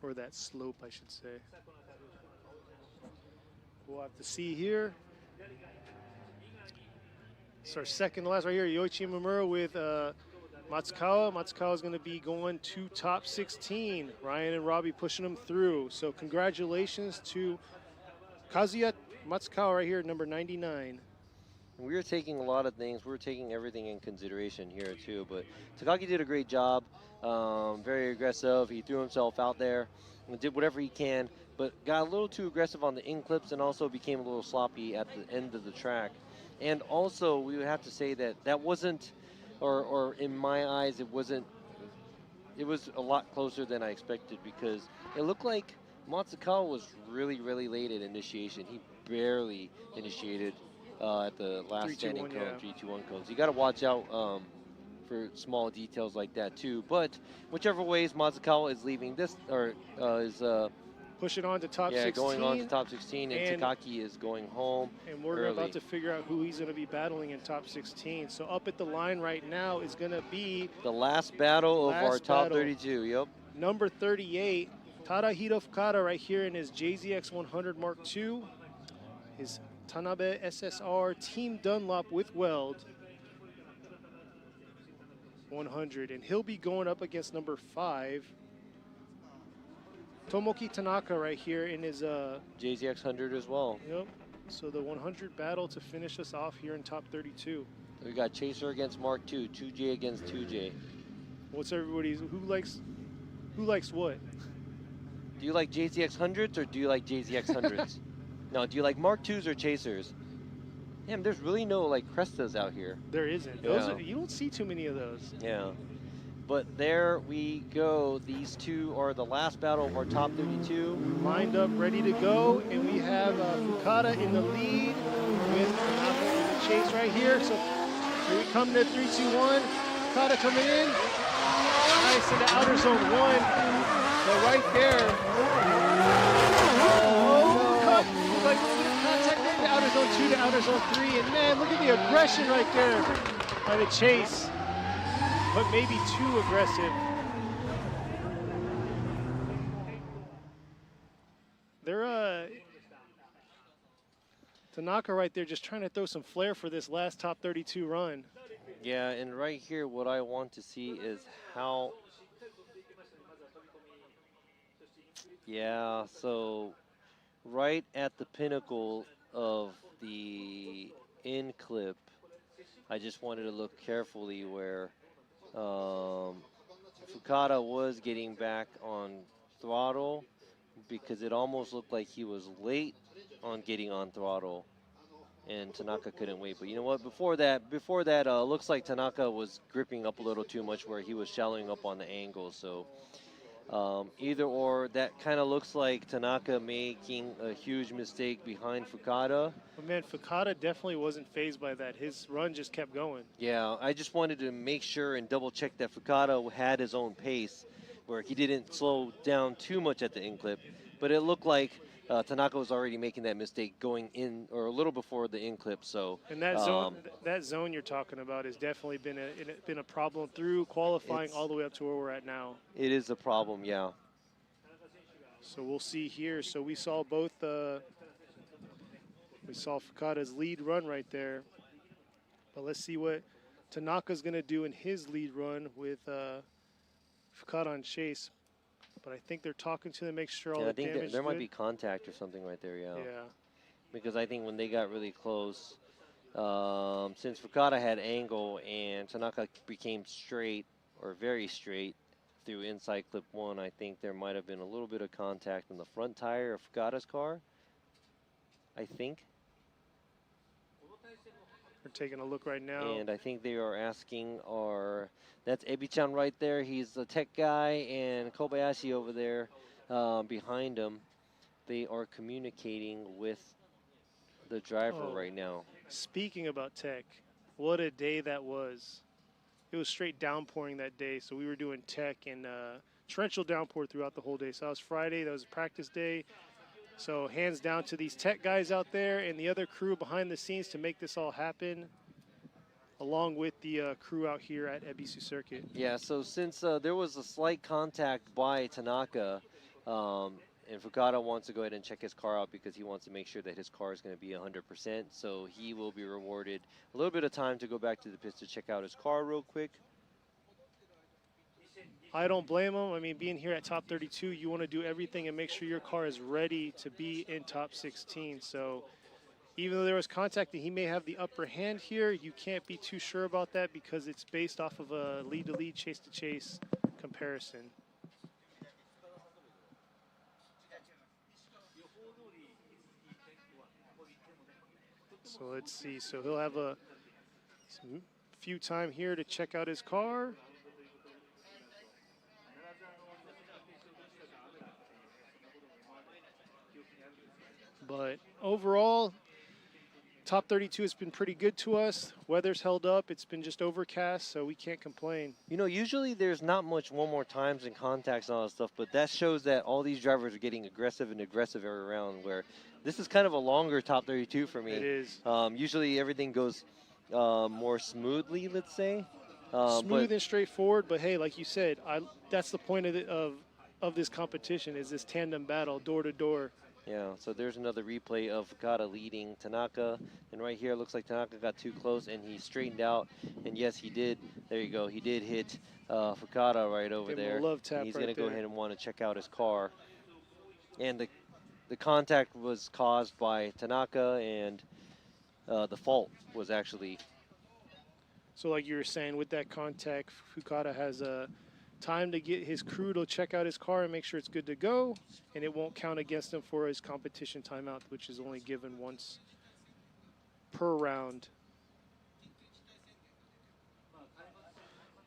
Or that slope, I should say. We'll have to see here. It's our second to last right here, Yoichi Mamura with Matsukawa. Matsukawa is going to be going to top 16. Ryan and Robbie pushing him through. So congratulations to Kazuya Matsukawa right here, number 99. We were taking a lot of things. We were taking everything in consideration here too. But Takaki did a great job. Very aggressive. He threw himself out there and did whatever he can, but got a little too aggressive on the in clips and also became a little sloppy at the end of the track. And also, we would have to say that that wasn't or in my eyes, it wasn't. It was a lot closer than I expected because it looked like Matsukawa was really, really late at initiation. He barely initiated at the last 3-2-1, standing cone, yeah. 3-2-1 cones. You got to watch out for small details like that too. But whichever ways Matsukawa is leaving this, or is pushing on to top 16. Going on to top 16, and Takaki is going home. And we're about to figure out who he's going to be battling in top 16. So up at the line right now is going to be the last battle of our top 32. Yep. Number 38, Tadahito Fukada, right here in his JZX 100 Mark II. His Tanabe SSR Team Dunlop with weld 100. And he'll be going up against number 5, Tomoki Tanaka, right here in his JZX 100 as well. Yep. So the 100 battle to finish us off here in top 32. We got Chaser against Mark II, 2J against 2J. What's everybody's? Who likes what? Do you like JZX 100s or do you like JZX 100s? No, do you like Mark IIs or Chasers? Damn, there's really no like Crestas out here. There isn't. Yeah. You don't see too many of those. Yeah. But there we go. These two are the last battle of our top 32. Lined up, ready to go. And we have Fukada in the lead with Tanaka in the chase right here. So here we come to 3-2-1. Fukada coming in. Nice in the outer zone 1. So right there. Oh, cut. Like contact there in the outer zone 2 to outer zone 3. And man, look at the aggression right there by the chase. But maybe too aggressive. They're Tanaka right there just trying to throw some flair for this last top 32 run. Yeah, and right here what I want to see is how, yeah, so right at the pinnacle of the in clip, I just wanted to look carefully where Fukada was getting back on throttle because it almost looked like he was late on getting on throttle and Tanaka couldn't wait. But you know what, before that looks like Tanaka was gripping up a little too much where he was shallowing up on the angle. So either or, that kind of looks like Tanaka making a huge mistake behind Fukada. But man, Fukada definitely wasn't fazed by that. His run just kept going. Yeah, I just wanted to make sure and double check that Fukada had his own pace where he didn't slow down too much at the in clip. But it looked like Tanaka was already making that mistake going in or a little before the in clip. So and that zone you're talking about has definitely been a problem through qualifying all the way up to where we're at now. It is a problem, yeah. So we'll see here. So we saw both. We saw Fukada's lead run right there, but let's see what Tanaka's gonna do in his lead run with Fukada on chase. But I think they're talking to them, make sure all the damage is good. There might be contact or something right there, yeah. Yeah. Because I think when they got really close, since Fukada had angle and Tanaka became straight or very straight through inside clip 1, I think there might have been a little bit of contact on the front tire of Fukada's car, I think. We're taking a look right now. And I think they are asking that's Ebi-chan right there. He's the tech guy, and Kobayashi over there behind him. They are communicating with the driver right now. Speaking about tech, what a day that was. It was straight downpouring that day, so we were doing tech and torrential downpour throughout the whole day. So that was Friday, that was practice day. So hands down to these tech guys out there and the other crew behind the scenes to make this all happen, along with the crew out here at Ebisu Circuit. Yeah, so since there was a slight contact by Tanaka, and Fukada wants to go ahead and check his car out because he wants to make sure that his car is going to be 100%, so he will be rewarded a little bit of time to go back to the pits to check out his car real quick. I don't blame him. I mean, being here at top 32, you want to do everything and make sure your car is ready to be in top 16. So even though there was contact and he may have the upper hand here, you can't be too sure about that because it's based off of a lead-to-lead, chase-to-chase comparison. So let's see. So he'll have some few time here to check out his car. But overall, top 32 has been pretty good to us. Weather's held up. It's been just overcast, so we can't complain. You know, usually there's not much one more times and contacts and all that stuff, but that shows that all these drivers are getting aggressive and aggressive every round, where this is kind of a longer top 32 for me. It is. Usually everything goes more smoothly, let's say. Smooth and straightforward, but hey, like you said, that's the point of this competition, is this tandem battle, door to door. Yeah, so there's another replay of Fukada leading Tanaka. And right here, it looks like Tanaka got too close and he straightened out. And yes, he did. There you go. He did hit Fukada right over there. Love tap. He's going to go ahead and want to check out his car. And the contact was caused by Tanaka, and the fault was actually... So like you were saying, with that contact, Fukada has time to get his crew to check out his car and make sure it's good to go, and it won't count against him for his competition timeout, which is only given once per round.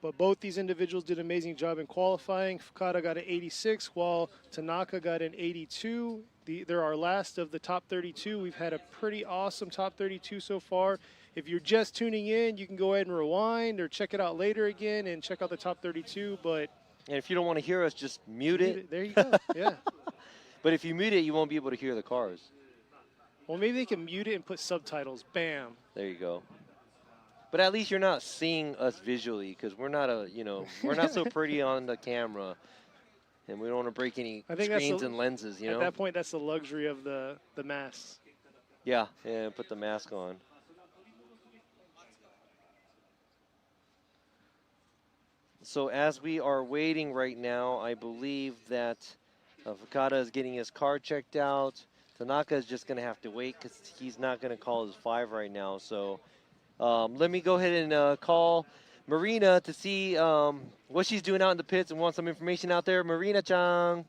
But both these individuals did an amazing job in qualifying. Fukada got an 86, while Tanaka got an 82. They're our last of the top 32. We've had a pretty awesome top 32 so far. If you're just tuning in, you can go ahead and rewind or check it out later again and check out the top 32. But and if you don't want to hear us, just mute it. There you go. Yeah. But if you mute it, you won't be able to hear the cars. Well, maybe they can mute it and put subtitles. Bam. There you go. But at least you're not seeing us visually, because we're not we're not so pretty on the camera, and we don't want to break any screens and lenses. At that point, that's the luxury of the masks. Yeah, put the mask on. So as we are waiting right now, I believe that Fukada is getting his car checked out. Tanaka is just going to have to wait because he's not going to call his 5 right now. So let me go ahead and call Marina to see what she's doing out in the pits and want some information out there. Marina-chan.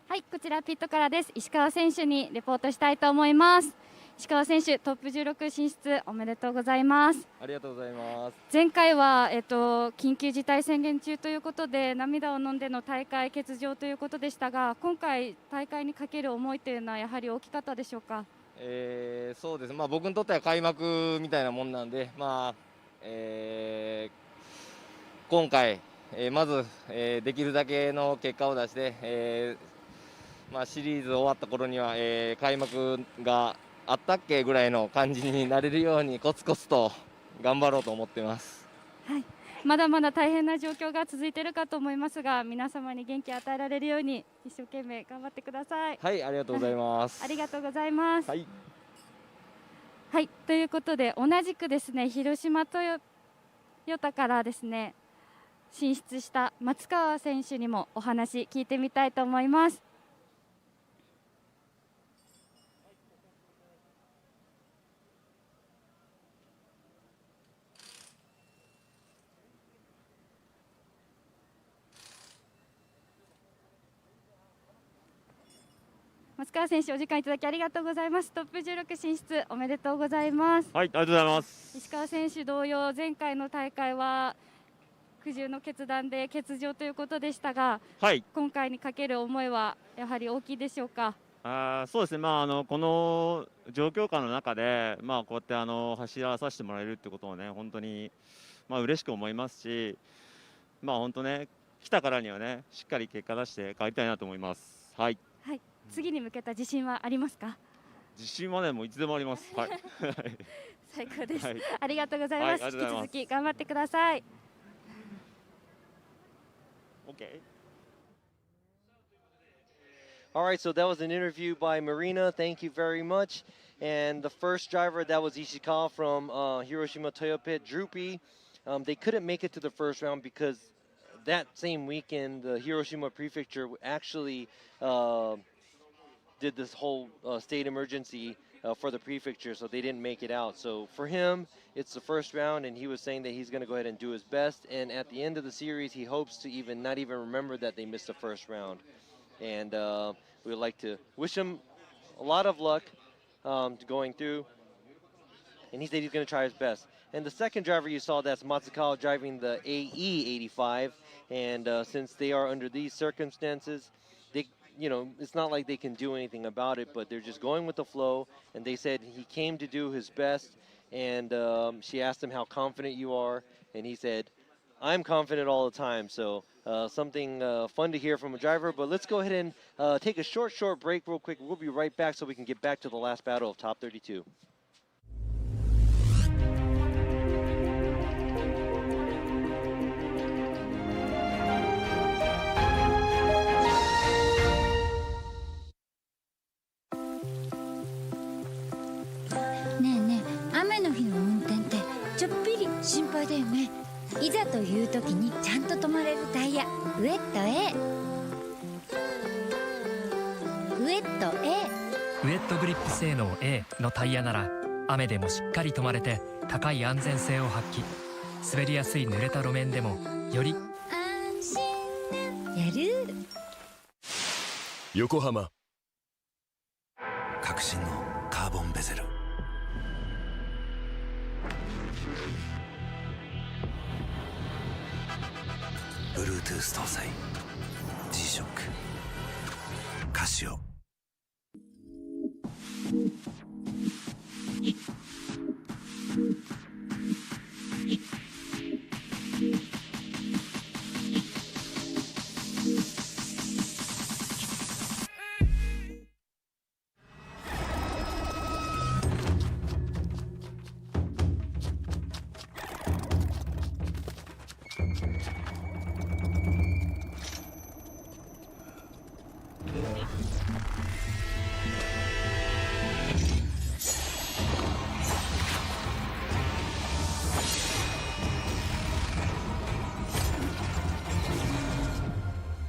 はい、こちらピットからです。石川選手にレポートしたいと思います。石川選手、トップ16進出おめでとうございます。ありがとうございます。前回は、緊急事態宣言中ということで涙を飲んでの大会欠場ということでしたが、今回大会にかける思いというのはやはり大きかったでしょうか。そうです。僕にとっては開幕みたいなもんなんで、今回、まず、できるだけの結果を出して、シリーズ終わった頃には、開幕があったっけぐらいの感じになれるようにコツコツと頑張ろうと思ってます。はい、まだまだ大変な状況が続いているかと思いますが、皆様に元気を与えられるように一生懸命頑張ってください。はい、ありがとうございます。ありがとうございます。はい、はい、ということで同じくですね、広島トヨタからですね進出した松川選手にもお話聞いてみたいと思います。松川選手、お時間いただきありがとうございます。トップ16進出おめでとうございます。はい、ありがとうございます。石川選手同様、前回の大会は苦渋の決断で欠場ということでしたが、はい、今回にかける思いはやはり大きいでしょうか。そうですね、この状況下の中で、こうやって走らさせてもらえるってことをね、本当に嬉しく思いますし、本当ね、来たからにはね、しっかり結果出して帰りたいなと思います。はい。はい、次に向けた自信はありますか？自信はね、もういつでもあります。はい。最高です。はい、ありがとうございます。引き続き頑張ってください。Okay. All right, so that was an interview by Marina. Thank you very much. And the first driver, that was Ishikawa from Hiroshima Toyo Pit, Droopy. They couldn't make it to the first round because that same weekend, the Hiroshima Prefecture actually did this whole state emergency for the prefecture, so they didn't make it out. So for him, it's the first round, and he was saying that he's going to go ahead and do his best. And at the end of the series, he hopes to not even remember that they missed the first round. And we would like to wish him a lot of luck going through. and he said he's going to try his best. And the second driver you saw, that's Matsukawa driving the AE85, and since they are under these circumstances, they, it's not like they can do anything about it, but they're just going with the flow, and they said he came to do his best, and she asked him how confident you are, and he said, I'm confident all the time. So something fun to hear from a driver. But let's go ahead and take a short break real quick. We'll be right back so we can get back to the last battle of Top 32.ねえねえ、雨の日の運転ってちょっぴり心配だよね。いざという時にちゃんと止まれるタイヤ、ウエット A。 ウエット A。 ウエットグリップ性能 A のタイヤなら雨でもしっかり止まれて高い安全性を発揮。滑りやすい濡れた路面でもより安心なやる。横浜革新のカーボンベゼル、Bluetooth 搭載 G-SHOCK カシオ。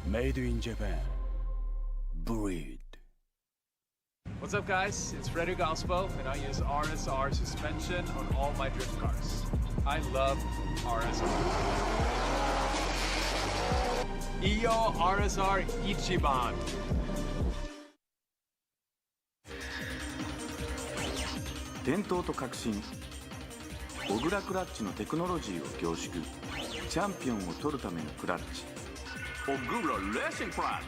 Made in Japan. Breed. What's up, guys? It's Frederick Ospo, and I use RSR suspension on all my drift cars. I love RSR. Iyo RSR Ichiban. 伝統と革新、小倉クラッチのテクノロジーを凝縮、チャンピオンを取るためのクラッチ、小倉レーシングクラッチ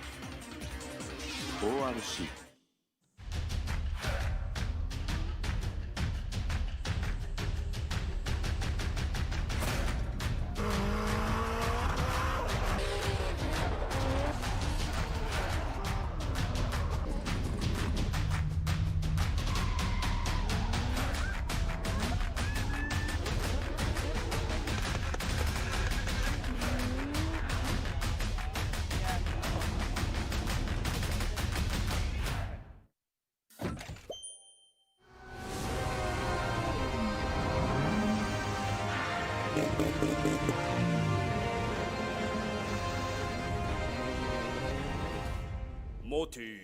ORC。Motis.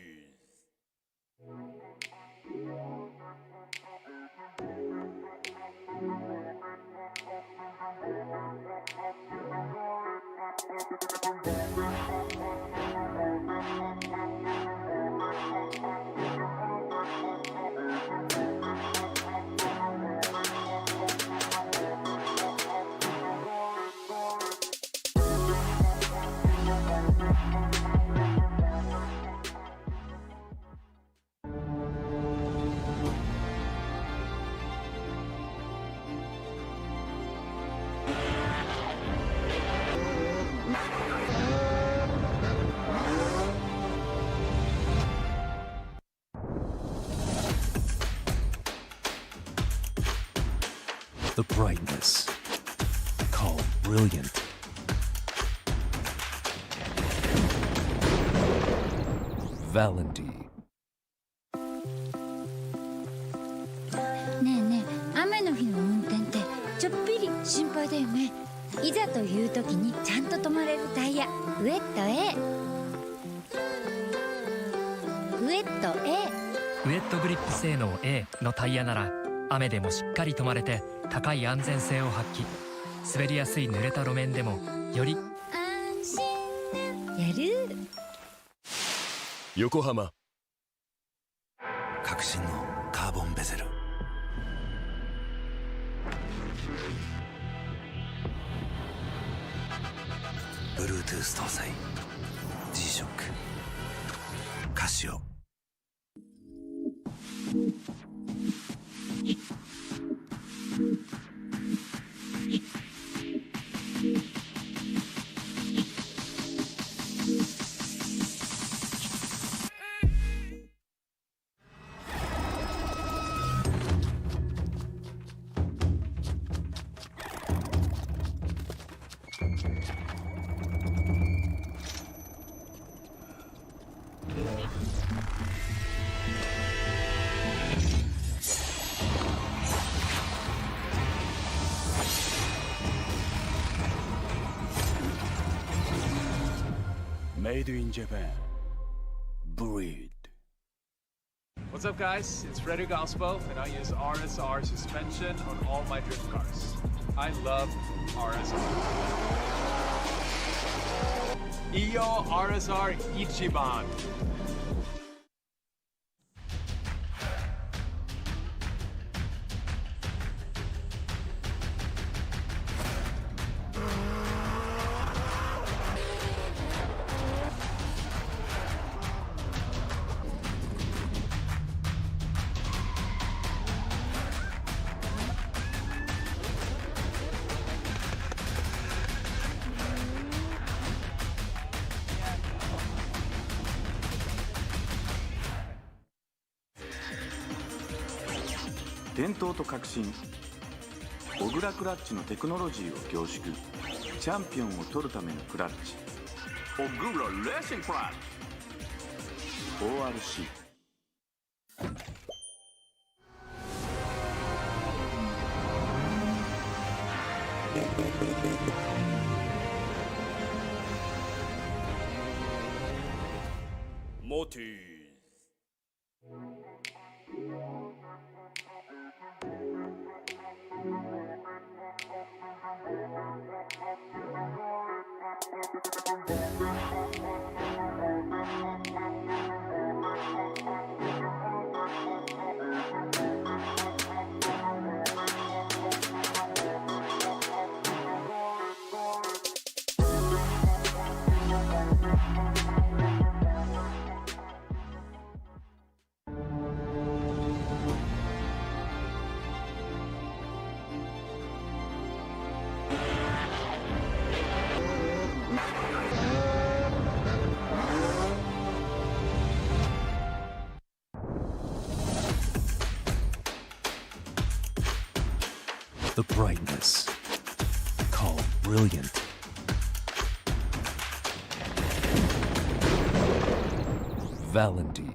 The brightness, called brilliant. Valendy. ねえねえ、雨の日の運転ってちょっぴり心配だよね。いざという時にちゃんと止まれるタイヤ、ウエット A。 ウエット A。 ウエットグリップ性能 A のタイヤなら雨でもしっかり止まれて高い安全性を発揮。滑りやすい濡れた路面でもより安心なやる。横浜革新のカーボンベゼル Bluetooth 搭載 G-SHOCK カシオMade in Japan. Breed. What's up, guys? it's Frederick Ospo, and I use RSR suspension on all my drift cars. I love RSR. Iyo RSR Ichiban.伝統と革新小倉クラッチのテクノロジーを凝縮チャンピオンを取るためのクラッチ小倉レーシングクラッチ ORC Moti. The brightness. Calm, brilliant. Valendy.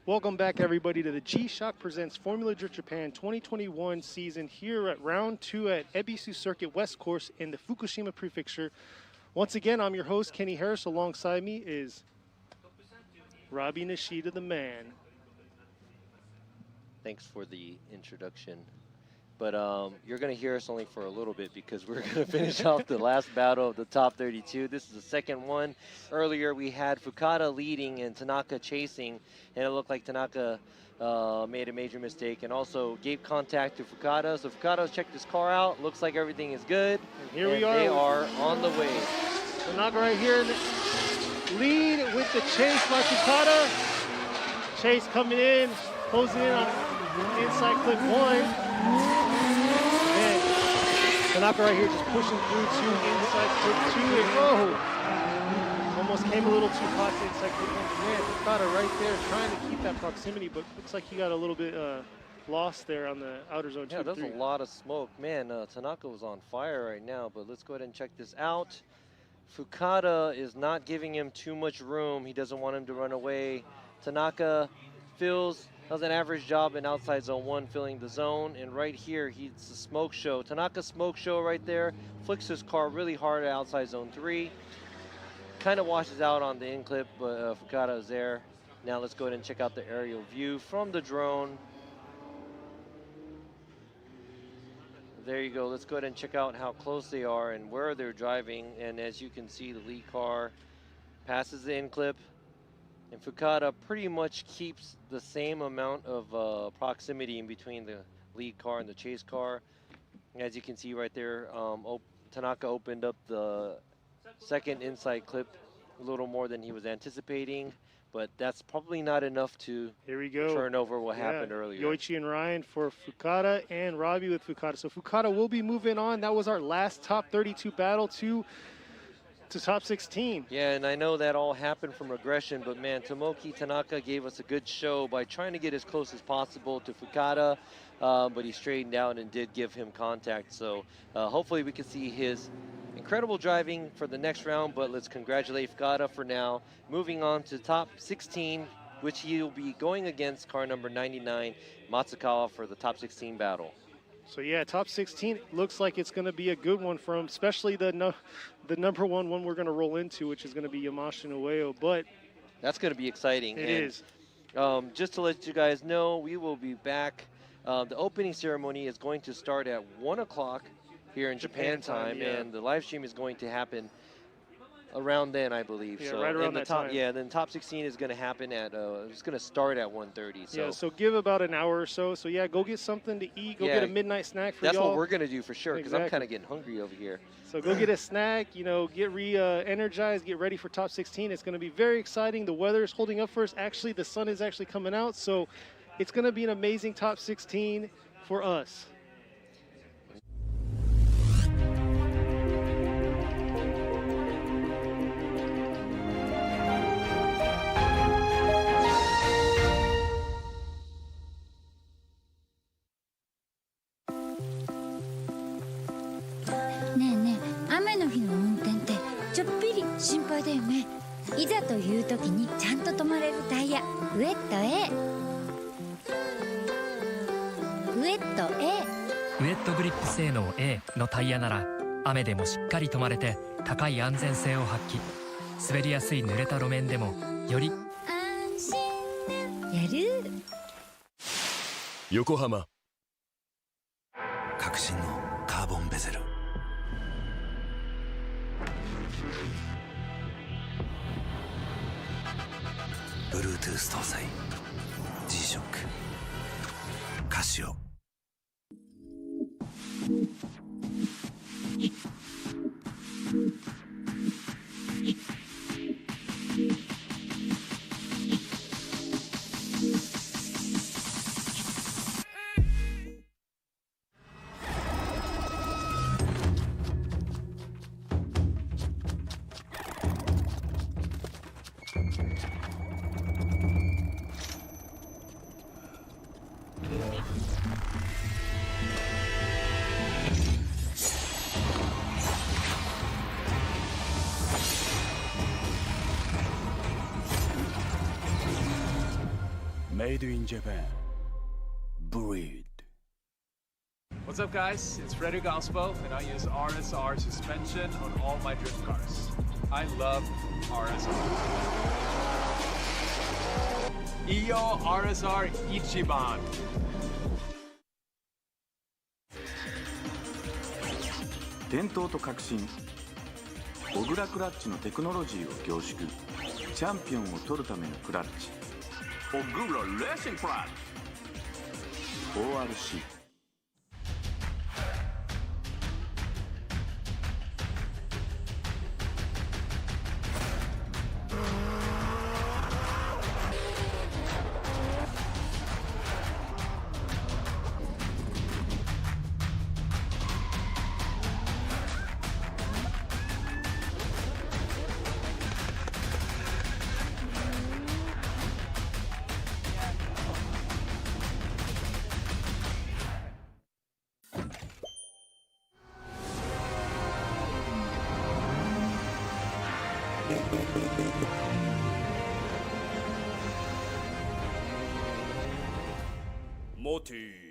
Welcome back, everybody, to the G-Shock Presents Formula Drift Japan 2021 season here at round 2 at Ebisu Circuit West Course in the Fukushima Prefecture. Once again, I'm your host, Kenny Harris. Alongside me is Robbie Nishida, the man. Thanks for the introduction. But you're going to hear us only for a little bit because we're going to finish off the last battle of the top 32. This is the second one. Earlier we had Fukada leading and Tanaka chasing, and it looked like Tanaka made a major mistake and also gave contact to Fukada. So Fukada checked his car out. Looks like everything is good. And here we are. They are on the way. Tanaka right here in the lead with the chase by Fukada. Chase coming in, closing in on inside clip 1. Man, Tanaka right here just pushing through to inside clip 2, and oh, almost came a little too close to inside clip 1. Man, Fukada right there trying to keep that proximity, but looks like he got a little bit lost there on the outer zone 2. Yeah, there's a lot of smoke. Man, Tanaka was on fire right now, but let's go ahead and check this out. Fukada is not giving him too much room. He doesn't want him to run away. Tanaka does an average job in outside zone 1, filling the zone. And right here, he's a smoke show. Tanaka smoke show right there. Flicks his car really hard at outside zone 3. kind of washes out on the in clip, but Fukada is there. Now let's go ahead and check out the aerial view from the drone. There you go. Let's go ahead and check out how close they are and where they're driving. And as you can see, the lead car passes the in clip, and Fukada pretty much keeps the same amount of proximity in between the lead car and the chase car. As you can see right there, Tanaka opened up the second inside clip a little more than he was anticipating, but that's probably not enough to Here we go. turn over what happened earlier. Yoichi and Ryan for Fukada and Robbie with Fukada. So Fukada will be moving on. That was our last top 32 battle to top 16. Yeah, and I know that all happened from regression, but man, Tomoki Tanaka gave us a good show by trying to get as close as possible to Fukada, but he straightened out and did give him contact. So hopefully we can see his incredible driving for the next round, but let's congratulate Fukada for now. Moving on to top 16, which he'll be going against car number 99, Matsukawa, for the top 16 battle. So yeah, top 16 looks like it's going to be a good one for him, especially the number one we're going to roll into, which is going to be Yamashita Ueo. But that's going to be exciting. It is. Just to let you guys know, we will be back. The opening ceremony is going to start at 1 o'clock here in Japan time, yeah. and the live stream is going to happen around then, I believe. Yeah, so right around that time. Yeah, then top 16 is going to happen at, it's going to start at 1:30. So yeah, so give about an hour or so. So yeah, go get something to eat. Go get a midnight snack for y'all. That's what we're going to do for sure, because I'm Exactly. kind of getting hungry over here. So go get a snack, you know, get energized, get ready for top 16. It's going to be very exciting. The weather is holding up for us. Actually, the sun is actually coming out. So it's going to be an amazing top 16 for us.ねえねえ、雨の日の運転ってちょっぴり心配だよね。いざという時にちゃんと止まれるタイヤ、ウェット A。ウェット A。ウェットグリップ性能 A のタイヤなら雨でもしっかり止まれて高い安全性を発揮。滑りやすい濡れた路面でもより安心なやる。横浜革新のカーボンベゼル、Bluetooth 搭載 G-SHOCK カシオ。Made in Japan. Breed. What's up, guys? It's Frederick Ospo, and I use RSR suspension on all my drift cars. I love RSR. Iyo RSR Ichiban. 伝統と革新、小倉クラッチのテクノロジーを凝縮、チャンピオンを取るためのクラッチ、小倉レーシングクラッチ ORC。モティ